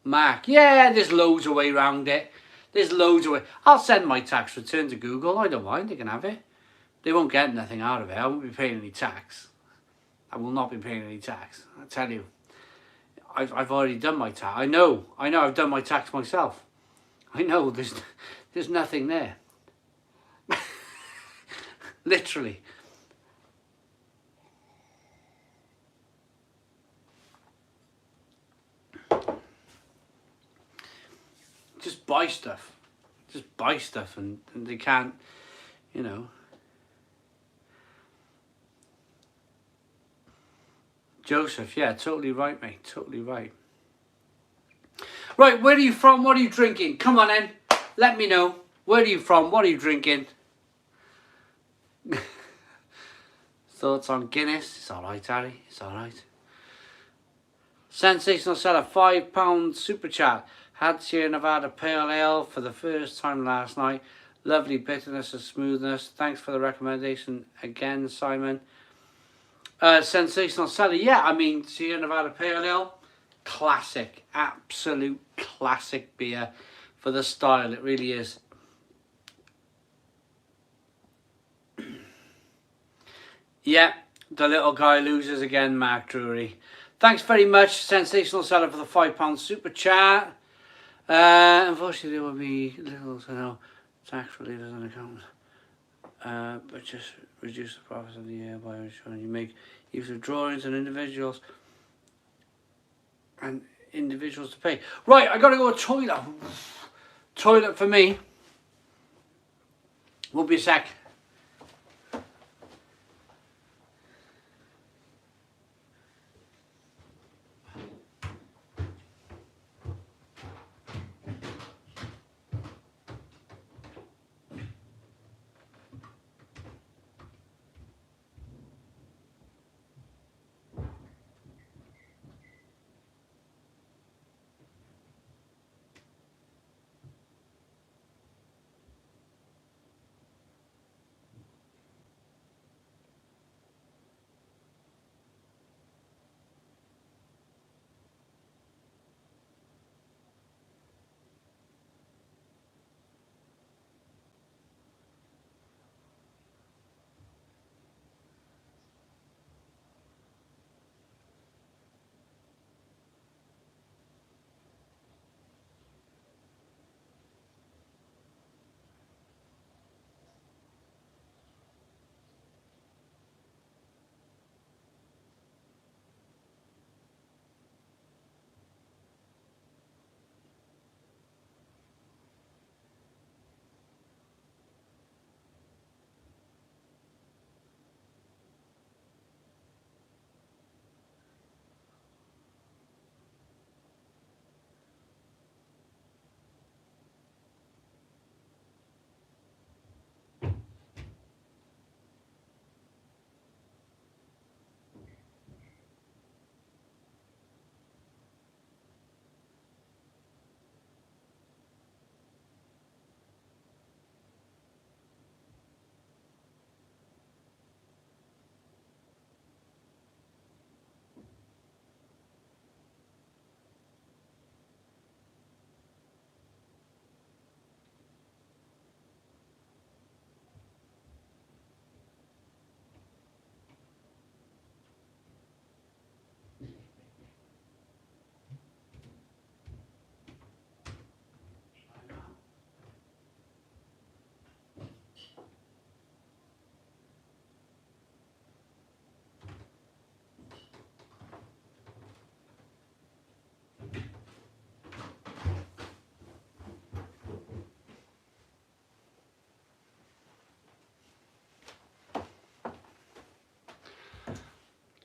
Mark, yeah, there's loads of way around it. There's loads of it. I'll send my tax return to Google. I don't mind. They can have it. They won't get nothing out of it. I won't be paying any tax. I will not be paying any tax. I tell you. I've already done my tax. I know. I've done my tax myself. I know. There's nothing there. Literally. Just buy stuff. Just buy stuff and they can't, you know. Joseph, yeah, totally right, mate. Totally right. Right, where are you from? What are you drinking? Come on in. Let me know. Where are you from? What are you drinking? Thoughts on Guinness? It's alright, Harry. It's alright. Sensational Seller, £5 super chat. Had Sierra Nevada Pale Ale for the first time last night. Lovely bitterness and smoothness. Thanks for the recommendation again, Simon. Sensational Seller, yeah, I mean, Sierra Nevada Pale Ale, classic, absolute classic beer for the style, it really is. Yeah, the little guy loses again, Mark Drury. Thanks very much, Sensational Seller, for the £5 super chat. Unfortunately, there will be little to no tax relievers on account, but just reduce the profits of the year by ensuring you make use of drawings and individuals to pay. Right, I gotta go to toilet. Toilet for me. Won't be a sec.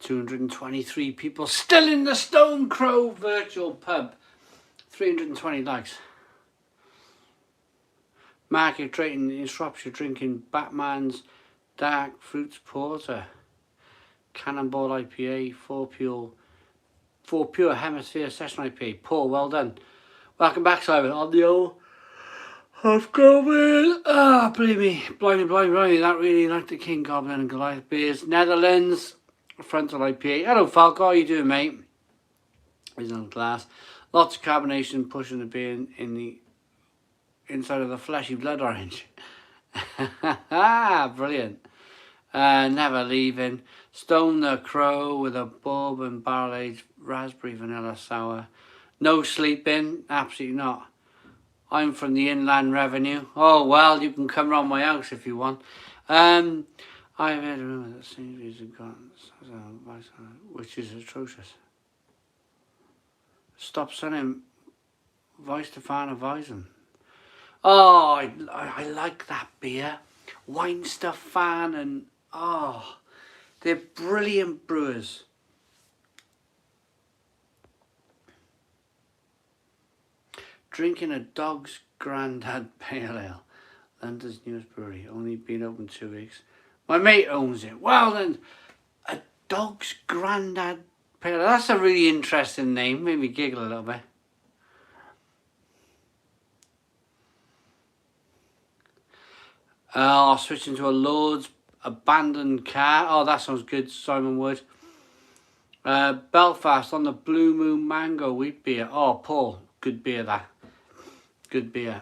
223 people still in the Stone Crow virtual pub. 320 likes. Market trading in Shropshire drinking Batman's Dark Fruits Porter. Cannonball IPA, 4 Pure Hemisphere Session IPA. Paul, well done. Welcome back, Simon. On the old I've COVID. Believe me, blimey, that really like the King Goblin and Goliath beers. Netherlands, Frontal IPA. Hello, Falco, how you doing, mate? He's on glass. Lots of carbonation, pushing the beer in inside of the fleshy blood orange. Brilliant. Never leaving. Stone the Crow with a bourbon barrel aged raspberry vanilla sour. No sleeping, absolutely not. I'm from the Inland Revenue. Oh well, you can come round my house if you want. I've heard a rumour that Sainsbury's have got, which is atrocious. Stop selling Vice Stefano Weizen. Oh, I like that beer. Wine Stuff Fan, and oh, they're brilliant brewers. Drinking a Dog's Grandad Pale Ale. London's newest brewery. Only been open 2 weeks. My mate owns it. Well then, a Dog's Grandad Pale Ale. That's a really interesting name. Made me giggle a little bit. Switching to a Lord's abandoned car. Oh, that sounds good, Simon Wood. Belfast on the Blue Moon Mango wheat beer. Oh, Paul, good beer that. Good beer.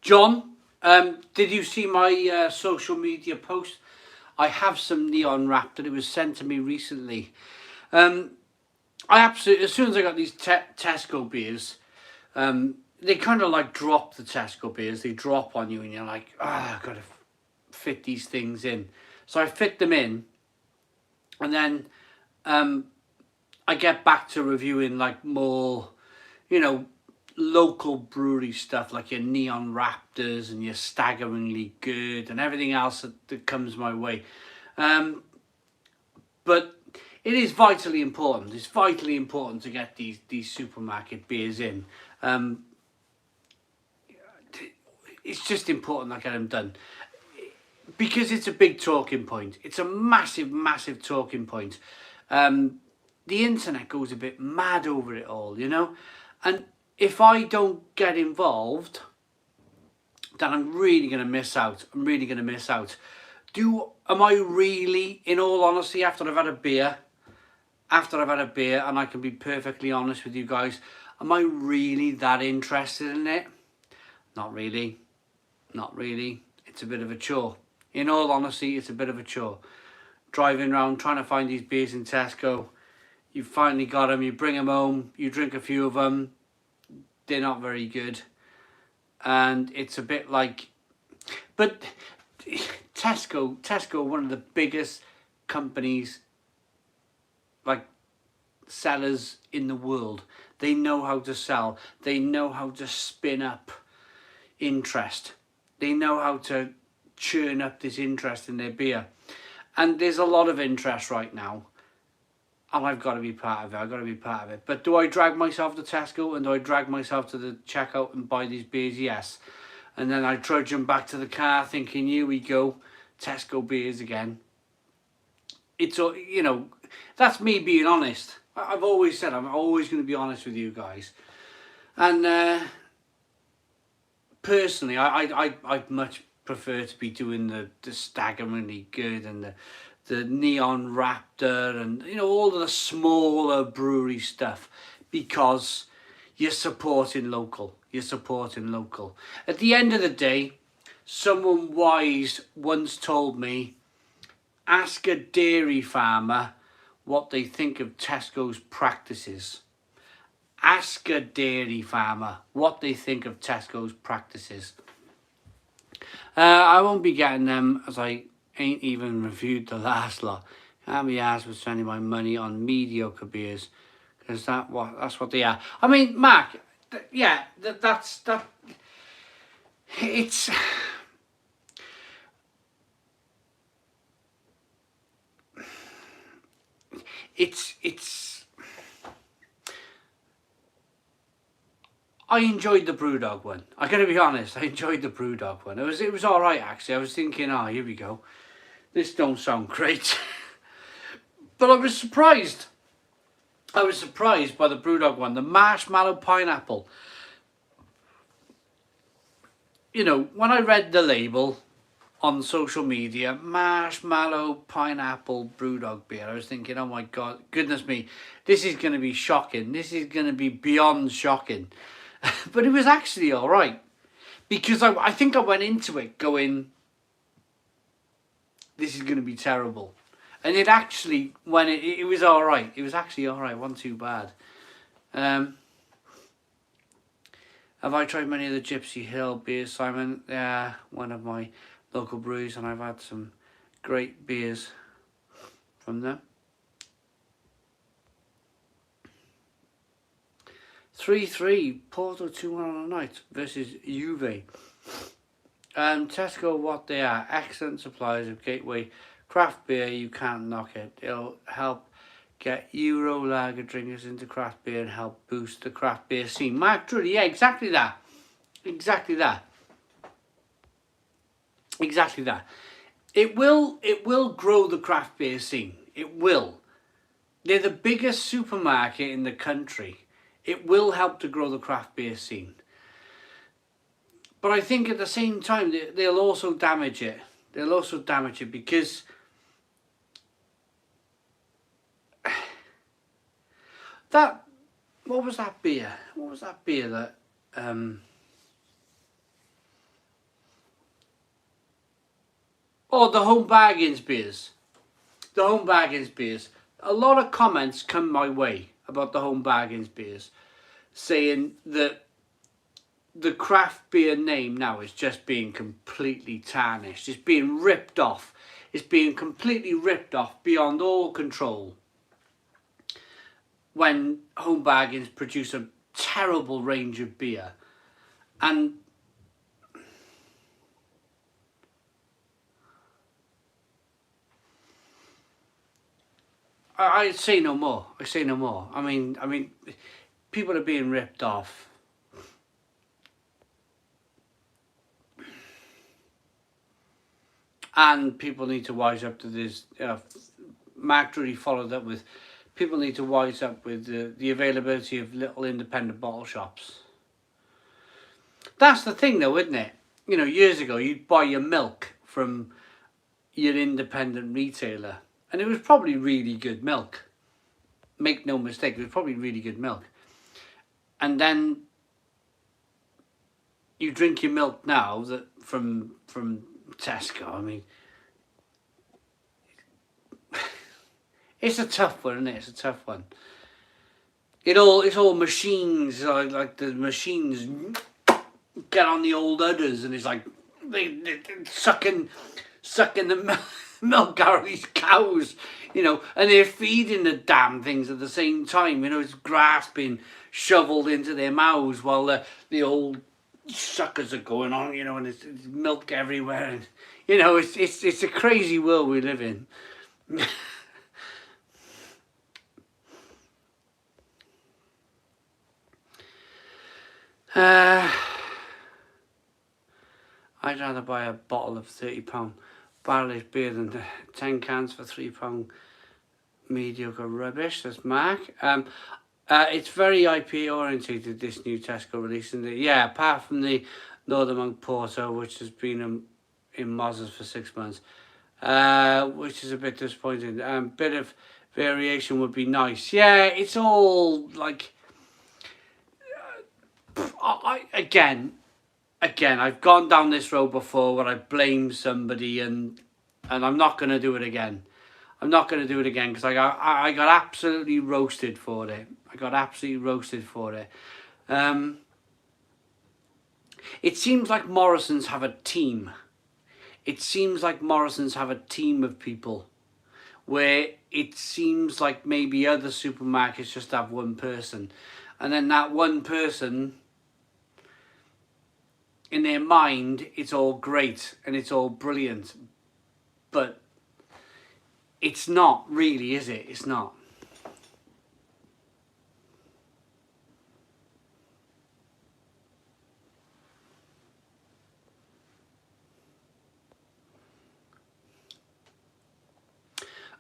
John, did you see my social media post? I have some Neon Raptor. It was sent to me recently. I absolutely, as soon as I got these Tesco beers, they kind of like drop the Tesco beers. They drop on you and you're like, I've got to fit these things in. So I fit them in, and then I get back to reviewing like more, you know, local brewery stuff, like your Neon Raptors and your Staggeringly Good and everything else that comes my way. But it is vitally important. It's vitally important to get these supermarket beers in. It's just important I get them done, because it's a big talking point. It's a massive, massive talking point. The internet goes a bit mad over it all, you know? And if I don't get involved, then I'm really going to miss out. I'm really going to miss out. Am I really, in all honesty, after I've had a beer, and I can be perfectly honest with you guys, am I really that interested in it? Not really. Not really. It's a bit of a chore. In all honesty, it's a bit of a chore. Driving around trying to find these beers in Tesco. You finally got them, you bring them home, you drink a few of them. They're not very good. And it's a bit like... But Tesco, one of the biggest companies, like sellers in the world. They know how to sell. They know how to spin up interest. They know how to churn up this interest in their beer. And there's a lot of interest right now. And I've got to be part of it. I've got to be part of it. But do I drag myself to Tesco and do I drag myself to the checkout and buy these beers? Yes. And then I trudge them back to the car thinking, here we go, Tesco beers again. It's, you know, that's me being honest. I've always said I'm always going to be honest with you guys. And personally, I'd much prefer to be doing the Staggeringly Good and the Neon Raptor and, you know, all of the smaller brewery stuff, because you're supporting local. You're supporting local. At the end of the day, someone wise once told me, ask a dairy farmer what they think of Tesco's practices. Ask a dairy farmer what they think of Tesco's practices. I won't be getting them, as I ain't even reviewed the last lot. Can't be asked for spending my money on mediocre beers, because that's what they are. I mean, Mark, yeah, that's it's I enjoyed the Brewdog one. I'm gonna be honest, I enjoyed the Brewdog one. It was all right actually. I was thinking, oh, here we go. This don't sound great, but I was surprised. I was surprised by the Brewdog one, the marshmallow pineapple. You know, when I read the label on social media, marshmallow pineapple Brewdog beer, I was thinking, oh my God, goodness me, this is going to be shocking. This is going to be beyond shocking. But it was actually all right. Because I think I went into it going, this is going to be terrible. And it actually, when it was all right. It was actually all right. Wasn't too bad. Have I tried many of the Gypsy Hill beers, Simon? Yeah, one of my local breweries, and I've had some great beers from them. 3-3, Porto 2-1 on a night versus Juve. Tesco, what they are, excellent suppliers of gateway craft beer. You can't knock it. It'll help get Euro lager drinkers into craft beer and help boost the craft beer scene. Mark Drury, yeah, exactly that. Exactly that. Exactly that. It will grow the craft beer scene. It will. They're the biggest supermarket in the country. It will help to grow the craft beer scene. But I think at the same time, they'll also damage it. They'll also damage it because that, what was that beer? What was that beer that, oh, the Home Bargains beers. The Home Bargains beers. A lot of comments come my way about the Home Bargains beers, saying that the craft beer name now is just being completely tarnished. It's being ripped off. It's being completely ripped off beyond all control. When Home Bargains produce a terrible range of beer. And I say no more. I say no more. I mean, people are being ripped off. And people need to wise up to this. Mark Drury followed up with, people need to wise up with the availability of little independent bottle shops. That's the thing though, isn't it? You know, years ago you'd buy your milk from your independent retailer and it was probably really good milk. Make no mistake, it was probably really good milk. And then you drink your milk now that from Tesco. I mean, it's a tough one, isn't it? It's a tough one. It's all machines, like the machines get on the old udders and it's like they sucking the milk out of these cows, you know, and they're feeding the damn things at the same time. You know, it's grass being shoveled into their mouths while the old suckers are going on, you know, and it's milk everywhere, and you know, it's a crazy world we live in. I'd rather buy a bottle of £30 barrel-aged beer than 10 cans for £3 mediocre rubbish. That's Mark. It's very IPA orientated, this new Tesco release, isn't it? Yeah, apart from the Northern Monk Porto, which has been in Moz's for 6 months, which is a bit disappointing. Bit of variation would be nice. Yeah, it's all like, again, I've gone down this road before where I blame somebody, and I'm not going to do it again. I'm not going to do it again because I got absolutely roasted for it. I got absolutely roasted for it. It seems like Morrison's have a team. It seems like Morrison's have a team of people where it seems like maybe other supermarkets just have one person. And then that one person, in their mind, it's all great and it's all brilliant. But it's not really, is it? It's not.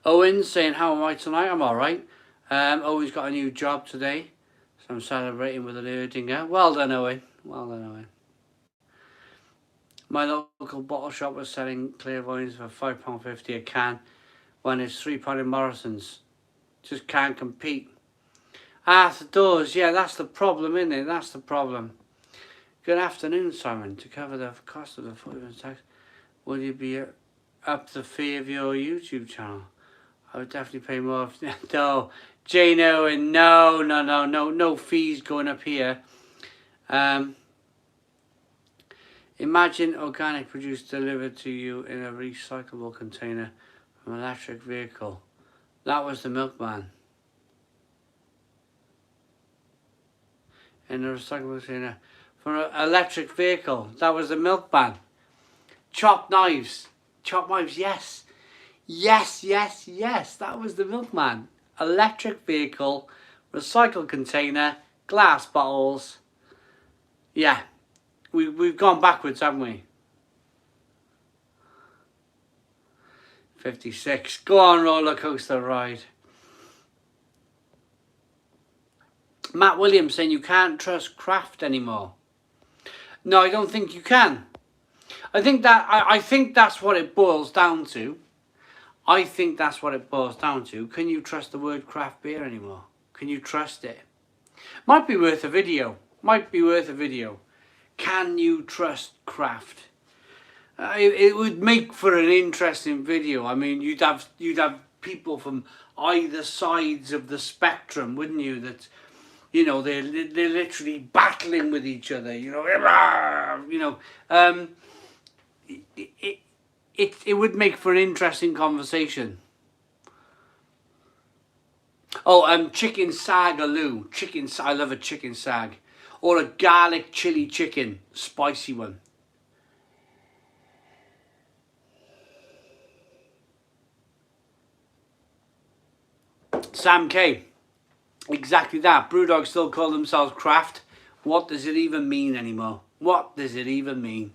Owen saying, how am I tonight? I'm all right. Owen's got a new job today, so I'm celebrating with an Erdinger. Well done, Owen. Well done, Owen. My local bottle shop was selling clairvoyants for £5.50 a can when it's £3 in Morrison's. Just can't compete. Arthur Dawes, yeah, that's the problem, isn't it? That's the problem. Good afternoon, Simon. To cover the cost of the 40% tax, will you be up the fee of your YouTube channel? I would definitely pay more. No, Jane Owen, no fees going up here. Imagine organic produce delivered to you in a recyclable container from an electric vehicle. That was the milkman. In a recyclable container from an electric vehicle. That was the milkman. Chopped knives. Chopped knives, yes. Yes. That was the milkman. Electric vehicle, recycled container, glass bottles. Yeah. We've gone backwards, haven't we? 56. Go on, roller coaster ride. Matt Williams saying you can't trust Kraft anymore. No, I don't think you can. I think that's what it boils down to. I think that's what it boils down to. Can you trust the word craft beer anymore? Can you trust it? Might be worth a video. Might be worth a video. Can you trust craft? It would make for an interesting video. I mean, you'd have people from either sides of the spectrum, wouldn't you? That, you know, they're literally battling with each other. You know, it would make for an interesting conversation. Oh, chicken sagaloo. I love a chicken sag. Or a garlic chili chicken, spicy one. Sam K. Exactly that. Brewdog still call themselves craft. What does it even mean anymore? What does it even mean?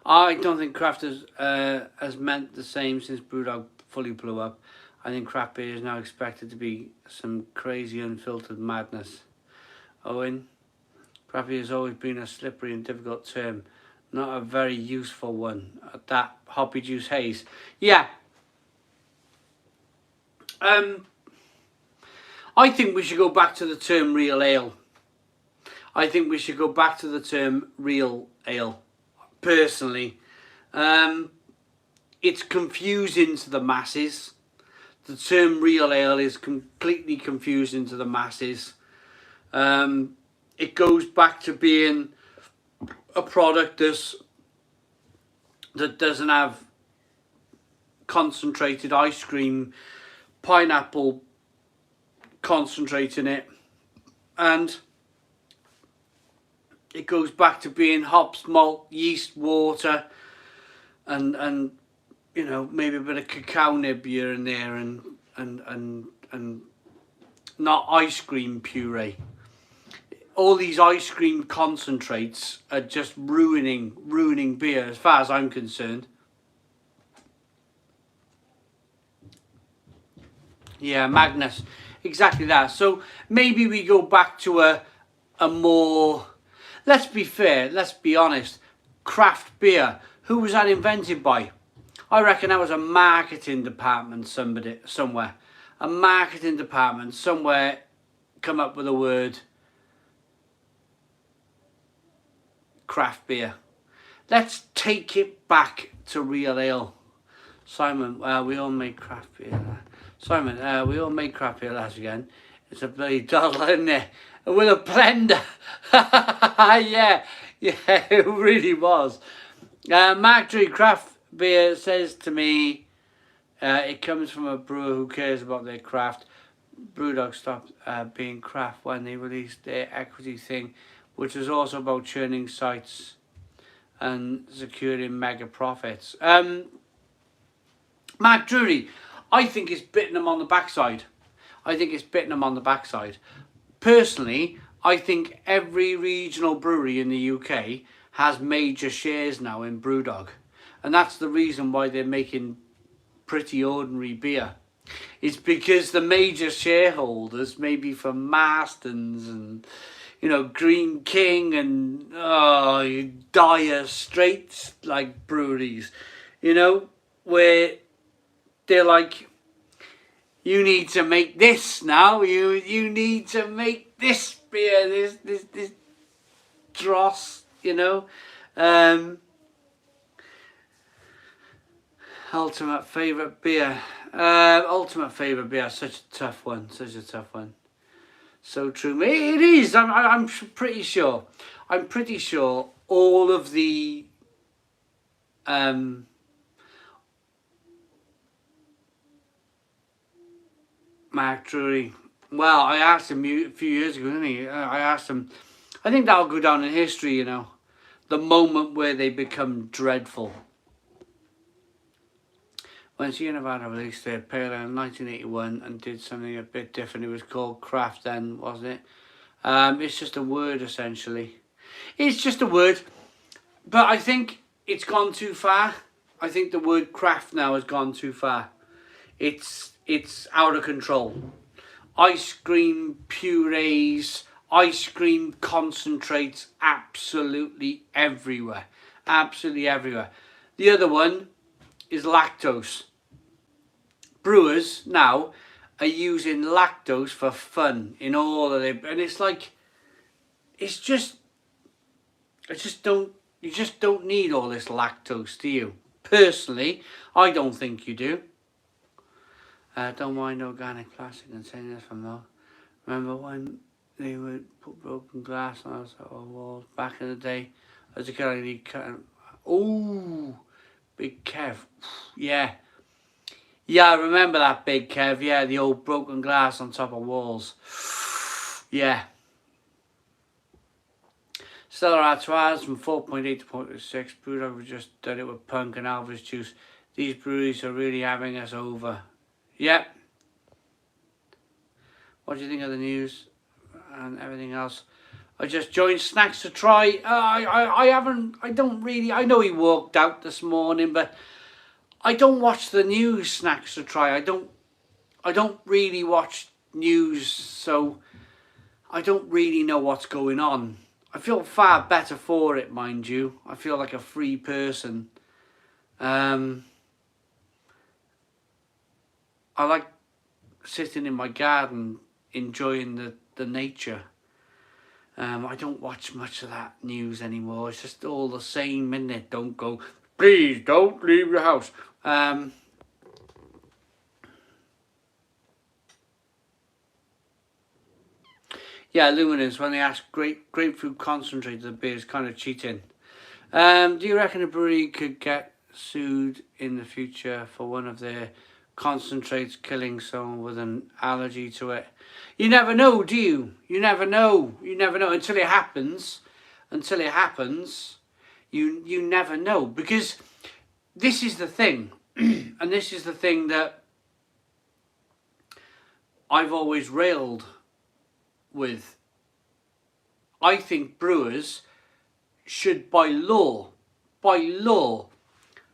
I don't think craft has meant the same since Brewdog fully blew up. I think craft beer is now expected to be some crazy unfiltered madness. Owen, craft beer has always been a slippery and difficult term, not a very useful one. That hoppy juice haze. Yeah. I think we should go back to the term real ale. I think we should go back to the term real ale. Personally, it's confusing to the masses. The term real ale is completely confusing to the masses. It goes back to being a product that doesn't have concentrated ice cream, pineapple concentrate in it, and it goes back to being hops, malt, yeast, water, and you know, maybe a bit of cacao nib here and there, and not ice cream puree. All these ice cream concentrates are just ruining beer, as far as I'm concerned. Yeah, Magnus, exactly that. So maybe we go back to a more, let's be fair, let's be honest, craft beer. Who was that invented by? I reckon that was a marketing department somewhere. A marketing department somewhere come up with a word. Craft beer. Let's take it back to real ale. Simon, we all make craft beer. Simon, we all make craft beer, lads, again. It's a bloody doddle, isn't it? With a blender. yeah, it really was. Mark Drew, craft beer says to me, it comes from a brewer who cares about their craft. Brewdog stopped being craft when they released their equity thing, which was also about churning sites and securing mega profits. Mark Drury, I think it's bitten them on the backside. Personally, I think every regional brewery in the UK has major shares now in Brewdog. And that's the reason why they're making pretty ordinary beer. It's because the major shareholders, maybe from Marston's and, you know, Green King and Dire Straits like breweries, you know, where they're like, you need to make this now. You need to make this beer, this dross, you know. Ultimate favourite beer. Ultimate favourite beer. Such a tough one. Such a tough one. So true. It is. I'm pretty sure. I'm pretty sure all of the Mark Drury. Well, I asked him a few years ago, didn't he? I asked him. I think that'll go down in history, you know. The moment where they become dreadful. When Sierra Nevada released their pale ale in 1981 and did something a bit different, it was called craft then, wasn't it? It's just a word, essentially. It's just a word, but I think it's gone too far. I think the word craft now has gone too far. It's out of control. Ice cream purees, ice cream concentrates, absolutely everywhere. Absolutely everywhere. The other one is lactose. Brewers now are using lactose for fun in all of it, and it's like, you just don't need all this lactose, do you? Personally, I don't think you do. Don't mind organic plastic and saying this from though. Remember when they would put broken glass on our walls back in the day? As a kid, you cut. Oh, Big Kev. Yeah. Yeah, I remember that, Big Kev. Yeah, the old broken glass on top of walls. Yeah. Stella Artois from 4.8 to 0.6. Brewdog was just done it with Punk and Alvarez Juice. These breweries are really having us over. Yep. What do you think of the news and everything else? I just joined Snacks to Try. I know he walked out this morning, but I don't watch the news, Snacks to Try. I don't really watch news, so I don't really know what's going on. I feel far better for it, mind you. I feel like a free person. I like sitting in my garden, enjoying the nature. I don't watch much of that news anymore. It's just all the same, isn't it? Don't go, please don't leave your house. Yeah, Luminous, when they ask grapefruit concentrate, the beer is kind of cheating. Do you reckon a brewery could get sued in the future for one of their concentrates killing someone with an allergy to it? You never know, do you? You never know. You never know until it happens. Until it happens, you never know. Because this is the thing, and this is the thing that I've always railed with. I think brewers should, by law,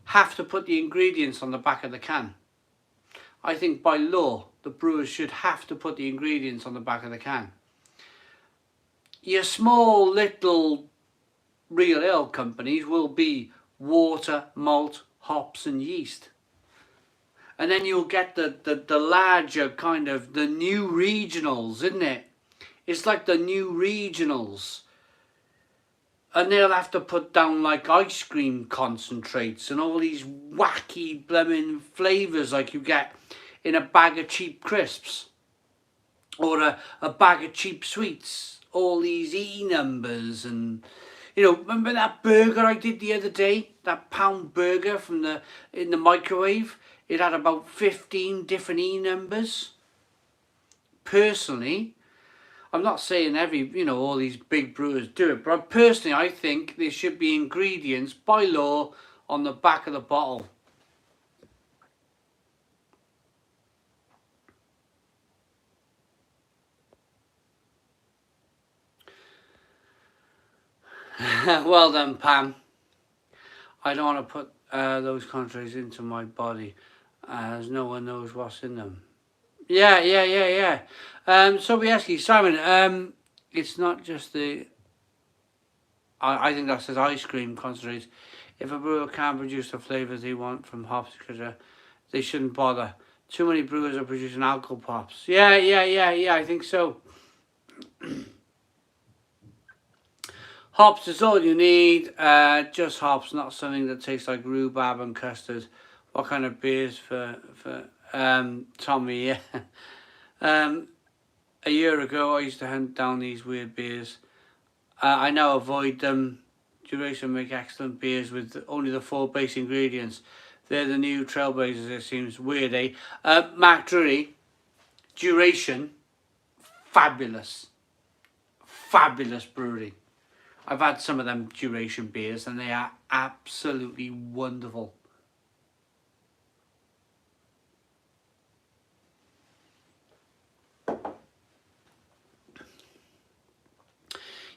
have to put the ingredients on the back of the can. I think by law, the brewers should have to put the ingredients on the back of the can. Your small little real ale companies will be water, malt, hops and yeast. And then you'll get the larger kind of, the new regionals, isn't it? It's like the new regionals. And they'll have to put down like ice cream concentrates and all these wacky blooming flavours like you get in a bag of cheap crisps. Or a bag of cheap sweets. All these E numbers and... You know, remember that burger I did the other day? That pound burger from in the microwave? It had about 15 different E numbers. Personally, I'm not saying all these big brewers do it, but personally I think there should be ingredients by law on the back of the bottle. Well done, Pam. I don't want to put those contraries into my body. as no one knows what's in them. Yeah. So we ask you, Simon, it's not just the... I think that says ice cream concentrates. If a brewer can't produce the flavours they want from hops, because they shouldn't bother. Too many brewers are producing alcohol pops. Yeah, I think so. Hops is all you need. Just hops, not something that tastes like rhubarb and custard. What kind of beers for Tommy? Yeah. A year ago, I used to hunt down these weird beers. I now avoid them. Duration make excellent beers with only the 4 base ingredients. They're the new trailblazers, it seems. Weird, eh? Mac Drury, Duration, fabulous. Fabulous brewery. I've had some of them Duration beers and they are absolutely wonderful.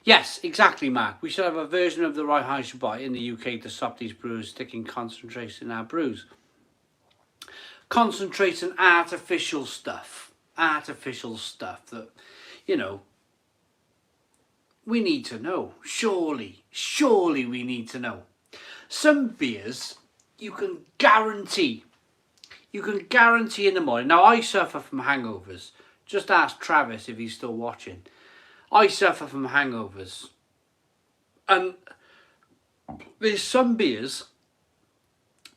Yes, exactly, Mark. We should have a version of the Reinheitsgebot in the UK to stop these brewers sticking concentrates in our brews. Concentrates and artificial stuff. Artificial stuff that, you know, we need to know. Surely we need to know. Some beers you can guarantee in the morning. Now, I suffer from hangovers. Just ask Travis if he's still watching. I suffer from hangovers. And there's some beers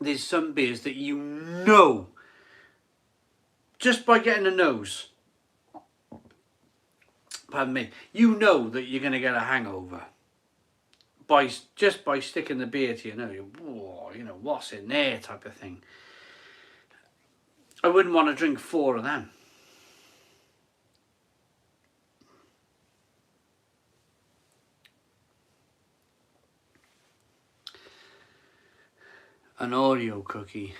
that you know, just by getting a nose, pardon me, you know that you're going to get a hangover. Just by sticking the beer to your nose, you know, what's in there type of thing. I wouldn't want to drink 4 of them. An Oreo cookie.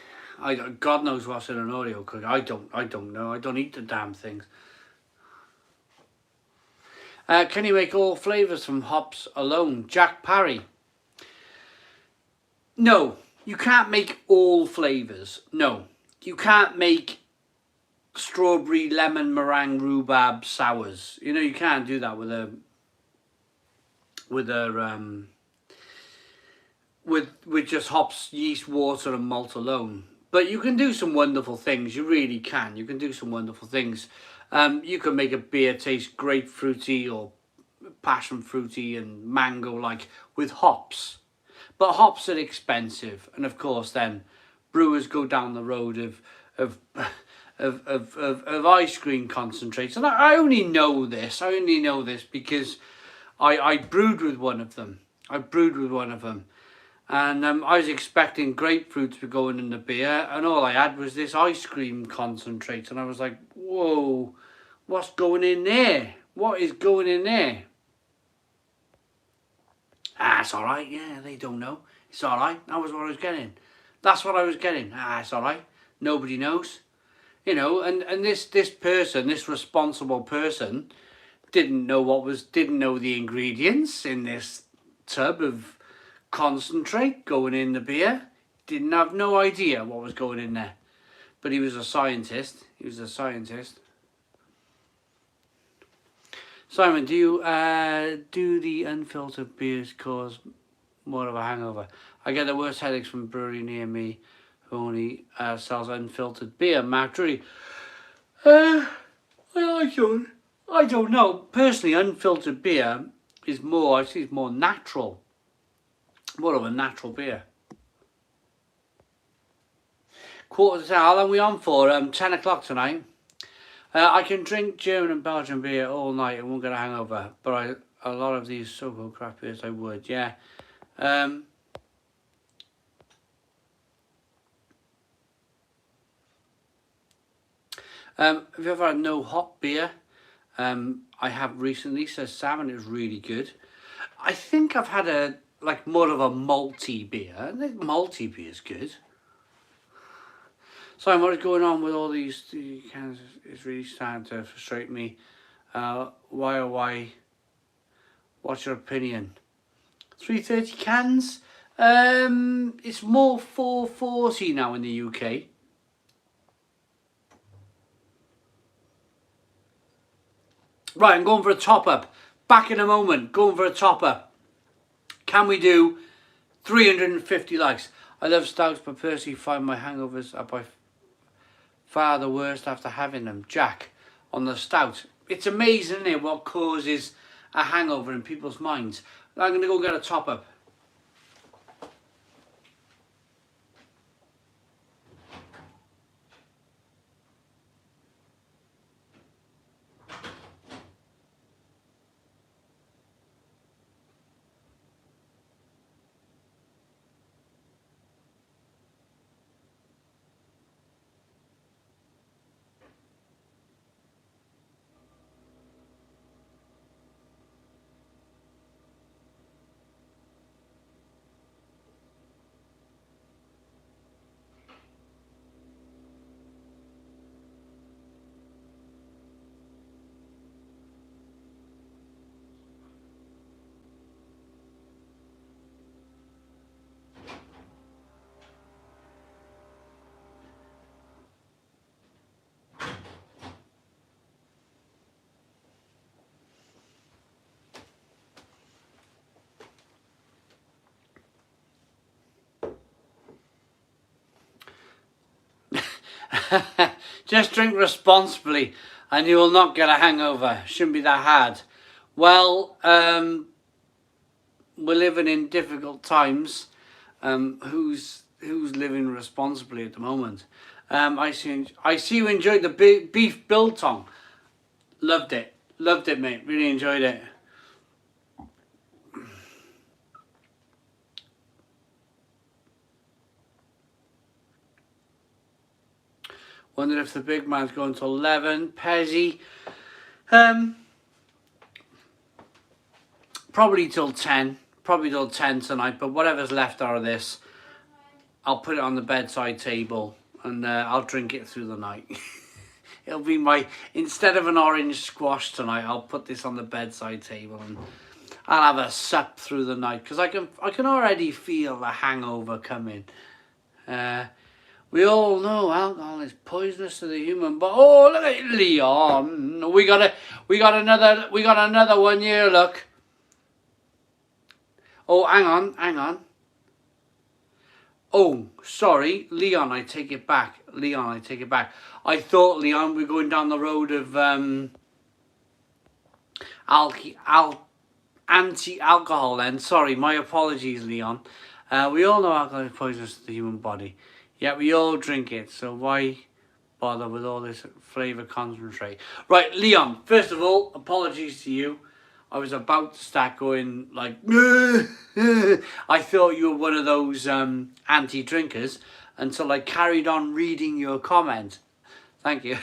God knows what's in an Oreo cookie. I don't know. I don't eat the damn things. Can you make all flavours from hops alone? Jack Parry. No, you can't make all flavours. No, you can't make strawberry, lemon, meringue, rhubarb sours. You know, you can't do that with just hops, yeast, water and malt alone. But you can do some wonderful things. You really can. You can do some wonderful things. You can make a beer taste grapefruity or passion fruity and mango like with hops. But hops are expensive, and of course then brewers go down the road of ice cream concentrates. And I only know this. Because I brewed with one of them. And I was expecting grapefruit to be going in the beer, and all I had was this ice cream concentrate. And I was like, whoa, what's going in there? What is going in there? It's all right. Yeah, they don't know. It's all right. That was what I was getting. That's what I was getting. It's all right. Nobody knows. You know, and this person, this responsible person, didn't know the ingredients in this tub of concentrate going in the beer. Didn't have no idea what was going in there. But he was a scientist. Simon, do you do the unfiltered beers cause more of a hangover? I get the worst headaches from a brewery near me who only sells unfiltered beer. Mac Drury. Well, I don't know. Personally, unfiltered beer is more natural. More of a natural beer. 10:15. How long are we on for? 10 o'clock tonight. I can drink German and Belgian beer all night and won't get a hangover. But a lot of these so-called craft beers I would, yeah. Have you ever had no hop beer? I have recently, says Sam, and it was really good. I think I've had more of a malty beer. I think malty beer is good. Simon, what is going on with all these cans? It's really starting to frustrate me. Why? What's your opinion? 330 cans? It's more 440 now in the UK. Right, I'm going for a top up. Back in a moment, going for a top up. Can we do 350 likes? I love stouts, but personally find my hangovers are by far the worst after having them. Jack, on the stout. It's amazing, isn't it, what causes a hangover in people's minds. I'm going to go get a top up. Just drink responsibly and you will not get a hangover. Shouldn't be that hard. Well, we're living in difficult times. Who's living responsibly at the moment? I see you enjoyed the beef biltong. Loved it, mate. Really enjoyed it. Wondered if the big man's going to 11. Pezzy. Probably till 10. Probably till 10 tonight. But whatever's left out of this, I'll put it on the bedside table and I'll drink it through the night. It'll be my, instead of an orange squash tonight, I'll put this on the bedside table and I'll have a sup through the night because I can already feel the hangover coming. We all know alcohol is poisonous to the human body. Oh, look at Leon. We got another one here, look. Oh, hang on. Oh, sorry, Leon, I take it back. I thought, Leon, we're going down the road of anti-alcohol then. Sorry, my apologies, Leon. We all know alcohol is poisonous to the human body. Yeah, we all drink it, so why bother with all this flavour concentrate? Right, Leon, first of all, apologies to you. I was about to start going like, I thought you were one of those anti-drinkers until I carried on reading your comment. Thank you.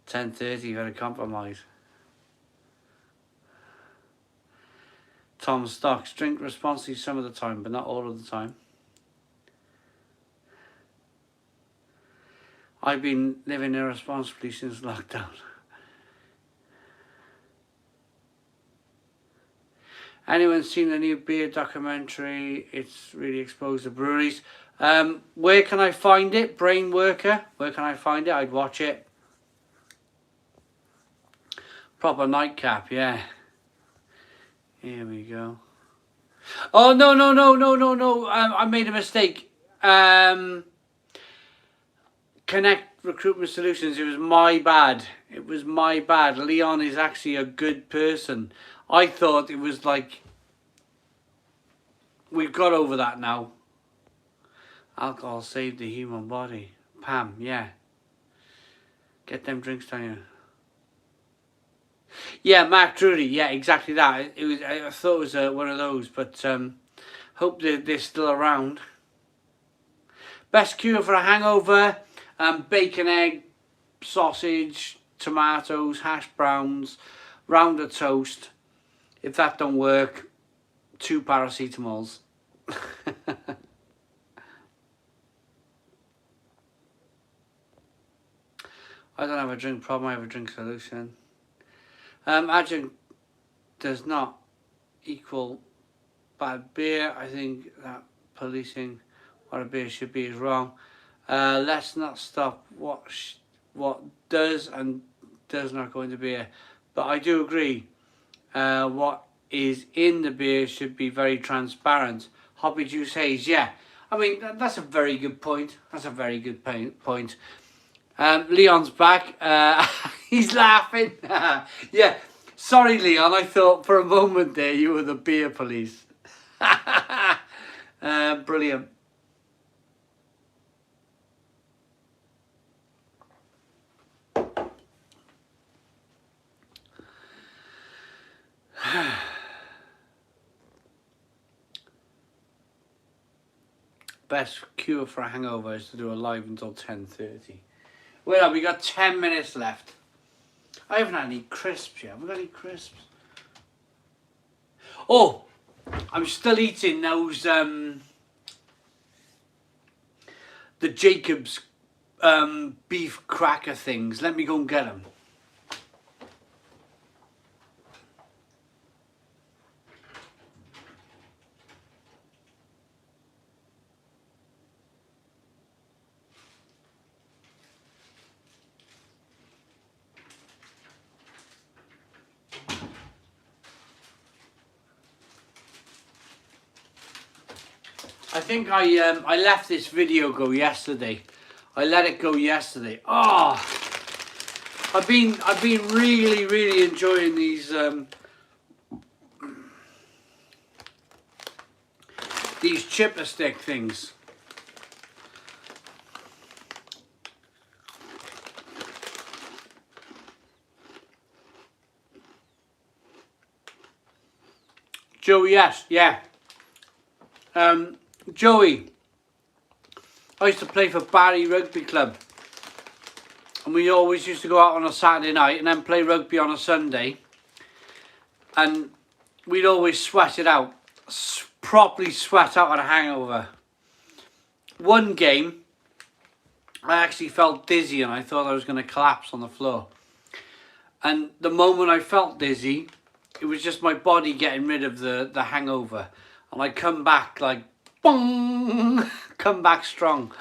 10:30, very compromise. Tom Stocks, drink responsibly some of the time, but not all of the time. I've been living irresponsibly since lockdown. Anyone seen the new beer documentary? It's really exposed the breweries. Where can I find it? Brain Worker. Where can I find it? I'd watch it. Proper nightcap, yeah. Here we go. Oh, no. I made a mistake. Connect Recruitment Solutions. It was my bad. Leon is actually a good person. I thought it was like, we've got over that now. Alcohol saved the human body. Pam, yeah. Get them drinks down here. Yeah, Mark Drury. Yeah, exactly that. It was. I thought it was one of those, but hope they're still around. Best cure for a hangover: bacon, egg, sausage, tomatoes, hash browns, round of toast. If that don't work, 2 paracetamols. I don't have a drink problem, I have a drink solution. Adjunct does not equal bad beer. I think that policing what a beer should be is wrong. Let's not stop what does and does not go into beer. But I do agree. What is in the beer should be very transparent. Hoppy juice haze, yeah. I mean, that's a very good point. That's a very good point. Leon's back. He's laughing. Yeah. Sorry, Leon. I thought for a moment there you were the beer police. Brilliant. Best cure for a hangover is to do a live until 10:30. Well, we got 10 minutes left. I haven't had any crisps yet. Have we got any crisps? Oh, I'm still eating those the Jacob's beef cracker things. Let me go and get them. I think I left this video go yesterday. I let it go yesterday. Oh, I've been really enjoying these chipper stick things. Joey, yes, yeah. Joey, I used to play for Barry Rugby Club, and we always used to go out on a Saturday night and then play rugby on a Sunday, and we'd always sweat it out, properly sweat out on a hangover. One game, I actually felt dizzy and I thought I was going to collapse on the floor, and the moment I felt dizzy, it was just my body getting rid of the hangover, and I come back like bong, come back strong.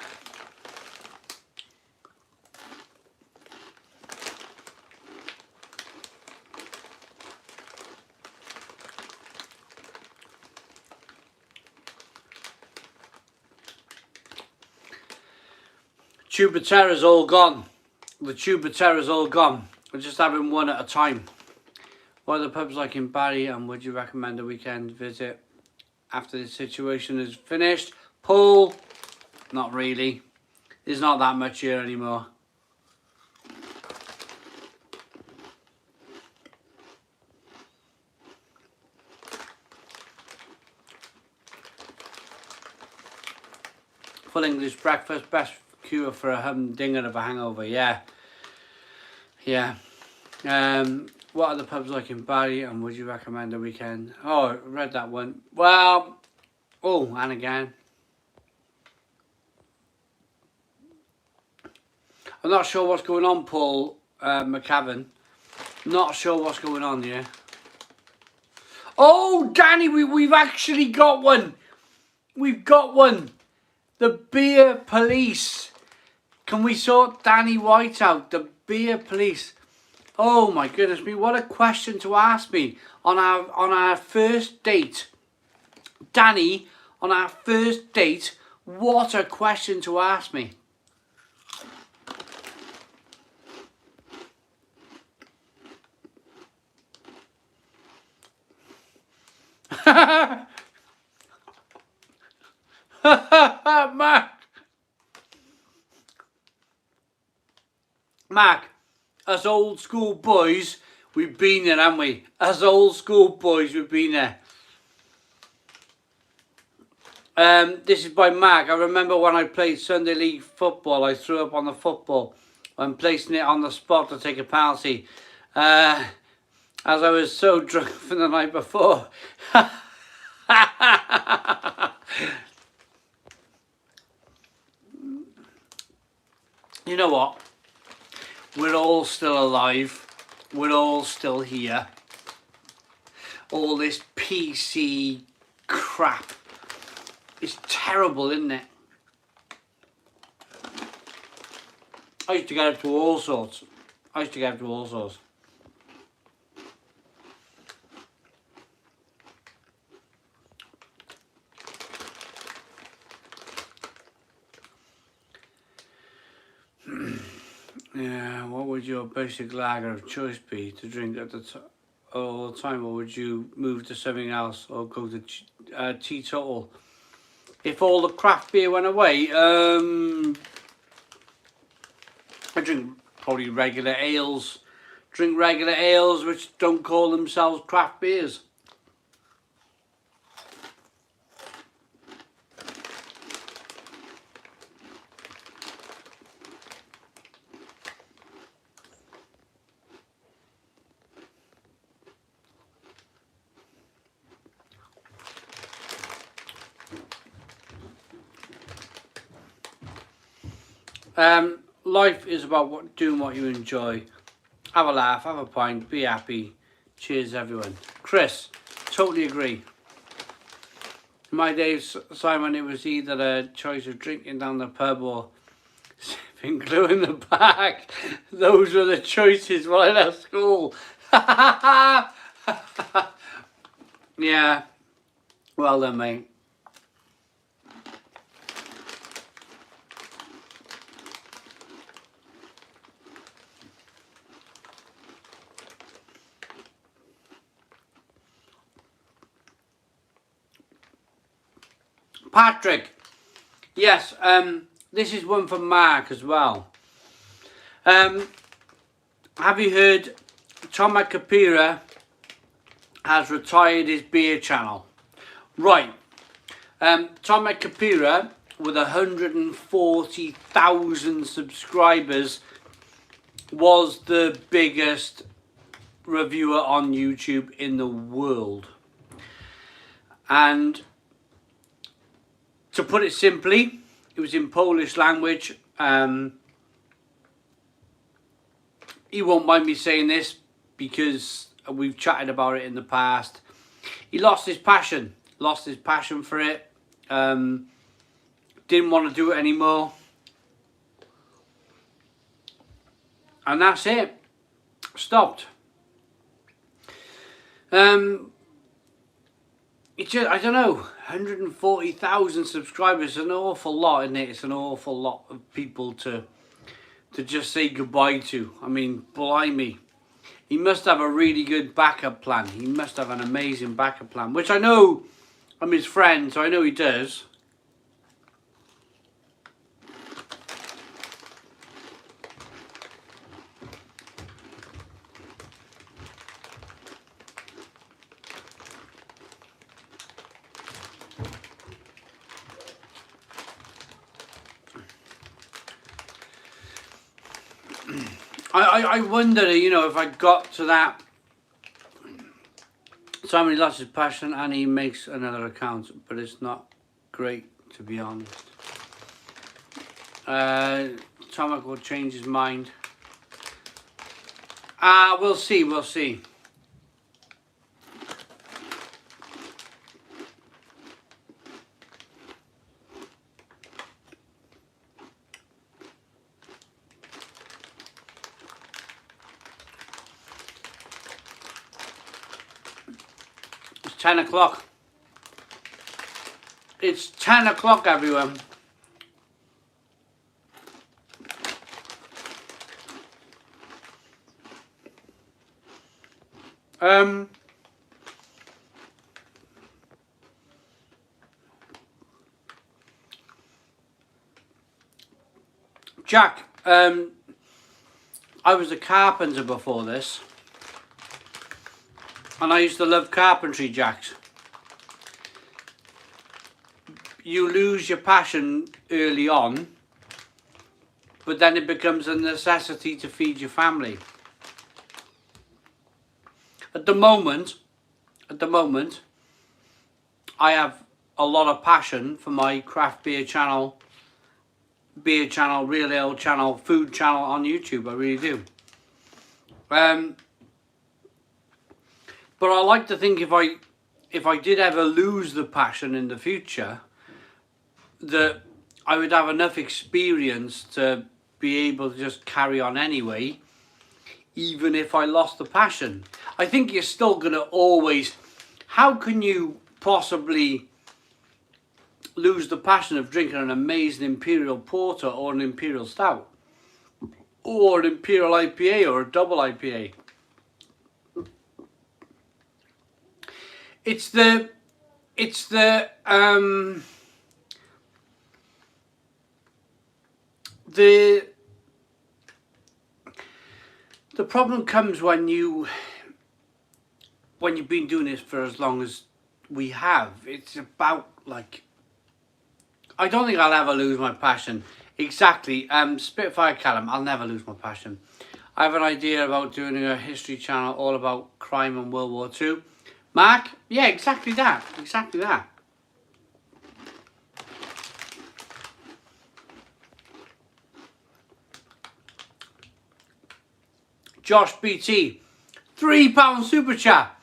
Tubaterra's all gone. The Tubaterra's all gone. We're just having one at a time. What are the pubs like in Barry, and would you recommend a weekend visit after this situation is finished? Paul, not really. There's not that much here anymore. Full English breakfast, best cure for a humdinger of a hangover. Yeah. What are the pubs like in Barry, and would you recommend a weekend? Oh, I read that one. Well, oh, and again. I'm not sure what's going on, Paul McCavan. Not sure what's going on here. Oh, Danny, we've actually got one. We've got one. The beer police. Can we sort Danny White out? The beer police. Oh my goodness me, what a question to ask me on our first date. Danny, on our first date, what a question to ask me. Mac, us old school boys, we've been there, haven't we? Us old school boys, we've been there. This is by Mac. I remember when I played Sunday League football, I threw up on the football and placing it on the spot to take a penalty. As I was so drunk from the night before. You know what? We're all still alive. We're all still here. All this PC crap. It's terrible, isn't it? I used to get up to all sorts. I used to get up to all sorts. Yeah, what would your basic lager of choice be to drink at the all the time, or would you move to something else or go to teetotal? If all the craft beer went away, I drink probably regular ales. Drink regular ales which don't call themselves craft beers. Life is about doing what you enjoy. Have a laugh, have a pint, be happy. Cheers, everyone. Chris, totally agree. In my days, Simon, it was either a choice of drinking down the pub or sipping glue in the back. Those were the choices while I left school. Yeah, well done, mate. Patrick, yes, this is one from Mark as well. Have you heard Tomac Capira has retired his beer channel? Right, Tomac Capira with 140,000 subscribers was the biggest reviewer on YouTube in the world. And to put it simply, it was in Polish language. He won't mind me saying this because we've chatted about it in the past. He lost his passion for it. Didn't want to do it anymore. And that's it. Stopped. It's just, I don't know, 140,000 subscribers is an awful lot, isn't it? It's an awful lot of people to just say goodbye to. I mean, blimey. He must have a really good backup plan. He must have an amazing backup plan, which I know, I'm his friend, so I know he does. I wonder, you know, if I got to that, somebody lost his passion and he makes another account, but it's not great, to be honest. Tomac will change his mind. We'll see, we'll see. It's 10 o'clock. It's 10 o'clock, everyone. Jack, I was a carpenter before this. And I used to love carpentry, Jacks. You lose your passion early on, but then it becomes a necessity to feed your family. At the moment, I have a lot of passion for my craft beer channel, real ale channel, food channel on YouTube. I really do. But I like to think if I did ever lose the passion in the future, that I would have enough experience to be able to just carry on anyway. even if I lost the passion. I think you're still going to always... How can you possibly lose the passion of drinking an amazing Imperial Porter or an Imperial Stout? Or an Imperial IPA or a double IPA? It's the problem comes when you've been doing this for as long as we have. It's about, like, I don't think I'll ever lose my passion. Exactly. Spitfire Callum, I'll never lose my passion. I have an idea about doing a history channel all about crime and World War II. Mark? Yeah, exactly that. Exactly that. Josh BT, £3 super chat.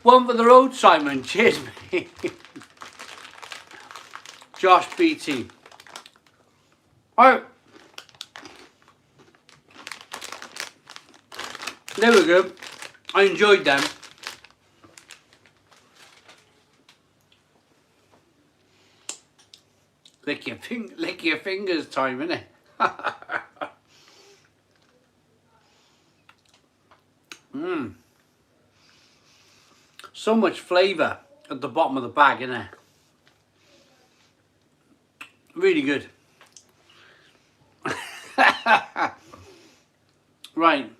One for the road, Simon. Cheers, mate. Josh BT. Alright. There we go. I enjoyed them. Lick your fingers time, innit? So much flavour at the bottom of the bag, innit? Really good. Right.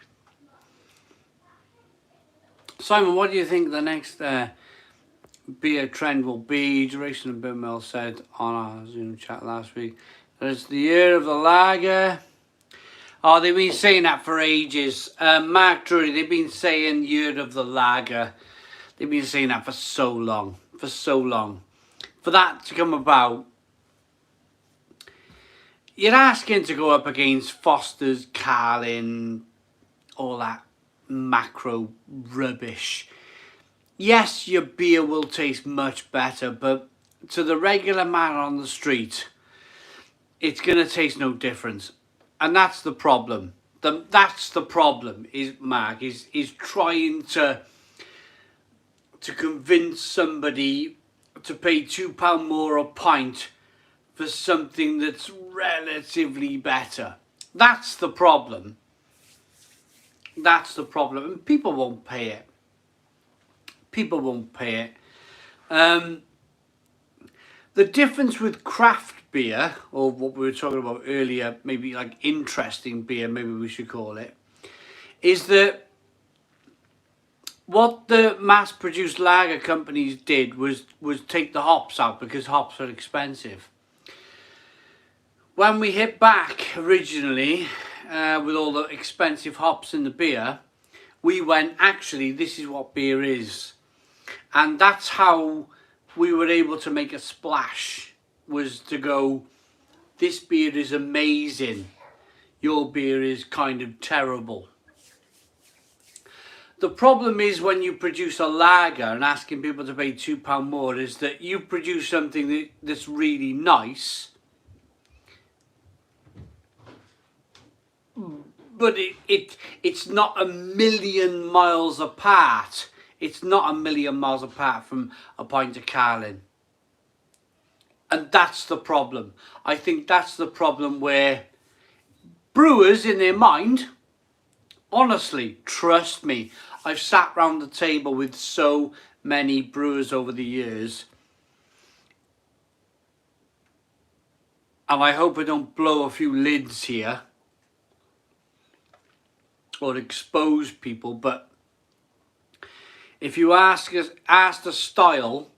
Simon, what do you think the next beer trend will be? Duration and Bill Mill said on our Zoom chat last week that it's the year of the lager. Oh, they've been saying that for ages. Mark Drury, they've been saying year of the lager. They've been saying that for so long. For so long. For that to come about, you're asking to go up against Foster's, Carlin, all that macro rubbish. Yes, your beer will taste much better, but to the regular man on the street, it's going to taste no difference. And that's the problem. That's the problem, is Mark, is trying to convince somebody to pay £2 more a pint for something that's relatively better. That's the problem. That's the problem. And people won't pay it. People won't pay it. The difference with craft beer, or what we were talking about earlier, maybe like interesting beer, maybe we should call it, is that what the mass-produced lager companies did was take the hops out because hops are expensive. When we hit back originally with all the expensive hops in the beer, we went, actually, this is what beer is. And that's how we were able to make a splash, was to go, this beer is amazing, your beer is kind of terrible. The problem is when you produce a lager and asking people to pay £2 more is that you produce something that's really nice, but it's not a million miles apart. It's not a million miles apart from a pint of Carlin. And that's the problem. I think that's the problem where brewers in their mind, honestly, trust me, I've sat round the table with so many brewers over the years, and I hope I don't blow a few lids here or expose people, but if you ask a style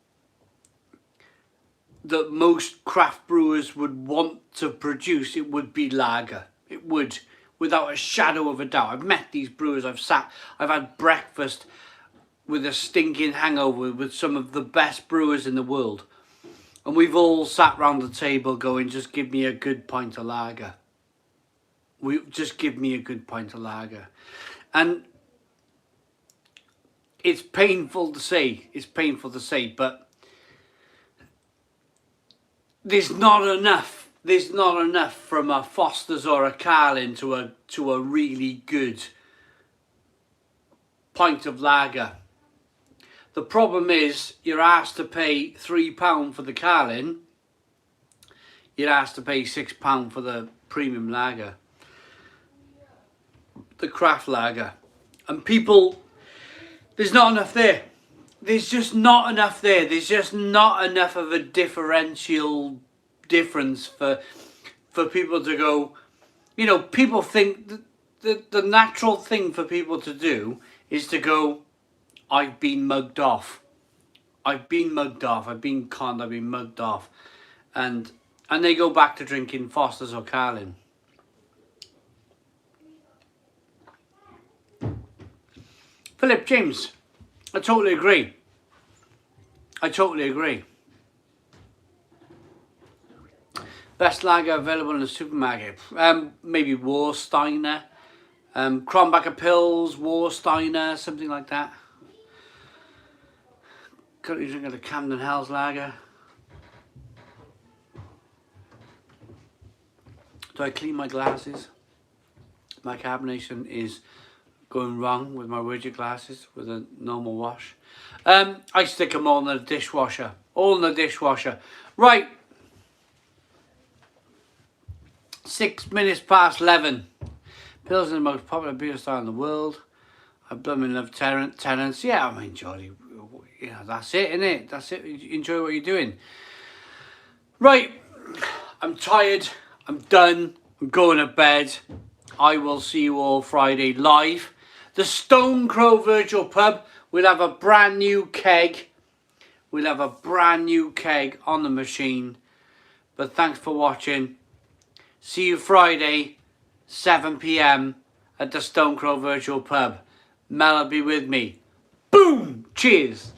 that most craft brewers would want to produce, it would be lager. It would, without a shadow of a doubt. I've met these brewers, I've had breakfast with a stinking hangover with some of the best brewers in the world. And we've all sat round the table going, just give me a good pint of lager. Just give me a good pint of lager. And it's painful to say, but there's not enough from a Foster's or a Carlin to a really good pint of lager. The problem is you're asked to pay £3 for the Carling. You're asked to pay £6 for the premium lager, the craft lager. And people, there's not enough there. There's just not enough there. There's just not enough of a differential difference for people to go, you know, people think that the natural thing for people to do is to go, I've been mugged off. I've been mugged off. I've been conned. I've been mugged off. And they go back to drinking Foster's or Carling. Philip James, I totally agree. I totally agree. Best lager available in the supermarket. Maybe Warsteiner. Kronbacher Pills, Warsteiner, something like that. Currently drinking the Camden Hells lager. Do I clean my glasses? My carbonation is going wrong with my rigid glasses with a normal wash. I stick them all in the dishwasher. All in the dishwasher. Right. 6 minutes past 11. Pills are the most popular beer style in the world. I blooming love Tennent's. Yeah, I mean, Jolly, you know, that's it, innit? That's it. Enjoy what you're doing. Right. I'm tired. I'm done. I'm going to bed. I will see you all Friday live. The Stone Crow Virtual Pub will have a brand new keg. We'll have a brand new keg on the machine. But thanks for watching. See you Friday, 7 p.m. at the Stone Crow Virtual Pub. Mel will be with me. Boom! Cheers!